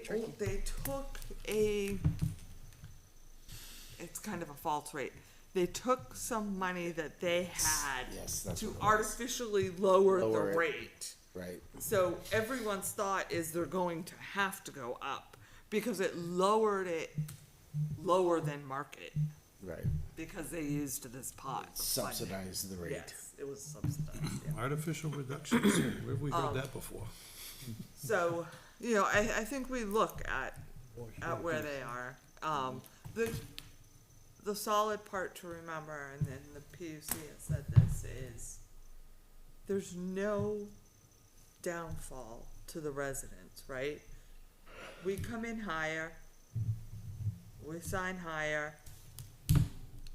took it's kind of a false rate. They took some money that they had Yes, that's to what it was. artificially lower the Lower it. rate. Right. So everyone's thought is they're going to have to go up because it lowered it lower than market Right. because they used this pot. of funding. Subsidize the rate. Yes, it was subsidized, yeah. Artificial reductions, where have we heard that before? So, you know, I think we look at where they are. The solid part to remember, and then the PUC has said this, is there's no downfall to the residents, right? We come in higher, we sign higher,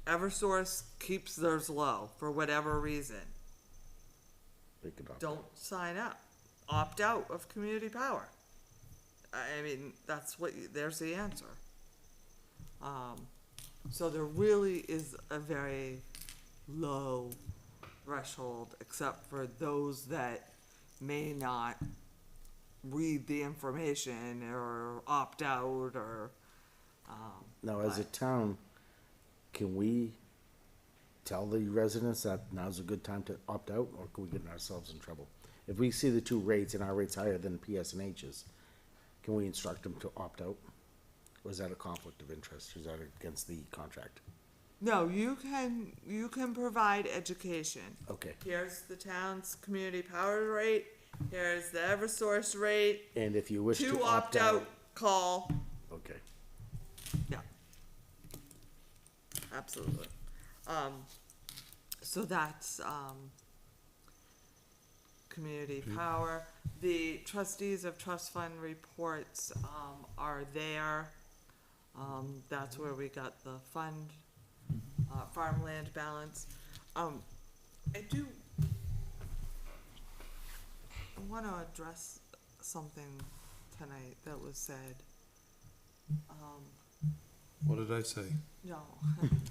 Eversource keeps theirs low for whatever reason. They could opt Don't sign up. Opt out of community power. I mean, that's there's the answer. So there really is a very low threshold, except for those that may not read the information or opt out or, Now, as a but- town, can we tell the residents that now's a good time to opt out, or can we get ourselves in trouble? If we see the two rates and our rate's higher than PSNH's, can we instruct them to opt out? Or is that a conflict of interest? Is that against the contract? No, you can provide education. Okay. Here's the town's community power rate, here's the Eversource rate. And if you wish To to opt out, call. Okay. Yeah. Absolutely. So that's, community power. The trustees of trust fund reports, are there. That's where we got the fund, farmland balance. I wanna address something tonight that was said. What did I say? No,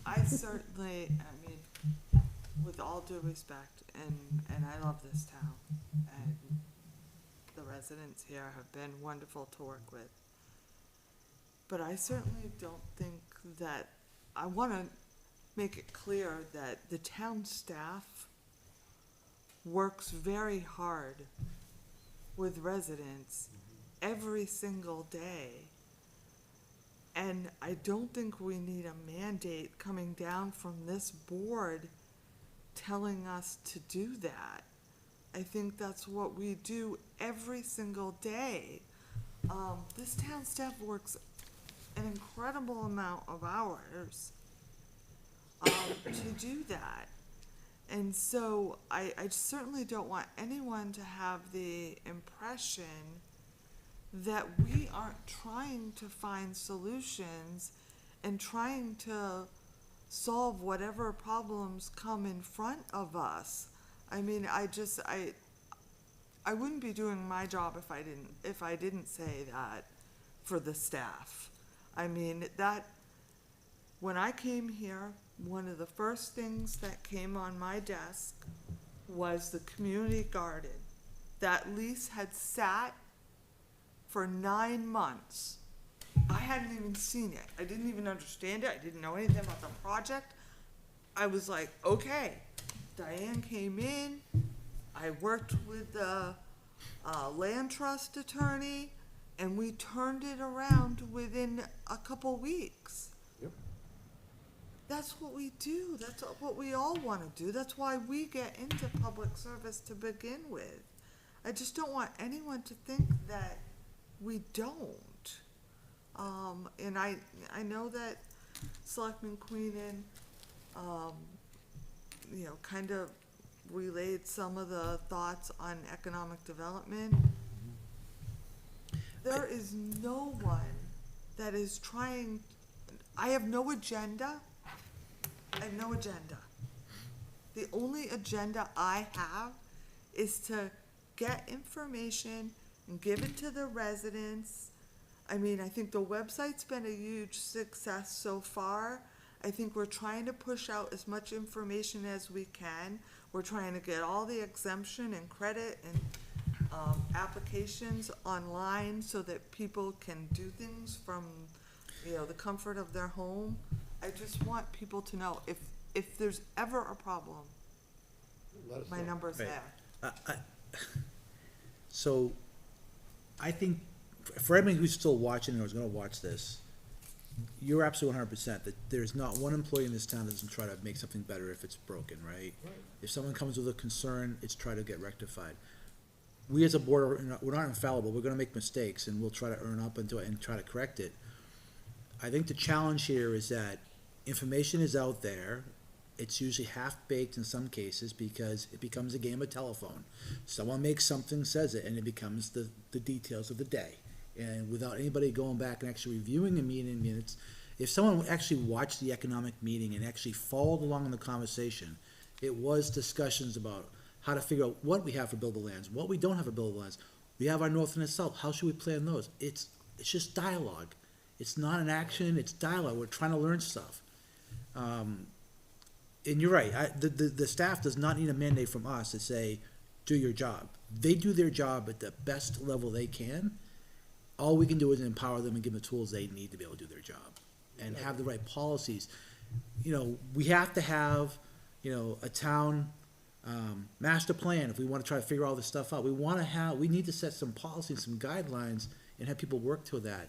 I certainly, I mean, with all due respect, and I love this town, and the residents here have been wonderful to work with. But I certainly don't think that, I wanna make it clear that the town staff works very hard with residents every single day. And I don't think we need a mandate coming down from this board telling us to do that. I think that's what we do every single day. This town staff works an incredible amount of hours to do that. And so I certainly don't want anyone to have the impression that we aren't trying to find solutions and trying to solve whatever problems come in front of us. I mean, I wouldn't be doing my job if I didn't say that for the staff. I mean, when I came here, one of the first things that came on my desk was the community garden. That lease had sat for 9 months. I hadn't even seen it. I didn't even understand it. I didn't know anything about the project. I was like, okay. Diane came in, I worked with the, land trust attorney, and we turned it around within a couple weeks. Yep. That's what we do, that's what we all wanna do, that's why we get into public service to begin with. I just don't want anyone to think that we don't. And I know that Selectman Queenan, kind of relayed some of the thoughts on economic development. There is no one that is trying, I have no agenda. I have no agenda. The only agenda I have is to get information and give it to the residents. I mean, I think the website's been a huge success so far. I think we're trying to push out as much information as we can. We're trying to get all the exemption and credit and applications online so that people can do things from, the comfort of their home. I just want people to know if there's ever a problem, my number's Right. there. So, I think, for everybody who's still watching or is gonna watch this, you're absolutely 100% that there's not one employee in this town that doesn't try to make something better if it's broken, right? If someone comes with a concern, it's try to get rectified. We as a board, we're not infallible, we're gonna make mistakes, and we'll try to earn up into it and try to correct it. I think the challenge here is that information is out there, it's usually half-baked in some cases, because it becomes a game of telephone. Someone makes something, says it, and it becomes the details of the day. And without anybody going back and actually reviewing the meeting minutes, if someone actually watched the economic meeting and actually followed along in the conversation, it was discussions about how to figure out what we have for buildable lands, what we don't have for buildable lands. We have our north and the south, how should we plan those? It's just dialogue. It's not an action, it's dialogue, we're trying to learn stuff. And you're right, the staff does not need a mandate from us to say, do your job. They do their job at the best level they can. All we can do is empower them and give them the tools they need to be able to do their job and have the right policies. We have to have, a town, master plan if we wanna try to figure all this stuff out. We need to set some policies, some guidelines, and have people work to that.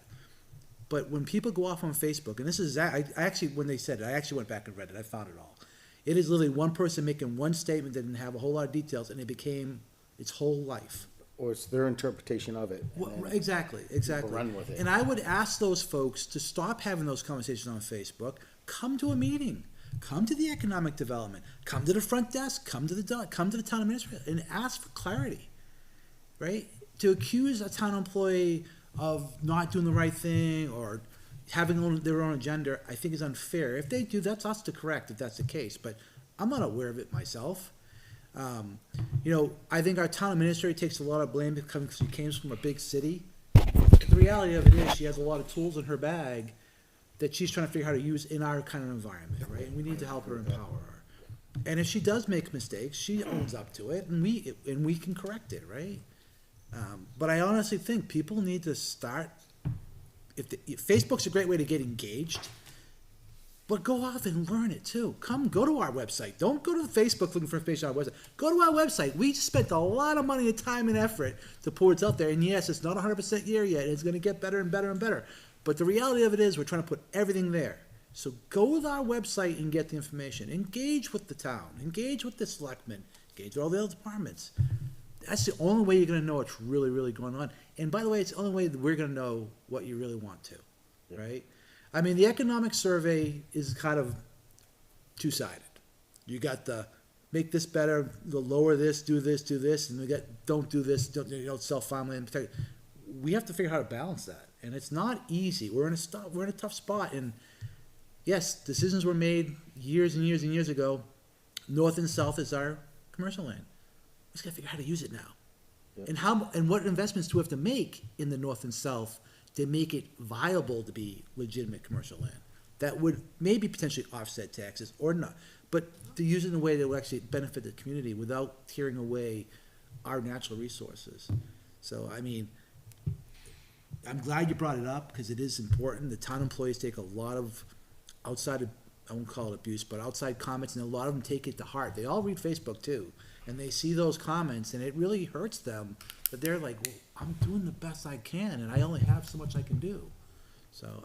But when people go off on Facebook, and this is, I actually, when they said it, I actually went back and read it, I found it all. It is literally one person making one statement that didn't have a whole lot of details, and it became its whole life. Or it's their interpretation of it. and then Exactly. people run with it. And I would ask those folks to stop having those conversations on Facebook, come to a meeting, come to the economic development, come to the front desk, come to the town administrator, and ask for clarity, right? To accuse a town employee of not doing the right thing or having their own agenda, I think is unfair. If they do, that's us to correct if that's the case, but I'm not aware of it myself. I think our town administrator takes a lot of blame because she came from a big city. The reality of it is she has a lot of tools in her bag that she's trying to figure out how to use in our kind of environment, right? And we need to help her, empower her. And if she does make mistakes, she owns up to it, and we can correct it, right? But I honestly think people need to start. If Facebook's a great way to get engaged, but go off and learn it too. Go to our website. Don't go to Facebook looking for information on our website. Go to our website. We spent a lot of money and time and effort to pour it out there. And yes, it's not 100% here yet. It's going to get better and better and better. But the reality of it is we're trying to put everything there. So go to our website and get the information. Engage with the town. Engage with the selectmen. Engage with all the other departments. That's the only way you're going to know what's really, really going on. And by the way, it's the only way that we're going to know what you really want to, right? I mean, the economic survey is kind of two-sided. You got the make this better, the lower this, and we got don't do this, don't sell farmland. We have to figure out how to balance that, and it's not easy. We're in a tough spot, and yes, decisions were made years and years and years ago. North and south is our commercial land. We just got to figure out how to use it now, and what investments do we have to make in the north and south to make it viable to be legitimate commercial land that would maybe potentially offset taxes or not, but to use it in a way that will actually benefit the community without tearing away our natural resources. So, I mean, I'm glad you brought it up because it is important. The town employees take a lot of outside I won't call it abuse, but outside comments, and a lot of them take it to heart. They all read Facebook too, and they see those comments, and it really hurts them, that they're like, well, I'm doing the best I can, and I only have so much I can do. So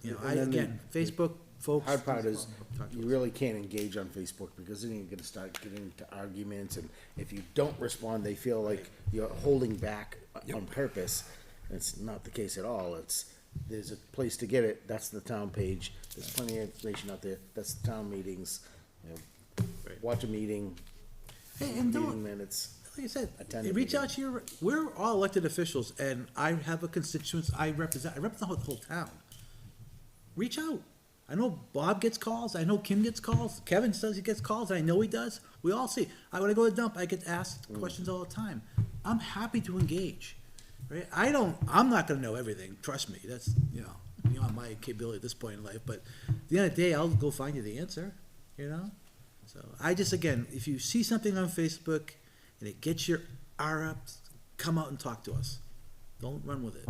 And then again, Facebook folks. Hard part is, you really can't engage on Facebook, because then you're gonna start getting into arguments, and if you don't respond, they feel like you're holding back on purpose. It's not the case at all. There's a place to get it, that's the town page, there's plenty of information out there, that's the town meetings. You know, watch a meeting, Hey, and meeting don't, minutes. like I said, Attend a reach meeting. out to your, we're all elected officials, and I have a constituents I represent the whole town. Reach out. I know Bob gets calls, I know Kim gets calls, Kevin says he gets calls, I know he does. We all see. When I go to the dump, I get asked questions all the time. I'm happy to engage, right? I'm not gonna know everything, trust me, that's, beyond my capability at this point in life, but at the end of the day, I'll go find you the answer, you know? So I just, again, if you see something on Facebook and it gets your ire up, come out and talk to us. Don't run with it.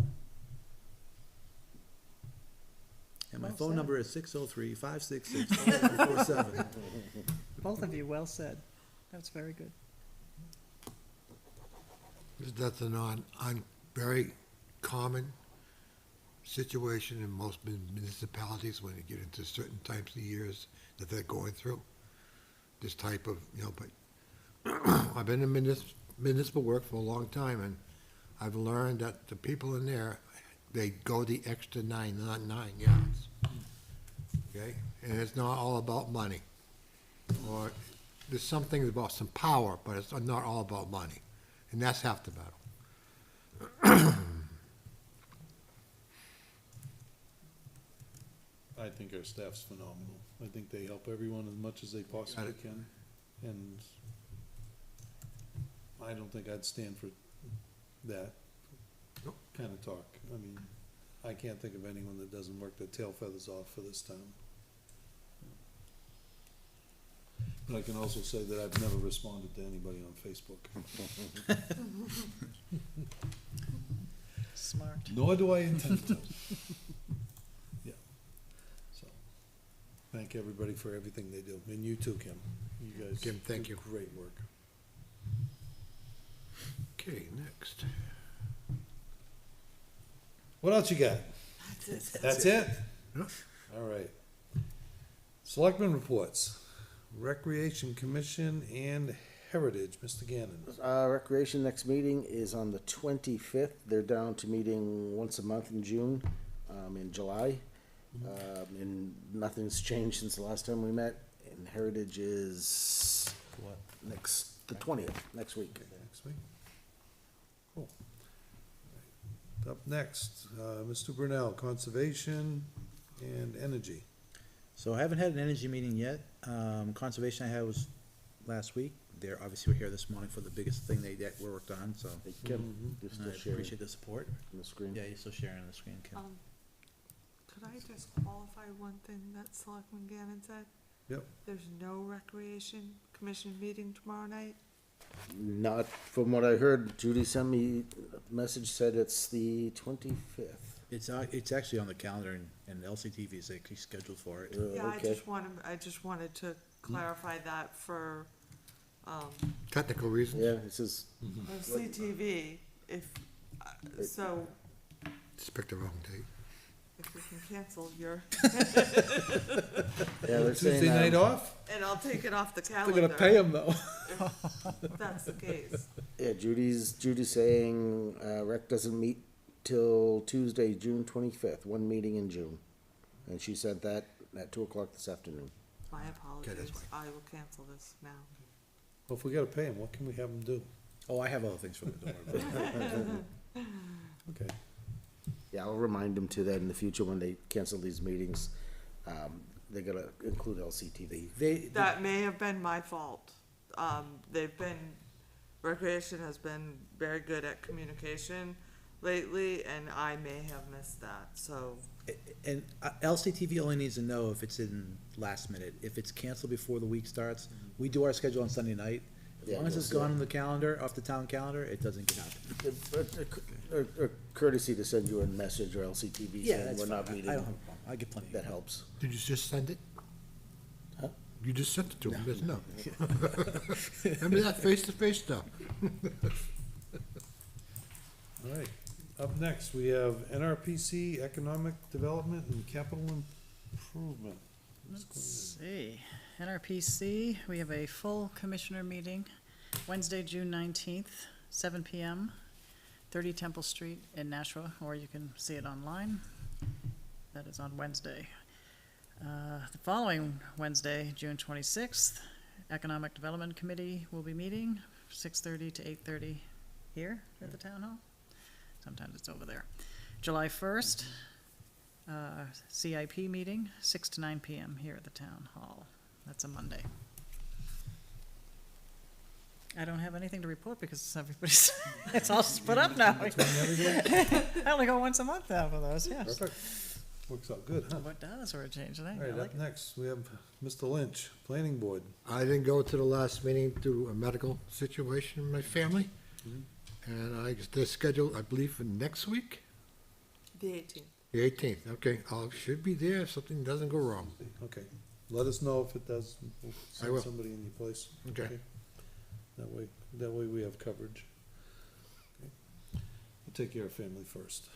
And my phone number is 603-566-0447. Both of you, well said. That's very good. That's a very common situation in most municipalities when you get into certain types of years that they're going through. This type of, but I've been in municipal work for a long time, and I've learned that the people in there, they go the extra 9 yards. Okay? And it's not all about money. Or there's some things about some power, but it's not all about money. And that's half the battle. I think our staff's phenomenal. I think they help everyone as much as they possibly can, and I don't think I'd stand for that kind of talk. I mean, I can't think of anyone that doesn't work their tail feathers off for this town. But I can also say that I've never responded to anybody on Facebook. Smart. Nor do I intend to. Yeah. So, thank everybody for everything they do, and you too, Kim. You guys Kim, thank do you. great work. Okay, next. What else you got? That's it? Yep. All right. Selectmen reports. Recreation Commission and Heritage, Mr. Gannon. Recreation next meeting is on the 25th. They're down to meeting once a month in June, in July. And nothing's changed since the last time we met. And Heritage is the 20th, next week. Next week. Cool. Up next, Mr. Brunel, Conservation and Energy. So I haven't had an energy meeting yet. Conservation I had was last week. They're obviously were here this morning for the biggest thing that we worked on, so. Hey, Kim, you're still I sharing appreciate the support. on the screen. Yeah, you're still sharing on the screen, Kim. Could I just qualify one thing that Selectman Gannon said? Yep. There's no Recreation Commission meeting tomorrow night? Not from what I heard. Judy sent me a message, said it's the 25th. It's actually on the calendar, and LCTV is actually scheduled for it. Yeah, Okay. I just wanted to clarify that for, Technical reasons. Yeah, it says, CTV, if, so, Just picked the wrong date. if we can cancel your, yeah, they're saying, Tuesday night off? and I'll take it off the They're calendar. gonna pay him though. If that's the case. yeah, Judy's saying, rec doesn't meet till Tuesday, June 25th, one meeting in June. And she sent that at 2:00 this afternoon. My that's apologies, fine. I will cancel this now. Well, if we gotta pay him, what can we have him do? Oh, I have other things for them, don't worry about it. Okay. Yeah, I'll remind them to that in the future when they cancel these meetings. They're gonna include LCTV. That may have been my fault. Recreation has been very good at communication lately, and I may have missed that, so. And LCTV only needs to know if it's in last minute. If it's canceled before the week starts, we do our schedule on Sunday night. As Yeah, long as you'll it's see gone it. on the calendar, off the town calendar, it doesn't get happen. A courtesy to send you a message or LCTV Yeah, saying that's we're fine. not meeting. I don't have a problem. I get plenty. That helps. Did you just send it? You just sent it to him, didn't you? Remember that face-to-face stuff? All right, up next, we have NRPC, Economic Development and Capital Improvement. Let's see, NRPC, we have a full commissioner meeting, Wednesday, June 19th, 7 PM, 30 Temple Street in Nashua, or you can see it online. That is on Wednesday. The following Wednesday, June 26th, Economic Development Committee will be meeting, 6:30 to 8:30 here at the town hall. Sometimes it's over there. July 1st, CIP meeting, 6 to 9 PM here at the town hall. That's a Monday. I don't have anything to report because everybody's, it's all split up now. I only go once a month out for those, yes. Perfect. Works out good, huh? What does for a change, I All think. right, I like up it. next, we have Mr. Lynch, Planning Board. I didn't go to the last meeting due to a medical situation in my family. Mm-hmm. And they're scheduled, I believe, for next week, The 18th. the 18th. Okay, I should be there if something doesn't go wrong. Okay, let us know if it does. We'll I will. send somebody in your place. Okay. That way we have coverage. Okay. We'll take care of family first.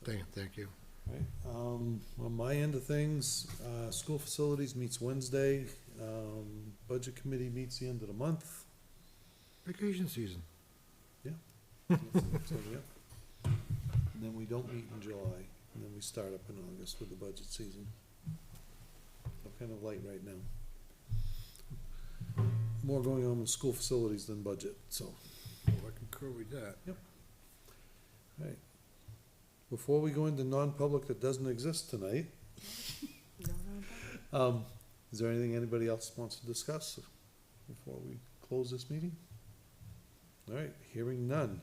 Thank you. Right, on my end of things, school facilities meets Wednesday, budget committee meets the end of the month. Vacation season. So, yeah. And then we don't meet in July, and then we start up in August with the budget season. So kind of light right now. More going on with school facilities than budget, so. I concur with that. Right. Before we go into non-public that doesn't exist tonight, is there anything anybody else wants to discuss before we close this meeting? All right, hearing none.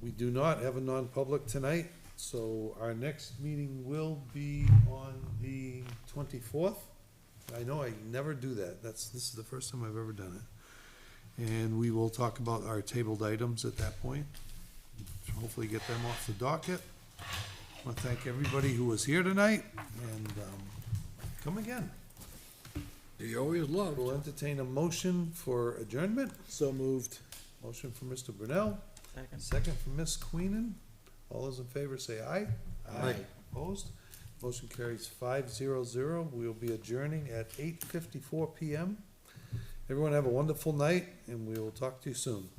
We do not have a non-public tonight, so our next meeting will be on the 24th. I know I never do that. This is the first time I've ever done it. And we will talk about our tabled items at that point. Hopefully get them off the docket. I want to thank everybody who was here tonight, and come again. You always love. We'll entertain a motion for adjournment. So moved. Motion from Mr. Brunel. Second. Second from Ms. Queenan. All those in favor say aye. Aye. Opposed? Motion carries 5-0-0. We will be adjourning at 8:54 PM. Everyone have a wonderful night, and we will talk to you soon.